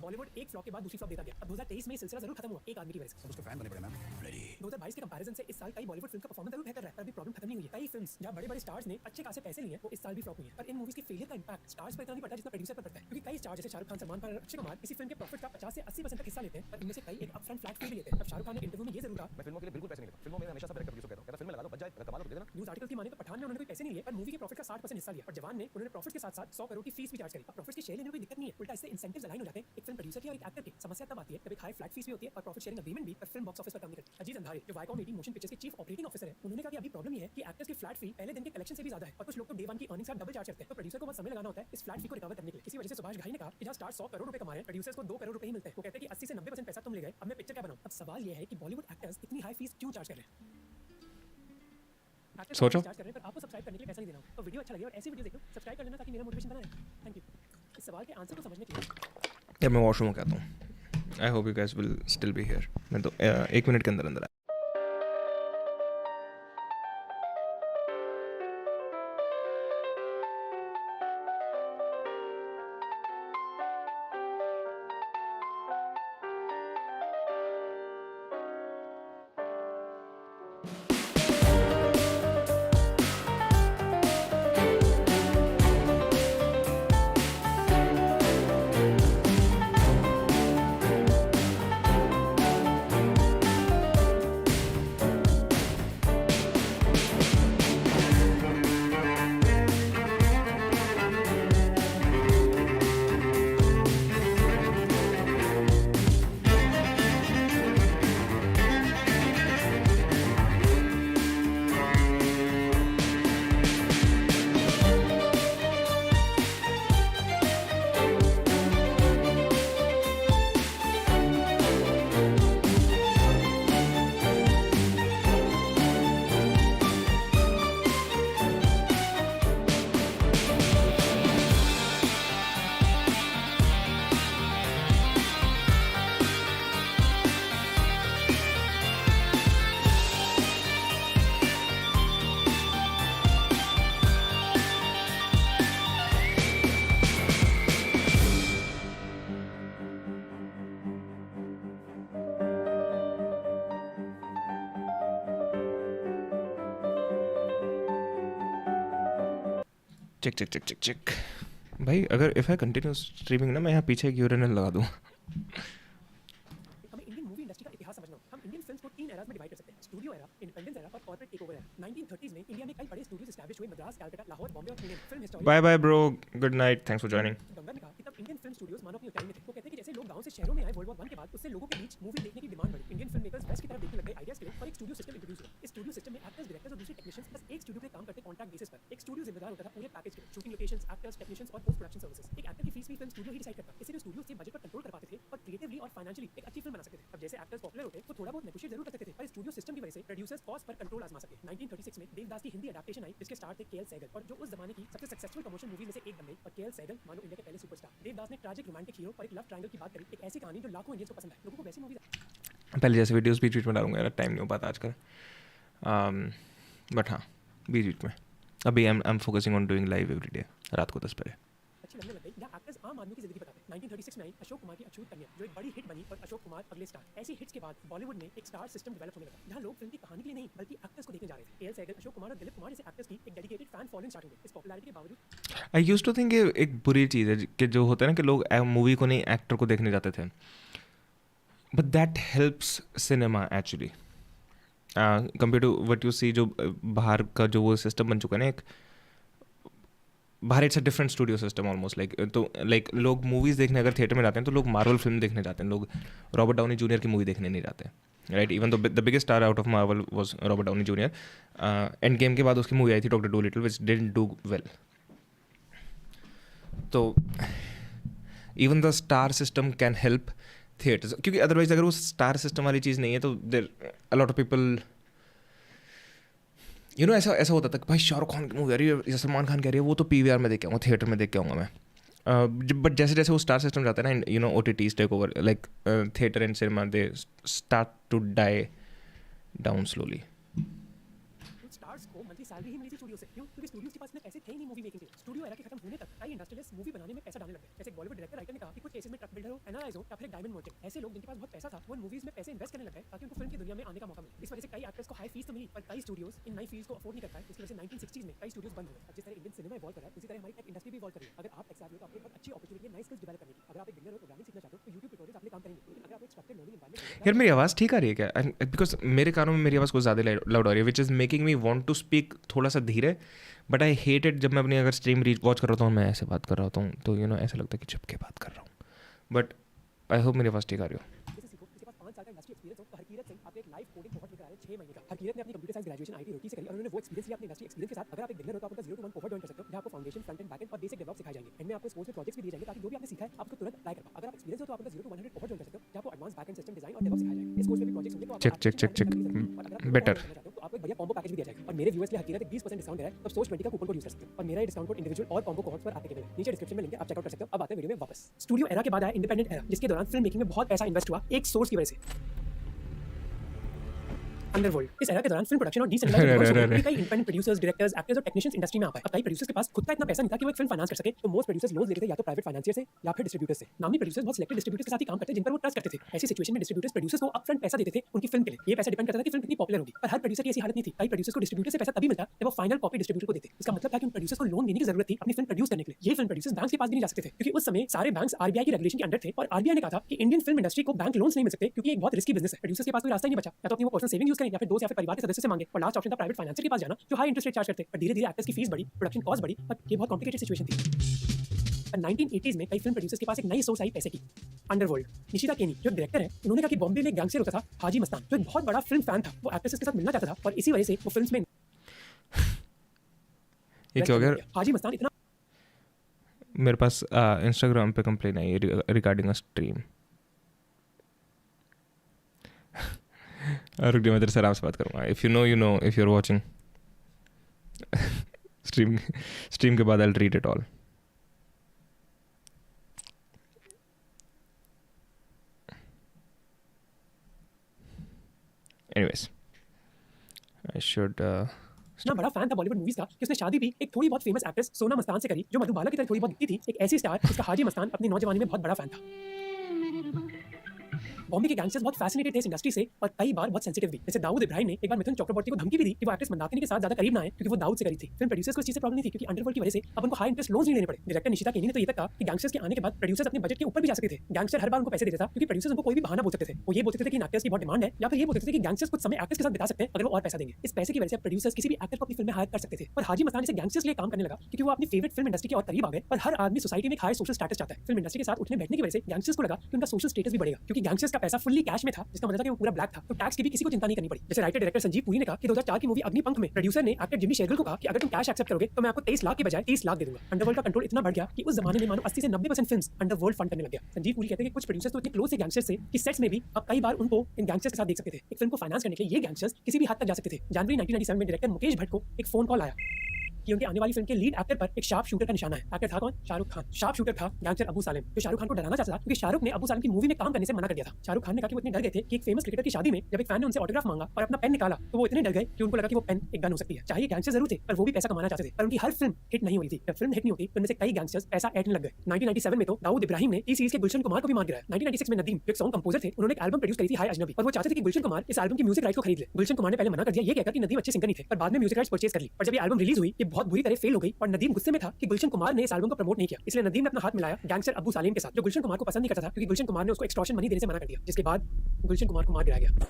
बॉलीवुड एक फ्लॉप के बाद दूसरी फ्लॉप देता गया. अब 2023 में ये सिलसिला जरूर खत्म हुआ एक आदमी की वजह से. सब उसके फैन बने पड़े मैम. रेडी. 2022 के कंपैरिजन से इस साल कई बॉलीवुड फिल्म का परफॉर्मेंस जरूर बेहतर रहा है, पर अभी प्रॉब्लम खत्म नहीं हुई है. कई फिल्म्स जहां बड़े-बड़े स्टार्स ने अच्छे खासे पैसे लिए हैं, वो इस साल भी फ्लॉप हुई हैं. पर इन मूवीज की फेलियर का इंपैक्ट स्टार्स पर इतना नहीं पड़ता जितना प्रोड्यूसर पर पड़ता है, क्योंकि कई स्टार जैसे शाहरुख खान, सलमान खान और अक्षय कुमार इसी फिल्म के प्रॉफिट का 50 से 80% तक हिस्सा लेते हैं, पर इनमें से कई एक अपफ्रंट फ्लैट फी भी लेते हैं. अब शाहरुख खान ने इंटरव्यू में ये जरूर कहा, मैं फिल्मों के लिए बिल्कुल पैसे नहीं लेता. फिल्मों में हमेशा सब डायरेक्टर प्रोड्यूसर कहता हूं, कहता फिल्म में लगा दो, बच जाए, कमाल हो दे देना. न्यूज़ आर्टिकल की माने तो पठान में उन्होंने कोई पैसे नहीं लिए, पर मूवी के प्रॉफिट का 60% हिस्सा लिया. और जवान में उन्होंने प्रॉफिट के साथ-साथ 100 करोड़ की फीस भी चार्ज करी. अब प्रॉफिट की शेयर लेने में कोई दिक्कत नहीं है, उल्टा इससे इंसेंटिव्स अलाइन हो जाते हैं एक फिल्म प्रोड्यूसर की और एक एक्टर की. समस्या तब आती है जब एक हाई फ्लैट फीस भी होती है और प्रॉफिट शेयरिंग एग्रीमेंट भी, पर फिल्म बॉक्स ऑफिस पर काम नहीं करती. अजीत अंधारी जो वाइकॉम 18 मोशन पिक्चर्स के चीफ ऑपरेटिंग ऑफिसर है, उन्होंने कहा कि अभी प्रॉब्लम ये है कि एक्टर्स की फ्लैट फी पहले दिन के कलेक्शन से भी ज्यादा है, और कुछ लोग तो डे 1 की अर्निंग्स का डबल चार्ज करते हैं. तो प्रोड्यूसर को बहुत समय लगाना होता है इस फ्लैट फी को रिकवर करने के लिए. इसी वजह से सुभाष घाई ने कहा कि जहां स्टार 100 करोड़ रुपए कमा रहे हैं, प्रोड्यूसर्स को 2 करोड़ रुपए ही मिलते हैं. वो कहते हैं कि 80 से 90% पैसा तुम ले गए, अब मैं पिक्चर क्या बनाऊं. अब सवाल ये है कि बॉलीवुड एक्टर्स इतनी हाई फीस क्यों चार्ज कर रहे हैं. सोचो. चार्ज कर रहे हैं, पर आपको सब्सक्राइब करने के लिए पैसा नहीं देना. तो वीडियो अच्छा लगे और ऐसी वीडियो देखो, सब्सक्राइब कर लेना ताकि मेरा मोटिवेशन बना रहे. Thank you. इस सवाल के आंसर को समझने के लिए यार मैं वॉशरूम कहता हूँ. I hope you guys will still be here. मैं तो 1 मिनट के अंदर check check check check check भाई, अगर इफ़ आई कंटिन्यू स्ट्रीमिंग ना, मैं यहाँ पीछे एक यूरेनल लगा दूँ. हमें इंडियन मूवी इंडस्ट्री का इतिहास समझना हो. हम इंडियन फिल्म्स को 3 एराज में डिवाइड कर सकते हैं. स्टूडियो एरा, इंडिपेंडेंस एरा और कॉर्पोरेट टेकओवर एरा. 1930s में इंडिया में कई बड़े स्टूडियोज एस्टैब्लिश हुए. मद्रास, कलकत्ता, लाहौर, बॉम्बे और Pune. Film historian bye bye bro, good night, thanks for joining. Ganga ने कहा कि तब इंडियन फिल्म स्टूडियोज मानो अपनी ऊंचाई में थे. वो कहते हैं कि जैसे लोग गांव से शहरों में आए वर्ल्ड वॉर 1 के बाद, उससे लोगों के बीच मूवी देखने की डिमांड बढ़ी. इंडियन फिल्म मेकर्स वेस्ट की तरफ देखने लग गए आइडियाज के लिए और एक स्टूडियो सिस्टम इंट्रोड्यूस हुआ. इस स्टूडियो सिस्टम में एक्टर्स, डायरेक्टर्स और दूसरे टेक्नीशियंस बस एक स्टूडियो पे काम करते कॉन्ट्रैक्ट बेसिस पर. एक स्टूडियो जिम्मेदार होता था पूरे पैकेज के लिए. शूटिंग लोकेशंस, एक्टर्स, टेक्नीशियंस और पोस्ट प्रोडक्शन सर्विसेज. एक एक्टर की फीस भी फिल्म स्टूडियो ही डिसाइड करता. इससे जो स्टूडियो से बजट पर कंट्रोल कर पाते थे और क्रिएटिवली और फाइनेंशियली एक अच्छी फिल्म बना सकते थे. अब जैसे एक्टर्स पॉपुलर होते वो थोड़ा बहुत नेगोशिएट जरूर कर सकते थे, पर स्टूडियो सिस्टम की वजह से प्रोड्यूसर्स कॉस्ट पर कंट्रोल आजमा सके. 1936 में देवदास की हिंदी अडैप्टेशन आई जिसके स्टार थे केएल सहगल और जो उस जमाने की सबसे सक्सेसफुल कमर्शियल मूवी में से एक बन गई. और केएल सहगल मानो इंडिया के पहले सुपरस्टार. देवदास ने ट्रैजिक रोमांटिक हीरो और एक लव ट्रायंगल की बात करी. एक ऐसी कहानी जो लाखों इंडियंस को पसंद है. लोगों को वैसी मूवीज पहले जैसे वीडियोस बीच बीच में डालूंगा यार, टाइम नहीं हो पाता आजकल. बट हाँ, बीच बीच में अभी I am focusing on doing live every day रात को 10 बजे. अच्छी लगने लग गई. या एक्टर्स आम आदमी की जिंदगी बताते. 1936 में आई अशोक कुमार की अछूत कन्या जो एक बड़ी हिट बनी और अशोक कुमार अगले स्टार. ऐसी हिट्स के बाद बॉलीवुड में एक स्टार सिस्टम डेवलप होने लगा जहां लोग फिल्म की कहानी के लिए नहीं बल्कि एक्टर्स को देखने जा रहे थे. केएल सहगल, अशोक कुमार और दिलीप कुमार जैसे एक्टर्स की एक डेडिकेटेड फैन फॉलोइंग स्टार्ट हो गई. इस पॉपुलैरिटी के बावजूद आई यूज्ड टू थिंक ये एक बुरी चीज़ है कि जो होता है ना कि लोग मूवी को नहीं एक्टर को देखने जाते थे. But that helps cinema actually compare to what you see. जो बाहर का जो वो सिस्टम बन चुका है ना, एक बाहर it's a different studio system almost. Like तो लाइक लोग मूवीज़ देखने अगर थिएटर में जाते हैं तो लोग मार्वल फिल्म देखने जाते हैं. लोग रॉबर्ट डाउनी जूनियर की मूवी देखने नहीं जाते, right. Even the biggest star out of Marvel was Robert Downey junior. Endgame के बाद उसकी मूवी आई थी doctor Dolittle which didn't do well. तो even the star system can help theatres, क्योंकि अदरवाइज अगर वो स्टार सिस्टम वाली चीज़ नहीं है तो there a lot of people you know ऐसा होता था कि भाई शाहरुख खान की मूवी आ रही है या सलमान खान कह रही है वो तो पीवीआर में देख के आऊँगा, थिएटर में देख के आऊँगा मैं. बट जैसे जैसे वो स्टार सिस्टम जाता है ना, you know OTTs take over, like theatre and cinema they start to die down slowly. Stars को मंथली सैलरी ही मिली थी स्टूडियो से. क्यों? क्योंकि स्टूडियोज के पास इतने पैसे थे ही नहीं मूवी मेकिंग के. स्टूडियो एरा के खत्म होने तक कई इंडस्ट्रियलिस्ट मूवी बनाने में पैसा डालने लगे. जैसे बॉलीवुड डायरेक्टर राइटर ने कहा कि कुछ केसेस में ट्रक बिल्डर हो, एनआरआईज हो या फिर डायमंड मर्चेंट. ऐसे लोग जिनके पास बहुत पैसा था वो मूवीज में पैसे इन्वेस्ट करने लग गए ताकि उनको फिल्म की दुनिया में आने का मौका मिले. इस वजह से कई एक्टर्स को हाई फीस तो मिली पर कई स्टूडियोज इन नई फील्ड्स को अफोर्ड नहीं कर पाए. इसकी वजह से 1960s में कई स्टूडियोज बंद हो गए. अब जिस तरह इंडियन सिनेमा इवॉल्व कर रहा है उसी तरह हमारी टेक इंडस्ट्री भी इवॉल्व कर रही है. अगर आप टेक savvy हो तो आपको बहुत अच्छी अपॉर्चुनिटी है नई स्किल्स डेवलप करने की. अगर आप एक बिगिनर हो, प्रोग्रामिंग सीखना चाहते हो तो YouTube ट्यूटोरियल्स आपके काम करेंगे. लेकिन अगर आप एक स्ट्रक्चर्ड लर्निंग एनवायरनमेंट यार मेरी आवाज़ ठीक आ रही है क्या? बिकॉज मेरे कानों में मेरी आवाज़ कुछ ज़्यादा लाउड आ रही है which is making me want to speak थोड़ा सा धीरे. बट आई हेट इट जब मैं अपनी अगर स्ट्रीम वॉच कर रहा हूँ मैं ऐसे बात कर रहा होता हूँ तो यू नो ऐसा लगता है कि छुप के बात कर रहा हूँ. बट आई होप मेरी आवाज़ ठीक आ रही हो. जैसे सीखो. किसी के पास 5 साल का इंडस्ट्री एक्सपीरियंस हो तो हरकीरत सिंह आपको एक लाइव कोडिंग कोहॉर्ट लेकर आ रहे हैं 6 महीने का. हरकीरत ने अपनी computer science graduation IT Roorkee से करी और उन्होंने वो एक्सपीरियंस लिया अपने इंडस्ट्री एक्सपीरियंस के साथ. अगर आप एक बिगिनर हो तो आप उनका 0 to 1 कोहॉर्ट ज्वाइन कर सकते हो जहां आपको foundation, front end, back and और बेसिक डेवलप सिखाए जाएंगे. एंड में आपको स्पोर्ट्स में प्रोजेक्ट्स भी दिए जाएंगे ताकि जो भी आपने सीखा है आप उसको तुरंत अप्लाई कर पाओ. अगर आप एक्सपीरियंस हो तो आप उनका 0 to 100 कोहॉर्ट ज्वाइन कर सकते हो जहां आपको advance back and system design और डेवलप सिखाया जाएगा. इस कोर्स में भी प्रोजेक्ट्स होंगे तो चेक बेटर. तो आपको एक बढ़िया कॉम्बो पैकेज भी दिया जाएगा. और मेरे व्यूअर्स के लिए हकीकत एक 20% डिस्काउंट दे रहा है. तब सोच 20 का कूपन कोड यूज कर सकते हो. और मेरा ये डिस्काउंट कोड इंडिविजुअल और कॉम्बो कोहॉर्ट्स पर एप्लीकेबल है. नीचे डिस्क्रिप्शन में लिंक है, आप चेकआउट कर सकते हो. अब आते हैं वीडियो में वापस. स्टूडियो एरा के बाद आया इंडिपेंडेंट एरा जिसके दौरान फिल्म मेकिंग में बहुत पैसा इन्वेस्ट हुआ एक सोर्स की वजह से, अंडरवर्ल्ड. इस एरा के दौरान फिल्म प्रोडक्शन और डीसेंट्रलाइज्ड कई इंडिपेंडेंट प्रोड्यूसर्स, डायरेक्टर्स, एक्टर्स और टेक्नीशियंस इंडस्ट्री में आ पाए. अब कई प्रोड्यूसर्स के पास खुद का इतना पैसा नहीं था कि वो एक फिल्म फाइनेंस कर सके तो मोस्ट प्रोड्यूसर्स लोन लेते थे या तो प्राइवेट फाइनेंसियर से या फिर डिस्ट्रीब्यूटर्स से. नामी प्रोड्यूसर्स बहुत सिलेक्टेड डिस्ट्रीब्यूटर्स के साथ ही काम करते जिन पर वो ट्रस्ट करते थे. ऐसी सिचुएशन में डिस्ट्रीब्यूटर्स प्रोड्यूसर्स को अपफ्रंट पैसा देते थे उनकी फिल्म के लिए. ये पैसा डिपेंड करता था कि फिल्म कितनी पॉपुलर होगी. पर हर प्रोड्यूसर की ऐसी हालत नहीं थी. कई प्रोड्यूसर्स को डिस्ट्रीब्यूटर से पैसा तभी मिलता जब वो फाइनल कॉपी डिस्ट्रीब्यूटर को देते. इसका मतलब था कि उन प्रोड्यूसर्स को लोन लेने की जरूरत थी अपनी फिल्म प्रोड्यूस करने के लिए. ये फिल्म प्रोड्यूसर्स बैंक्स के पास भी नहीं जा सकते थे क्योंकि उस समय सारे बैंक्स आरबीआई की रेगुलेशन के अंडर थे और आरबीआई ने कहा था कि इंडियन फिल्म इंडस्ट्री को बैंक लोन्स नहीं मिल सकते क्योंकि एक बहुत रिस्की बिजनेस है. प्रोड्यूसर्स के पास कोई रास्ता ही नहीं बचा. या तो अपनी वो पर्सनल सेविंग यूज करें या फिर दोस्त या फिर परिवार के सदस्य से मांगे. और लास्ट ऑप्शन था प्राइवेट फाइनेंसर के पास जाना जो हाई इंटरेस्ट रेट चार्ज करते. पर धीरे धीरे एक्टर्स की फीस बढ़ी, प्रोडक्शन कॉस्ट बढ़ी और ये बहुत कॉम्प्लिकेटेड सिचुएशन थी. 1980s में कई फिल्म प्रोड्यूसर्स के पास एक नई सोर्स आई पैसे की, अंडरवर्ल्ड. निशिता केनी जो डायरेक्टर है उन्होंने कहा कि बॉम्बे में एक गैंगस्टर होता था हाजी मस्तान जो एक बहुत बड़ा फिल्म फैन था. वो एक्ट्रेसेस के साथ मिलना चाहता था और इसी वजह से वो फिल्म्स में ये क्या हो गया? हाजी मस्तान इतना मेरे पास इंस्टाग्राम पे कंप्लेन आई रिगार्डिंग अ स्ट्रीम. रुक जाओ मैं तेरे से आराम से बात करूँगा. If you know you know, if you are watching stream के बाद I will read it all. Anyways I should इतना बड़ा फैन था बॉलीवुड मूवीज का कि उसने शादी भी एक थोड़ी बहुत फेमस एक्ट्रेस सोना मस्तान से करी जो मधुबाला की तरह थोड़ी बहुत दिखती थी. एक ऐसी स्टार जिसका हाजी मस्तान अपनी नौजवानी में बहुत बड़ा फैन था. बॉम्बे के गैंगस्टर्स बहुत फैसिनेटेड थे इस इंडस्ट्री से और कई बार बहुत सेंसिटिव भी। जैसे दाऊद इब्राहिम ने एक बार मिथुन चक्रवर्ती को धमकी भी दी कि वो एक्ट्रेस मंदाकिनी के साथ ज्यादा करीब ना आए क्योंकि वो दाऊद से करीब थी। फिल्म प्रोड्यूसर्स को इस चीज से प्रॉब्लम नहीं थी क्योंकि अंडरवर्ल्ड की वजह से अब उनको हाई इंटरेस्ट लोन्स नहीं लेने पड़े। डायरेक्टर निशिता केनी ने तो ये तक कहा कि गैंगस्टर्स के आने के बाद प्रोड्यूसर्स अपने बजट के ऊपर भी जा सकते थे। गैंगस्टर हर बार उनको पैसे देता था क्योंकि प्रोड्यूसर्स उनको कोई भी बहाना बोल सकते थे। वो ये बोल सकते थे कि एक्टर्स की बहुत डिमांड है या फिर ये बोल सकते थे कि गैंगस्टर्स कुछ समय एक्टर्स के साथ बिता सकते हैं अगर वो और पैसा देंगे। इस पैसे की वजह से प्रोड्यूसर्स किसी भी एक्टर को अपनी फिल्म में हायर कर सकते थे। और हाजी मस्तानी से गैंगस्टर्स के लिए काम करने लगा क्योंकि वो अपनी फेवरेट फिल्म इंडस्ट्री के और करीब आ गए और हर आदमी सोसाइटी में एक हायर सोशल स्टेटस चाहता है। फिल्म इंडस्ट्री के साथ उठने बैठने की वजह से गैंगस्टर्स को लगा कि उनका सोशल स्टेटस भी बढ़ेगा क्योंकि गैंगस्टर्स का पैसा फुल्ली कैश में था जिसका मतलब था कि वो पूरा ब्लैक था। तो टैक्स की भी किसी को चिंता नहीं करनी पड़ी। जैसे राइटर डायरेक्टर संजीव पुरी ने कहा कि 2004 की मूवी अग्निपंख में प्रोड्यूसर ने एक्टर जिमी शेरगिल को कहा कि अगर तुम कैश एक्सेप्ट करोगे तो मैं आपको 23 लाख के बजाय 30 लाख दे दूंगा। अंडरवर्ल्ड का कंट्रोल इतना बढ़ गया कि उस जमाने में मानो 80 से 90% फिल्म्स अंडरवर्ल्ड फंड करने लग गया। संजीव पुरी कहते हैं कि कुछ प्रोड्यूसर्स तो इतने क्लोज थे गैंगस्टर्स से कि सेट्स में भी अब कई बार उनको इन गैंगस्टर्स के साथ देख सकते थे। एक फिल्म को फाइनेंस करने के लिए ये गैंगस्टर्स किसी भी हद तक जा सकते थे। जनवरी 1997 में डायरेक्टर मुकेश भट्ट को एक फोन कॉल आया कि उनके आने वाली फिल्म के लीड एक्टर पर एक शार्प शूटर का निशाना है। एक्टर था कौन? शाहरुख खान। शार्प शूटर था गैंगस्टर अबू सालेम जो शाहरुख खान को डराना चाहता था क्योंकि शाहरुख ने अबू सालेम की मूवी में काम करने से मना कर दिया था। शाहरुख खान ने कहा कि वो इतने डर गए थे कि एक फेमस क्रिकेटर की शादी में जब एक फैन ने उनसे ऑटोग्राफ मांगा और अपना पेन निकाला तो वो इतने डर गए कि उनको लगा कि वो पेन एक गन हो सकती है। चाहे गैंगस्टर जरूर थे पर वो भी पैसा कमाना चाहते थे पर उनकी हर फिल्म हिट नहीं हुई थी। जब फिल्म हिट नहीं होती तो उनमें से कई गैंगस्टर्स पैसा ऐंठने लग गए। 1997 में तो दाऊद इब्राहिम ने इस सीरीज के गुलशन कुमार को भी मार गिराया। 1996 में नदीम जो एक सॉन्ग कंपोजर थे उन्होंने एक एल्बम प्रोड्यूस करी थी हाय अजनबी और वो चाहते थे कि गुलशन कुमार इस एल्बम की म्यूजिक राइट्स को खरीद ले। गुलशन कुमार ने पहले मना कर दिया ये कहकर कि नदीम अच्छे सिंगर नहीं थे पर बाद में म्यूजिक राइट्स परचेज कर ली। पर जब ये एल्बम रिलीज हुई ये बहुत बुरी तरह फेल हो गई और नदीम गुस्से में था कि गुलशन कुमार ने इस एल्बम को प्रमोट नहीं किया। इसलिए नदीम ने अपना हाथ मिलाया गैंगस्टर अबू सालेम के साथ जो गुलशन कुमार को पसंद नहीं करता था क्योंकि गुलशन कुमार ने उसको एक्सटॉर्शन मनी देने से मना कर दिया जिसके बाद गुलशन कुमार को मार गिराया गया।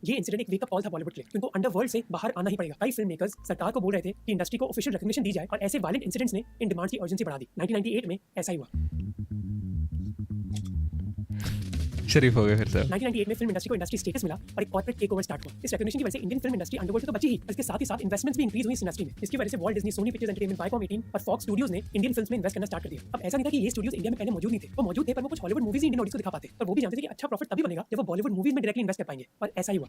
ये इंसिडेंट एक वेकअप कॉल था बॉलीवुड के लिए। उनको अंडरवर्ल्ड से बाहर आना ही पड़ेगा। कई फिल्म मेकर्स सरकार को बोल रहे थे कि इंडस्ट्री को ऑफिशियल रिकॉग्निशन दी जाए और ऐसे वायलेंट इंसिडेंट्स ने इन डिमांड्स की अर्जेंसी बढ़ा दी। 1998 में ऐसा ही हुआ। शरीफ हो गए फिर से। 1998 में फिल्म इंडस्ट्री को इंडस्ट्री स्टेटस मिला और एक कॉर्पोरेट टेकओवर स्टार्ट हुआ। इस रिकॉग्निशन की वजह से इंडियन फिल्म इंडस्ट्री अंडरवर्ल्ड से तो बची ही इसके साथ ही साथ इन्वेस्टमेंट्स भी इंक्रीज हुई इस इंडस्ट्री में। इसकी वजह से Walt Disney, Sony Pictures Entertainment, Viacom 18 और फॉक्स स्टूडियोज ने इंडियन फिल्म्स में इन्वेस्ट करना स्टार्ट कर दिया। अब ऐसा नहीं था कि ये स्टूडियोज इंडिया में पहले मौजूद नहीं थे। वो मौजूद थे पर वो कुछ हॉलीवुड मूवीज इंडियन ऑडियंस को दिखा पाते पर वो भी जानते थे कि अच्छा प्रॉफिट तभी बनेगा जब वो बॉलीवुड मूवीज में डायरेक्टली इन्वेस्ट कर पाएंगे और ऐसा ही हुआ।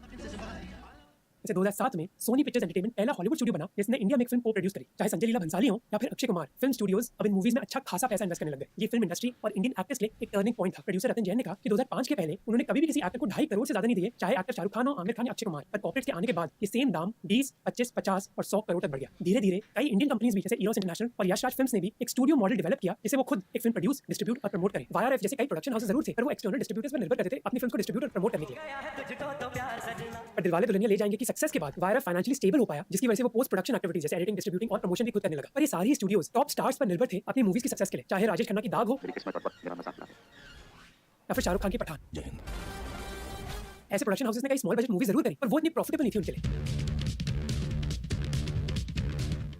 जैसे 2007 में सोनी पिक्चर्स एंटरटेनमेंट पहला हॉलीवुड स्टूडियो बना जिसने इंडिया में एक फिल्म को प्रोड्यूस करी। चाहे संजय लीला भंसाली हो या फिर अक्षय कुमार, फिल्म स्टूडियोज अब इन मूवीज में अच्छा खासा पैसा इन्वेस्ट करने लग गए। ये फिल्म इंडस्ट्री और इंडियन एक्टर्स के लिए एक टर्निंग पॉइंट था। प्रोड्यूसर रतन जैन ने कहा कि 2005 के पहले उन्होंने कभी भी किसी एक्टर को 2.5 करोड़ से ज्यादा नहीं दिए, चाहे एक्टर शाहरुख खान हो, आमिर खान या अक्षय कुमार। पर कॉर्पोरेट्स के आने के बाद ये सेम दाम 20, 25, 50 और 100 करोड़ तक बढ़ गया। धीरे धीरे कई इंडियन कंपनीज भी जैसे इरोस इंटरनेशनल और यश राज फिल्म्स ने भी एक स्टूडियो मॉडल डेवलप किया जिसे वो खुद एक फिल्म प्रोड्यूस, डिस्ट्रीब्यूट और प्रमोट करें। वाईआरएफ जैसे कई प्रोडक्शन हाउसेस जरूर थे पर वो एक्सटर्नल डिस्ट्रीब्यूटर्स पर निर्भर करते थे अपनी फिल्म को डिस्ट्रीब्यूट और प्रमोट करने के लिए। पर दिलवाले दुल्हनिया ले जाएंगे की सक्सेस के बाद वाईआरएफ फाइनेंशियली स्टेबल हो पाया जिसकी वजह से वो पोस्ट प्रोडक्शन एक्टिविटीज जैसे एडिटिंग, डिस्ट्रीब्यूटिंग और प्रमोशन भी खुद करने लगा। पर ये सारी स्टूडियोज टॉप स्टार्स पर निर्भर थे अपनी मूवीज की सक्सेस के लिए, चाहे राजेश खन्ना की दाग हो या फिर शाहरुख खान की पठान। ऐसे प्रोडक्शन हाउसेस ने कई स्मॉल बजट मूवी जरूर करी पर वो इतनी प्रॉफिटेबल नहीं थी उनके लिए।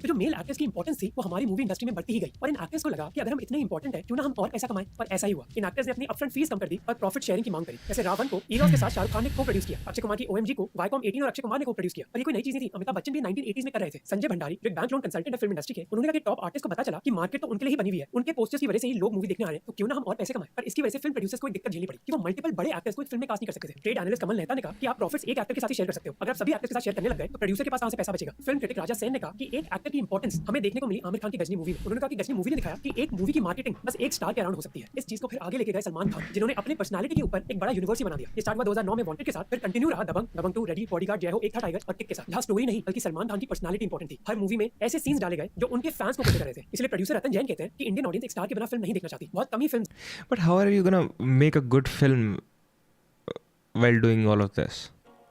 तो जो मेल एक्टर्स की इंपॉर्टेंस थी वो हमारी मूवी इंडस्ट्री में बढ़ती ही गई और इन एक्टर्स को लगा कि अगर हम इतने इंपॉर्टेंट है क्यों ना हम और पैसा कमाएं। और ऐसा ही हुआ। इन एक्टर्स ने अपनी अपफ्रंट फीस कम कर दी और प्रॉफिट शेयरिंग की मांग करी। जैसे रावण को इरोस के साथ शाहरुख खान ने को प्रोड्यूस किया, अक्षय कुमार की ओएमजी को वाईकॉम 18 और अक्षय कुमार ने को प्रोड्यूस किया। पर ये कोई नई चीज नहीं थी, अमिताभ बच्चन भी 1980s में कर रहे थे। संजय भंडारी जो एक बैंक लोन कंसल्टेंट है फिल्म इंडस्ट्री के, उन्होंने कहा कि टॉप आर्टिस्ट को पता चला कि मार्केट तो उनके लिए ही बनी हुई है, उनके पोस्टर्स की वजह से ही लोग मूवी देखने आ रहे हैं, तो क्यों ना हम और पैसे कमाएं। पर इसकी वजह से फिल्म प्रोड्यूसर्स को एक दिक्कत झेलनी पड़ी कि वो मल्टीपल बड़े एक्टर्स को एक फिल्म में कास्ट नहीं कर सकते थे। ट्रेड एनालिस्ट कमल नेता ने कहा कि आप प्रॉफिट्स एक एक्टर के साथ ही शेयर कर सकते हो, अगर आप सभी एक्टर्स के साथ शेयर करने लग गए तो प्रोड्यूसर के पास कहां से पैसा बचेगा। फिल्म क्रिटिक राजा सेन ने कहा कि एक एक्टर की इंपॉर्टेंस हमें देखने को मिली आमिर खान की गजनी मूवी में। उन्होंने कहा कि गजनी मूवी ने दिखाया कि एक मूवी की मार्केटिंग बस एक स्टार के अराउंड हो सकती है। इस चीज को फिर आगे लेके गए सलमान खान जिन्होंने अपनी पर्सनालिटी के ऊपर एक बड़ा यूनिवर्स ही बना दिया। ये स्टार्ट हुआ 2009 में वांटेड के साथ, फिर कंटिन्यू रहा दबंग, दबंग 2, रेडी, बॉडीगार्ड, जय हो, एक था टाइगर और किक के साथ। जहां स्टोरी नहीं बल्कि सलमान खान की पर्सनालिटी इंपॉर्टेंट थी। हर मूवी में ऐसे सीन्स डाले गए जो उनके फैंस को खुश कर रहे थे। इसलिए प्रोड्यूसर रतन जैन कहते हैं कि इंडियन ऑडियंस एक स्टार के बिना फिल्म नहीं देखना चाहती। बहुत कम ही film. But how are you gonna make a good film while doing all of this?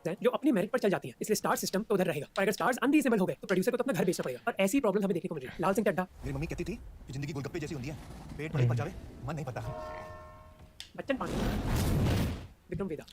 जो अपनी मेरिट पर चल जाती है, इसलिए स्टार सिस्टम तो उधर रहेगा। पर अगर स्टार्स अनरीजनेबल हो गए तो प्रोड्यूसर को तो अपना घर बेचना पड़ेगा और ऐसी प्रॉब्लम हमें देखने को मिल रही है। लाल सिंह चड्ढा, मेरी मम्मी कहती थी कि जिंदगी गोलगप्पे जैसी होती है, पेट भले पच जावे मन नहीं पता। बच्चन पांडे, विक्रम वेदा।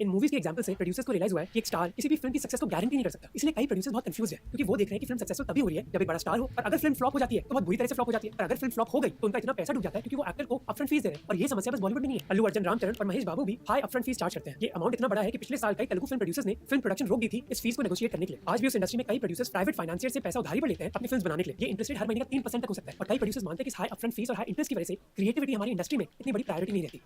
इन मूवीज के एग्जांपल से प्रोड्यूसर्स को रियलाइज हुआ है कि एक स्टार किसी भी फिल्म की सक्सेस को गारंटी नहीं कर सकता। इसलिए कई प्रोड्यूसर्स बहुत कंफ्यूज है क्योंकि वो देख रहे हैं कि फिल्म सक्सेसफुल तभी हो रही है जब एक बड़ा स्टार हो, और अगर फिल्म फ्लॉप हो जाती है तो बहुत बुरी तरह से फ्लॉप हो जाती है। पर अगर फिल्म फ्लॉप हो गई तो उनका इतना पैसा डूब जाता है क्योंकि वो एक्टर को अपफ्रंट फीस दे रहे हैं। और ये समस्या बस बॉलीवुड में नहीं है, अल्लू अर्जुन, रामचरण और महेश बाबू भी हाई अपफ्रंट फीस चार्ज करते हैं। ये अमाउंट इतना बड़ा है कि पिछले साल कई तेलुगु फिल्म प्रोड्यूसर्स ने फिल्म प्रोडक्शन रोक दी थी इस फीस को नेगोशिएट करने के लिए। आज भी उस इंडस्ट्री में कई प्रोड्यूसर्स प्राइवेट फाइनेंसियर से पैसा उधारी पर लेते हैं अपनी फिल्म बनाने के लिए। ये इंटरेस्ट रेट हर महीने का 3% तक हो सकता है और कई प्रोड्यूसर्स मानते हैं कि हाई अपफ्रंट फीस और हाई इंटरेस्ट की वजह से क्रिएटिविटी हमारी इंडस्ट्री में इतनी बड़ी प्रायोरिटी नहीं रहती।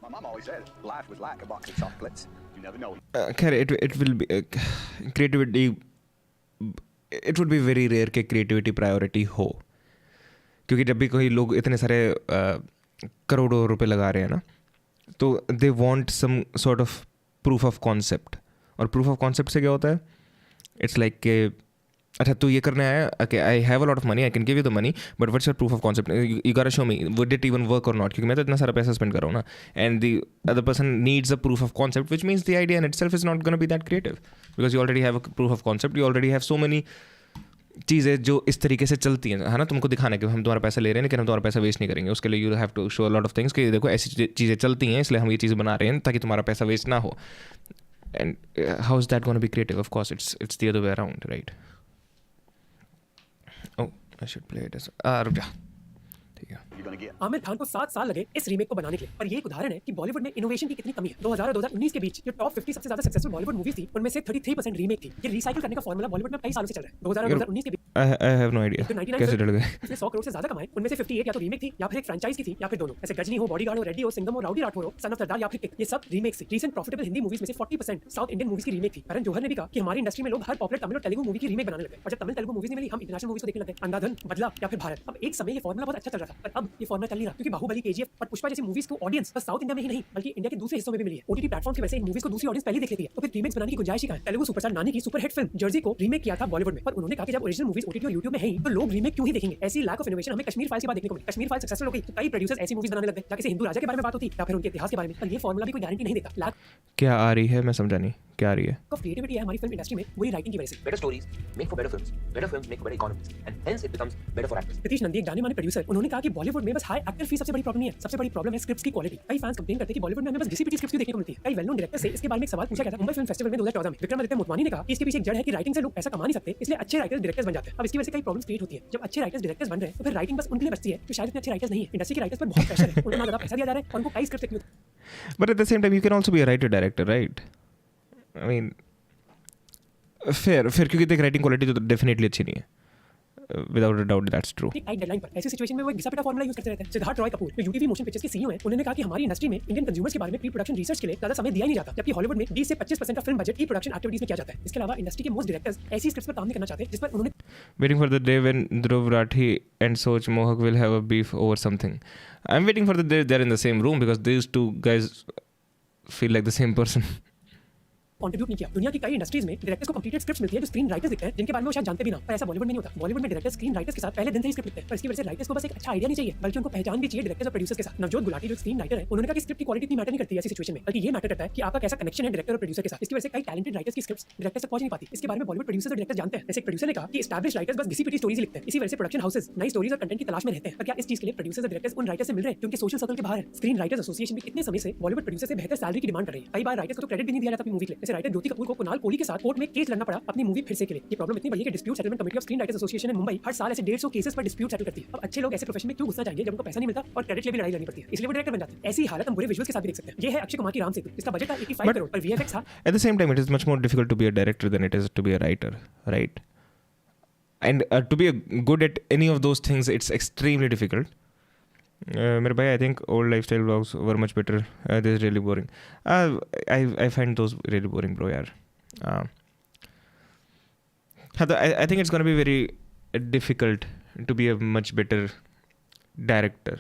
खैर it will be creativity, it would be very rare कि creativity priority हो, क्योंकि जब भी कोई लोग इतने सारे करोड़ों रुपए लगा रहे हैं ना, तो they want some sort of proof of concept। और proof of concept से क्या होता है, it's like कि अच्छा तू ये करने आया, okay I have a lot of money, I can give you the money, but what's your proof of concept, you गोटा show me would it even work और नॉट, क्योंकि मैं तो इतना सारा पैसा स्पेंड कर रहा हूँ ना, and the other person needs a proof of concept, which means the idea in itself is not gonna be that creative, because you already have a proof of concept, you already have so many चीज़ें जो इस तरीके से चलती हैं, है ना, तुमको दिखाना है कि हम तुम्हारा पैसा ले रहे हैं लेकिन हम तुम्हारा पैसा वेस्ट नहीं करेंगे, उसके लिए you have to show a lot of things कि देखो ऐसी चीज़ें चलती हैं इसलिए हम ये चीज़ बना रहे हैं ताकि तुम्हारा पैसा वेस्ट ना हो, and how is that gonna be creative? Of course it's the other way around, right? Oh, I should play it as रुक जा, ठीक है। आमिर खान को 7 साल लगे इस रीमेक को बनाने के लिए, पर ये एक उदाहरण है कि बॉलीवुड में इनोवेशन की कितनी कमी है। 2000 और 2019 के बीच जो टॉप 50 सबसे ज्यादा सक्सेसफुल बॉलीवुड मूवीज थी उनमें से 33% रीमेक थी। ये रिसाइकिल करने का फॉर्मूला बॉलीवुड में कई सालों से चल रहा है। 2000 और 2019 के बीच I have no idea कैसे डल गए। उसने 100 करोड़ से ज्यादा कमाए, उनमें से 58 या तो रीमेक थी या फिर एक फ्रेंचाइज की थी या फिर दोनों। ऐसे गजनी हो, बॉडीगार्ड हो, रेड्डी हो, सिंघम हो, राउडी राठौर हो, सन ऑफ सरदार या फिर किक, ये सब रीमेक्स थी। रीसेंट प्रॉफिटेबल हिंदी मूवीज में से 40% साउथ इंडियन मूवीज की रीमेक थी। करण जौहर ने भी कहा कि हमारी इंडस्ट्री में लोग हर पॉपुलर तमिल और तेलुगु मूवी की रीमेक बनाने लगे, और जब तमिल तेलुगु मूवीज नहीं मिली हम इंटरनेशनल मूवीज को देखने लगे, अंधाधुन, बदला या फिर भारत। अब एक समय ये फॉर्मूला बहुत अच्छा चल रहा था, पर अब ये फॉर्मूला चल नहीं रहा, क्योंकि बाहुबली, केजीएफ और पुष्पा जैसी मूवीज को ऑडियंस बस साउथ इंडिया में ही नहीं बल्कि इंडिया के दूसरे हिस्सों में भी मिली है। ओटीटी प्लेटफॉर्म की वजह से इन मूवीज को दूसरी ऑडियंस पहले देख लेती है, तो फिर रीमेक्स बनाने की गुंजाइश ही कहां है? तेलुगु सुपरस्टार नानी की सुपरहिट फिल्म जर्सी को रीमेक किया था बॉलीवुड में, पर उन्होंने कहा कि जब ओरिजिनल मूवीज ओटीटी और यूट्यूब में है ही तो लोग रीमेक क्यों ही देखेंगे? ऐसी लैक ऑफ इनोवेशन हमें कश्मीर फाइल्स के बाद देखने को मिली। कश्मीर फाइल्स सक्सेसफुल हो गई तो कई प्रोड्यूसर्स ऐसी मूवीज बनाने लग गए जाके से हिंदू राजा के बारे में बात होती या फिर उनके इतिहास के बारे में, पर ये फॉर्मूला भी कोई गारंटी नहीं देता। लैक क्या आ रही है? मैं समझा नहीं क्या आ रही है। ऑफ क्रिएटिविटी है हमारी फिल्म इंडस्ट्री में बुरी राइटिंग की वजह से। Better stories make for better films. Better films make for better economies, and hence it becomes better for actors. Satish Nandi एक जाने माने प्रोड्यूसर, उन्होंने कहा कि बॉलीवुड में बस हाई एक्टर फी सबसे बड़ी प्रॉब्लम नहीं है, सबसे बड़ी प्रॉब्लम है स्क्रिप्ट्स की क्वालिटी। कई फैंस कंप्लेन करते हैं कि बॉलीवुड में हमें बस घिसी-पिटी स्क्रिप्ट्स क्यों देखने को मिलती है। कई वेल नोन डायरेक्टर से इसके बारे में एक सवाल पूछा गया था मुंबई फिल्म फेस्टिवल में 2014 में। विक्रमादित्य मोटवानी ने कहा कि इसके पीछे एक जड़ है कि राइटिंग से लोग पैसा कमा नहीं सकते, इसलिए अच्छे राइटर्स डायरेक्टर्स बन जाते हैं। अब इसकी वजह से कई प्रॉब्लम्स क्रिएट होती है। जब अच्छे राइटर्स डायरेक्टर्स बन रहे हैं तो फिर राइटिंग बस उनके लिए बचती है जो शायद इतने अच्छे राइटर्स नहीं है। इंडस्ट्री के राइटर्स पर बहुत प्रेशर है, उनको ना ज्यादा पैसा दिया जा रहा है और उनको कई स्क्रिप्ट लिखनी होती है। But at the same time you can also be a writer director, right? I mean फिर क्योंकि देख राइटिंग क्वालिटी तो डेफिनेटली अच्छी नहीं है, without a doubt that's true. एक टाइट डेडलाइन पर ऐसी सिचुएशन में वो एक घिसा-पिटा फॉर्मूला यूज करते रहते हैं। सिद्धार्थ रॉय कपूर जो यूटीवी मोशन पिक्चर्स के सीईओ हैं, उन्होंने कहा कि हमारी इंडस्ट्री में इंडियन कंज्यूमर्स के बारे में प्री प्रोडक्शन रिसर्च के लिए ज्यादा समय दिया ही नहीं जाता, जबकि हॉलीवुड में 20 से 25% of film budget pre production activities में किया जाता है। इसके अलावा इंडस्ट्री के मोस्ट डायरेक्टर्स ऐसी स्क्रिप्ट्स पर काम नहीं करना चाहते जिस पर उन्होंने Waiting for the day when Dhruv Rathi and Soch Mohak will have a beef over something. I'm waiting for the day they're in the same room because these two guys feel like the same person. Contribute नहीं किया। दुनिया की कई industries में directors को completed scripts मिलती है जो स्क्रीन राइटर्स लिखते हैं जिनके बारे में वो शायद जानते भी ना, पर ऐसा बॉलीवुड में नहीं होता। बॉलीवुड में डायरेक्टर्स स्क्रीन राइटर्स के साथ पहले दिन से ही स्क्रिप्ट लिखते हैं, पर इसकी वजह से राइटर्स को बस एक अच्छा आइडिया नहीं चाहिए बल्कि उनको पहचान भी चाहिए डायरेक्टर्स और प्रोड्यूसर्स के साथ। नवजोत गुलाटी जो स्क्रीन राइटर है, उन्होंने कहा कि स्क्रिप्ट की क्वालिटी इतनी मैटर नहीं करती है ऐसी सिचुएशन में, बल्कि ये मैटर करता है कि आपका कैसा कनेक्शन है डायरेक्टर और प्रोड्यूसर के साथ। इसकी वजह से कई टैलेंटेड राइटर्स की स्क्रिप्ट्स डायरेक्टर्स तक पहुंच नहीं पाती। इसके बारे में बॉलीवुड प्रोड्यूसर्स और डायरेक्टर्स जानते हैं। जैसे एक प्रोड्यूसर ने कहा कि एस्टैब्लिश्ड राइटर्स बस घिसी-पिटी स्टोरीज लिखते हैं, इसी वजह से प्रोडक्शन हाउसेस नई स्टोरीज और कंटेंट की तलाश में रहते हैं। पर क्या इस चीज के लिए प्रोड्यूसर्स और डायरेक्टर्स उन राइटर्स से मिल रहे हैं जो उनके सोशल सर्कल के बाहर है? स्क्रीन राइटर्स एसोसिएशन भी कितने समय से बॉलीवुड प्रोड्यूसर से बेहतर सैलरी की डिमांड कर रही है। कई बार राइटर्स को तो क्रेडिट भी नहीं दिया जाता अपनी मूवी के लिए। जैसे राइटर ज्योति कपूर को कुणाल कोहली के साथ कोर्ट में केस लड़ना पड़ा अपनी मूवी फिर से के लिए। ये प्रॉब्लम इतनी बड़ी है कि dispute settlement committee of screen writers association in Mumbai हर साल ऐसे 150 केसेस पर डिस्प्यूट सेटल करती है। अब अच्छे लोग ऐसे प्रोफेशन में क्यों घुसना चाहेंगे जब उनको पैसा नहीं मिलता और क्रेडिट के लिए भी लड़ाई लड़नी पड़ती है, इसलिए वो डायरेक्टर बन जाते हैं। ऐसी हालत हम बुरे विजुअल्स के साथ भी देख सकते हैं। ये है अक्षय कुमार की राम सेतु, इसका बजट था 85 करोड़ पर वीएफएक्स था। At the same time it is much more difficult to be a director than it is to be a writer, right? And to be good at any of those things it's extremely difficult. मेरे भाई, I think old lifestyle vlogs were much better. This is really boring. I find those really boring, bro, यार. I think it's going to be very difficult to be a much better director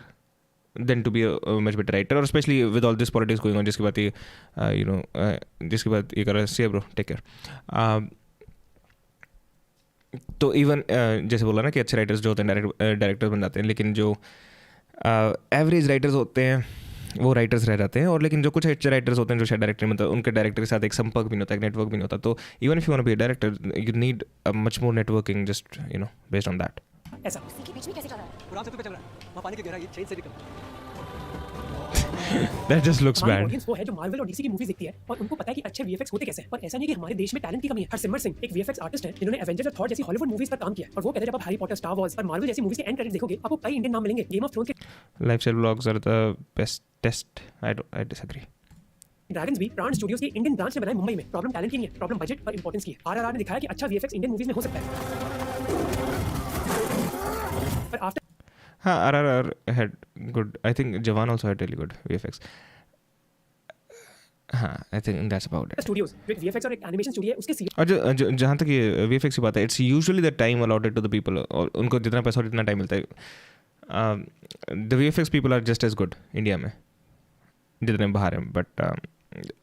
than to be a much better writer, or especially with all this politics going on, जिसके बाद ये जिसके बाद ये कर रहा है, see you bro, take care. तो इवन जैसे बोला ना कि अच्छे राइटर्स जो होते हैं डायरेक्टर्स बन जाते हैं, लेकिन जो एवरेज राइटर्स होते हैं वो राइटर्स रह जाते हैं, और लेकिन जो कुछ अच्छे राइटर्स होते हैं जो शायद डायरेक्टर में होता है, उनके डायरेक्टर के साथ एक संपर्क भी नहीं होता, एक नेटवर्क भी नहीं होता. तो even if you want to be a director you need much more networking just based on that. ऐसा के बीच में कैसे चल रहा है? पुराने सेतु पे चल रहा है, वहाँ पानी की गहराई ट्रेन से निकल. That just looks bad. Audience वो है जो मार्वल और डीसी की मूवीज देखती है और उनको पता है कि अच्छे वीएफएक्स होते कैसे हैं. पर ऐसा नहीं कि हमारे देश में टैलेंट की कमी है. हरसिमरत सिंह एक वीएफएक्स आर्टिस्ट है जिन्होंने एवेंजर्स और थॉर जैसी हॉलीवुड मूवीज पर काम किया है, और वो कहते हैं जब आप हैरी पॉटर, स्टार वॉर्स और मार्वल जैसी मूवीज के एंड क्रेडिट देखोगे आपको कई इंडियन नाम मिलेंगे. गेम ऑफ थ्रोन्स के Lifestyle vlogs are the best test. I disagree. Dragons भी प्राण स्टूडियोज की इंडियन ब्रांच ने बनाए मुंबई में. प्रॉब्लम टैलेंट की नहीं है, प्रॉब्लम बजट और इंपॉर्टेंस की है. आरआरआर ने दिखाया कि अच्छा वीएफएक्स इंडियन मूवीज में हो सकता है. पर आफ्टर हाँ, RRR had good. I think Jawan also had really good VFX. हाँ, I think that's about it. Studios जो एक वीएफएक्स और एक एनिमेशन स्टूडियो है उसके सीईओ. और जहाँ तक ये VFX की बात है, it's usually the time allotted to the people. और उनको जितना पैसा और जितना टाइम मिलता है. The VFX people are just as good India में जितने बाहर हैं, but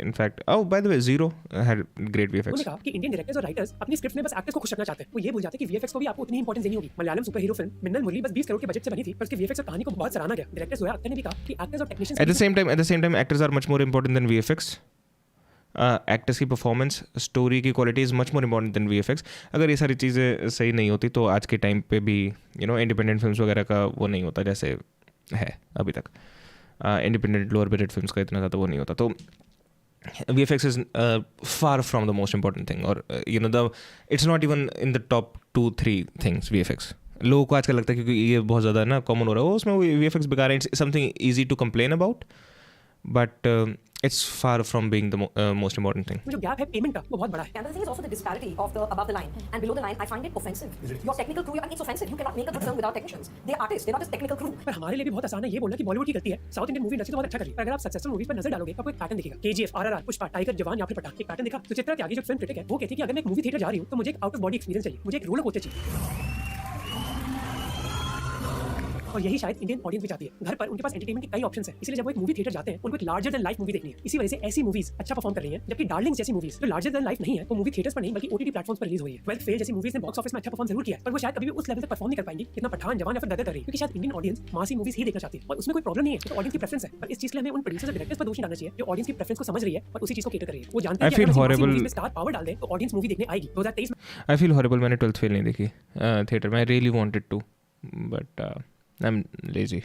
In fact, oh, by the way, Zero had great VFX. उन्होंने कहा कि इंडियन डायरेक्टर्स और राइटर्स अपनी स्क्रिप्ट में बस एक्टर्स को खुश रखना चाहते हैं। वो ये भूल जाते हैं कि वीएफएक्स को भी आपको उतनी इंपॉर्टेंस देनी होगी। Malayalam super hero film Minnal Murali बस 20 करोड़ के बजट से बनी थी, पर उसके वीएफएक्स और कहानी को बहुत सराहना गया। डायरेक्टर जोया अख्तर ने भी कहा कि एक्टर्स और technicians At the same time, actors are much more important than VFX. Actors की परफॉर्मेंस, स्टोरी की quality is much more important than VFX. अगर ये सारी चीज़ें सही नहीं होती तो आज के टाइम पे भी इंडिपेंडेंट फिल्म्स वगैरह का वो नहीं होता जैसे है अभी तक. इंडिपेंडेंट लोअर बजट फिल्म्स का इतना ज़्यादा वो नहीं होता. तो VFX is far from the most important thing, or it's not even in the top 2-3 things. VFX लोगों को आजकल लगता है क्योंकि ये बहुत ज़्यादा ना कॉमन हो रहा है, उसमें VFX बेकार है. It's something easy to complain about, but it's far from being the most important thing. जो गैप है पेमेंट का वो बहुत बड़ा है. And the thing is also the disparity of the above the line and below the line. I find it offensive. Your technical crew, it's offensive. You cannot make a good film without technicians. They are artists. They're not just technical crew. पर हमारे लिए भी बहुत आसान है ये बोलना कि बॉलीवुड की गलती है. साउथ इंडियन मूवी इंडस्ट्री तो बहुत अच्छा कर रही है. पर अगर आप सक्सेसफुल मूवीज पर नजर डालोगे तो आपको एक पैटर्न दिखेगा. KGF, RRR, पुष्पा, टाइगर, जवान या फिर पठान. एक पैटर्न दिखा. सुचित्रा त्यागी जो फिल्म क्रिटिक है वो कहती है कि अगर मैं एक मूवी थिएटर जा रही हूँ तो मुझे एक आउट ऑफ बॉडी एक्सपीरियंस चाहिए. मुझे एक रोलर कोस्टर चाहिए. और यही शायद इंडियन ऑडियंस भी चाहती है. घर पर उनके पास एंटरटेनमेंट के कई ऑप्शंस हैं, इसलिए जब वो एक मूवी थिएटर जाते हैं उनको एक लार्जर देन लाइफ मूवी देखनी है. इसी वजह से ऐसी मूवीज अच्छा परफॉर्म कर रही हैं, जबकि डार्लिंग्स जैसी मूवीज जो लार्जर देन लाइफ नहीं है वो मूवी थिएटर्स पर नहीं बल्कि OTT प्लेटफॉर्म्स पर रिलीज हुई है. 12th फेल जैसी मूवीज ने बॉक्स ऑफिस में अच्छा परफॉर्म जरूर किया है, पर वो शायद कभी भी उस लेवल तक परफॉर्म नहीं कर पाएंगी जितना पठान, जवान या फिर गदर कर रही है, क्योंकि शायद इंडियन ऑडियंस मासी मूवीज ही देखना चाहती है. और उसमें कोई प्रॉब्लम नहीं है, तो ऑडियंस की प्रेफरेंस है. पर इस चीज के लिए हमें उन प्रोड्यूसर्स और डायरेक्टर्स पर दोष नहीं डालना चाहिए जो ऑडियंस की प्रेफरेंस को समझ रही है और उसी चीज को केटर कर रही है. वो जानते हैं कि अगर मूवी में स्टार पावर डाल दे तो ऑडियंस मूवी देखने आएगी. 2023 I feel horrible. मैंने 12th फेल नहीं देखी थिएटर में. I really wanted to, but I'm lazy.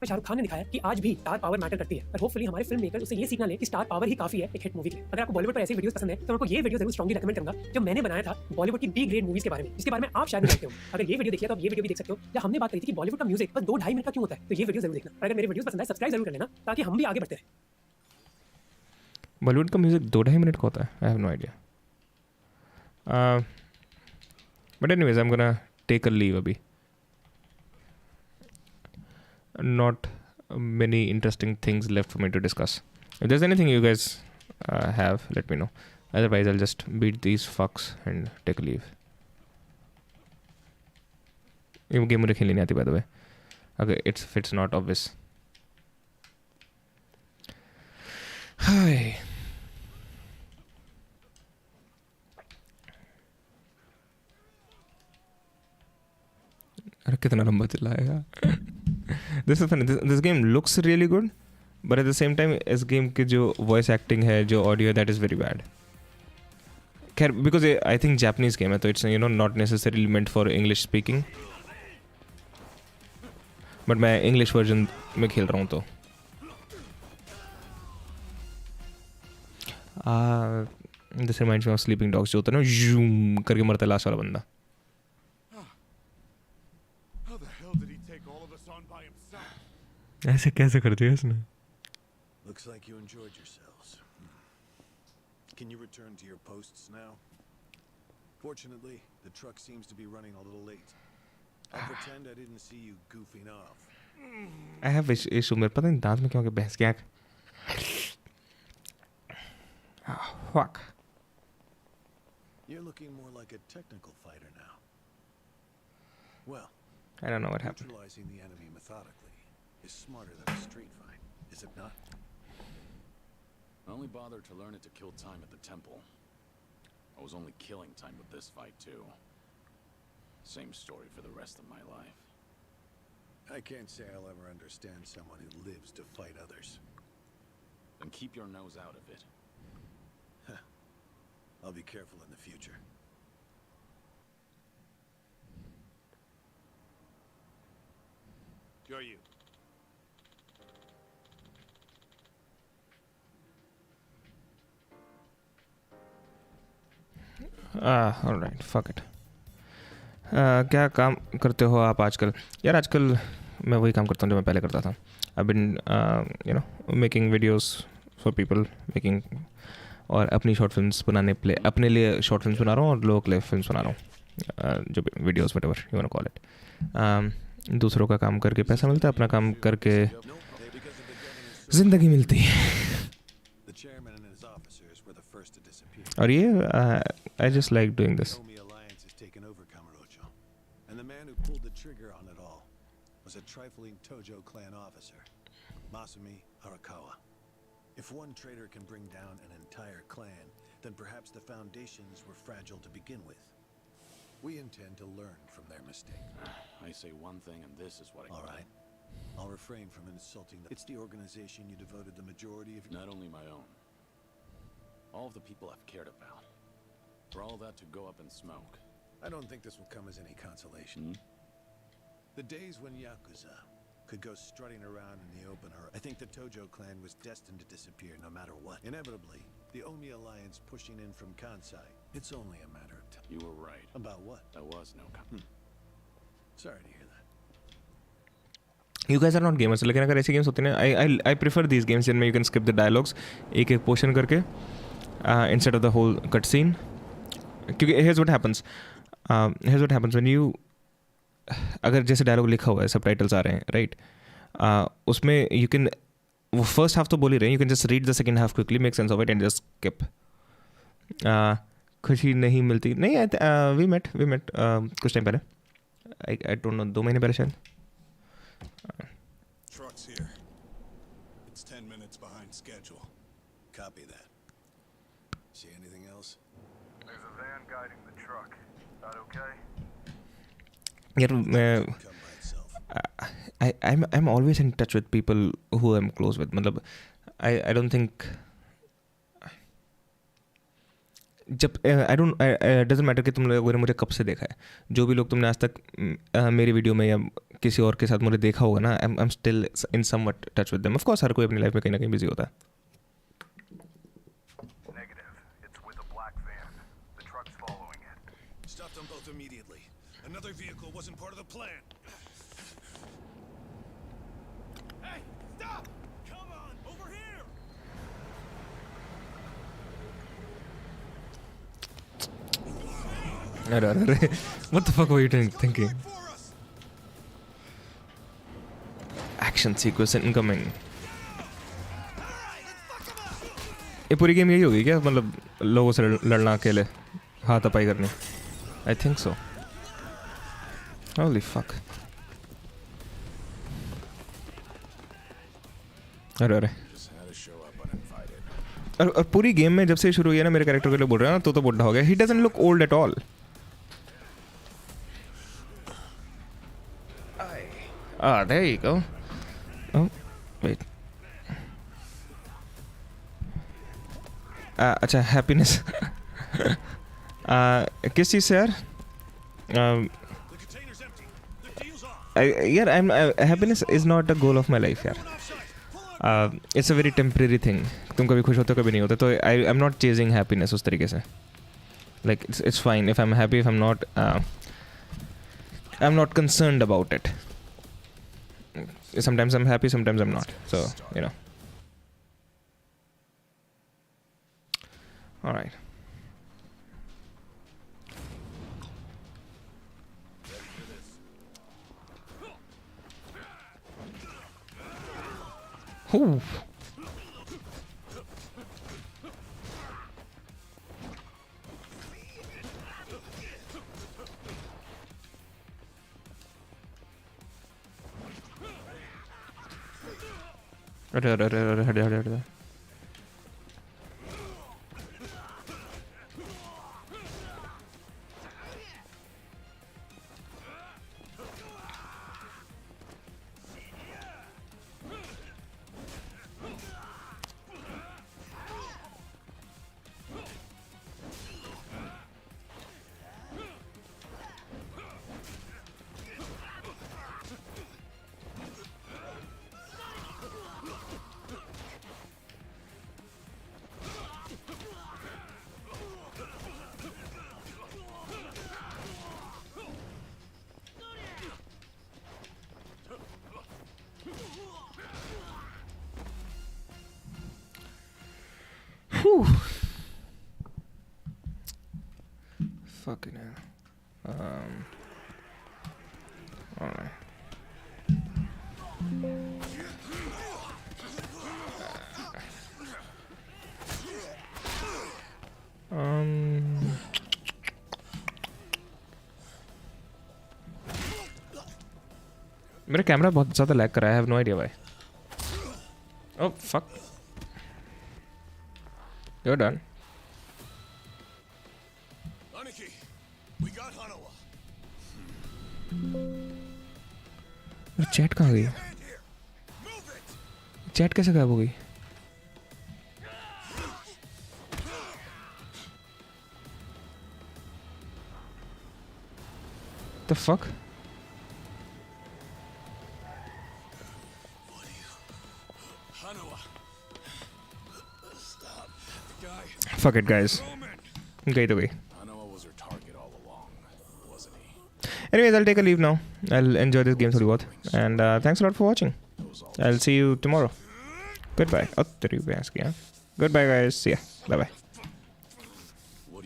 Shahrukh Khan ने दिखाया कि आज भी स्टार पावर मैटर करती है. पर होपफुली हमारे फिल्म मेकर उससे ये सीखना ले कि स्टार पावर ही काफी है एक हिट मूवी के लिए. अगर आपको बॉलीवुड पर ऐसी वीडियोस पसंद है तो आपको ये वीडियो जरूर स्ट्रांगली रेकमेंड करूंगा जो मैंने बनाया था बॉलीवुड की बी ग्रेड मूवीज के बारे में, जिसके बारे में आप शायद नहीं जानते हो. अगर ये वीडियो देखिए तो आप ये वीडियो भी देख सकते हो. या हमने बात करी थी कि बॉलीवुड का म्यूजिक बस 2-2.5 मिनट का क्यों होता है, तो ये वीडियो जरूर देखना. और अगर मेरे वीडियोस पसंद आए सब्सक्राइब जरूर कर लेना ताकि हम भी आगे बढ़ते रहें. बॉलीवुड का म्यूजिक 2-2.5 मिनट का होता है. I have no idea. But anyways I am gonna take a leave अभी. Not many interesting things left for me to discuss. If there's anything you guys have, let me know. Otherwise, I'll just beat these fucks and take a leave. ये game मुझे खेलनी नहीं आती by the way. Okay, if it's not obvious. Hi. अरे कितना लंबा चिल्लाएगा. This is funny. This game looks really good, but at the same time, इस game की जो voice acting है, जो audio, that is very bad. Because I think Japanese game है, तो it's not necessarily meant for English speaking. But मैं English version में खेल रहा हूँ तो. This reminds me of Sleeping Dogs जो होता है ना, zoom करके मरता है लास्ट वाला बंदा. ऐसे कैसे कर दिया इसने? Looks like you enjoyed yourselves. Can you return to your posts now? Fortunately, the truck seems to be running a little late. I'll pretend I didn't see you goofing off. I have issue. मेरे पता नहीं दांत में क्यों के बहस क्या? Fuck. You're looking more like a technical fighter now. Well, I don't know what happened. neutralizing the enemy methodically is smarter than a street fight, is it not? I only bothered to learn it to kill time at the temple. I was only killing time with this fight too. Same story for the rest of my life. I can't say I'll ever understand someone who lives to fight others. Then keep your nose out of it. I'll be careful in the future. Go you. Alright, fuck it. क्या काम करते हो आप आजकल? यार आजकल मैं वही काम करता हूँ जो मैं पहले करता था. I've been making videos for people, making और अपनी शॉर्ट फिल्म्स बनाने अपने लिए शॉर्ट फिल्म्स बना रहा हूँ और लोगों के लिए फिल्म्स बना रहा हूँ. जो videos whatever you want to call it. दूसरों का काम करके पैसा मिलता है, अपना काम करके जिंदगी मिलती है. और ये I just like doing this. And the man who pulled the trigger on it all was a trifling Tojo clan officer, Masumi Arakawa. If one traitor can bring down an entire clan, then perhaps the foundations were fragile to begin with. We intend to learn from their mistake. I say one thing and this is what I... All right. I'll refrain from insulting them. It's the organization you devoted the majority of... Not only my own. All of the people I've cared about. For all that to go up in smoke. I don't think this will come as any consolation. The days when Yakuza could go strutting around in the open I think the Tojo clan was destined to disappear no matter what. Inevitably, the Omi alliance pushing in from Kansai. It's only a matter of time. You were right. About what? There was no... Sorry to hear that. You guys are not gamers, लेकिन अगर ऐसी games होती हैं I prefer these games जिनमें you can skip the dialogues एक portion करके instead of the whole cutscene. क्योंकि here's what happens when you अगर जैसे डायलॉग लिखा हुआ है सबटाइटल्स आ रहे हैं राइट उसमें यू कैन वो फर्स्ट हाफ तो बोल ही रहे हैं you can just read the second half quickly make sense of it and just skip खुशी नहीं मिलती नहीं वी मेट कुछ टाइम पहले आई डोंट नो 2 महीने पहले शायद Truck's here. It's 10 minutes behind schedule. Copy that. See anything else? There's a van guiding the truck. That okay? यार I'm always in touch with people who I'm close with. मतलब I don't think जब doesn't matter कि तुम लोगों ने मुझे कब से देखा है जो भी लोग तुमने आज तक मेरी वीडियो में या किसी और के साथ मुझे देखा होगा ना I'm still in somewhat touch with them. Of course हर कोई अपनी लाइफ में कहीं ना कहीं बिजी होता है. Negative. It's with a black van. The truck's following it. Stop them both immediately. Another vehicle wasn't part of the plan. Hey, stop! Come on, over here! What the fuck were you thinking? Action sequence incoming. ये पूरी game यही होगी क्या मतलब लोगों से लड़ना अकेले हाथापाई करनी I think so. Holy fuck. अरे और पूरी गेम में जब से शुरू हुई है ना मेरे कैरेक्टर के लिए बोल रहे हैं ना तो बुढ़ा हो गया. He doesn't look old at all. There you go. Oh, wait. अच्छा happiness. किस चीज़ से यार? यार happiness is not a goal of my life यार. It's a very temporary thing. तुम कभी खुश होते हो कभी नहीं होते तो I'm not chasing happiness उस तरीके से. Like it's fine if I'm happy, if I'm not concerned about it. Sometimes I'm happy, sometimes I'm not. So you know. All right. Ooh. हट Whew. Fucking hell. Alright. मेरा camera बहुत ज़्यादा lag कर रहा है. I have no idea why. Oh fuck. You're done. Aniki, we got Hanawa. Chat कहाँ गई? Chat कैसे गायब हो गई? The fuck? Fuck it, guys. गई तो गई. Anyways, I'll take a leave now. I'll enjoy this game thodi bahut. And thanks a lot for watching. I'll see you tomorrow. Goodbye. Oh, तेरी भैंस की, हाँ. Goodbye, guys. See ya. Bye bye.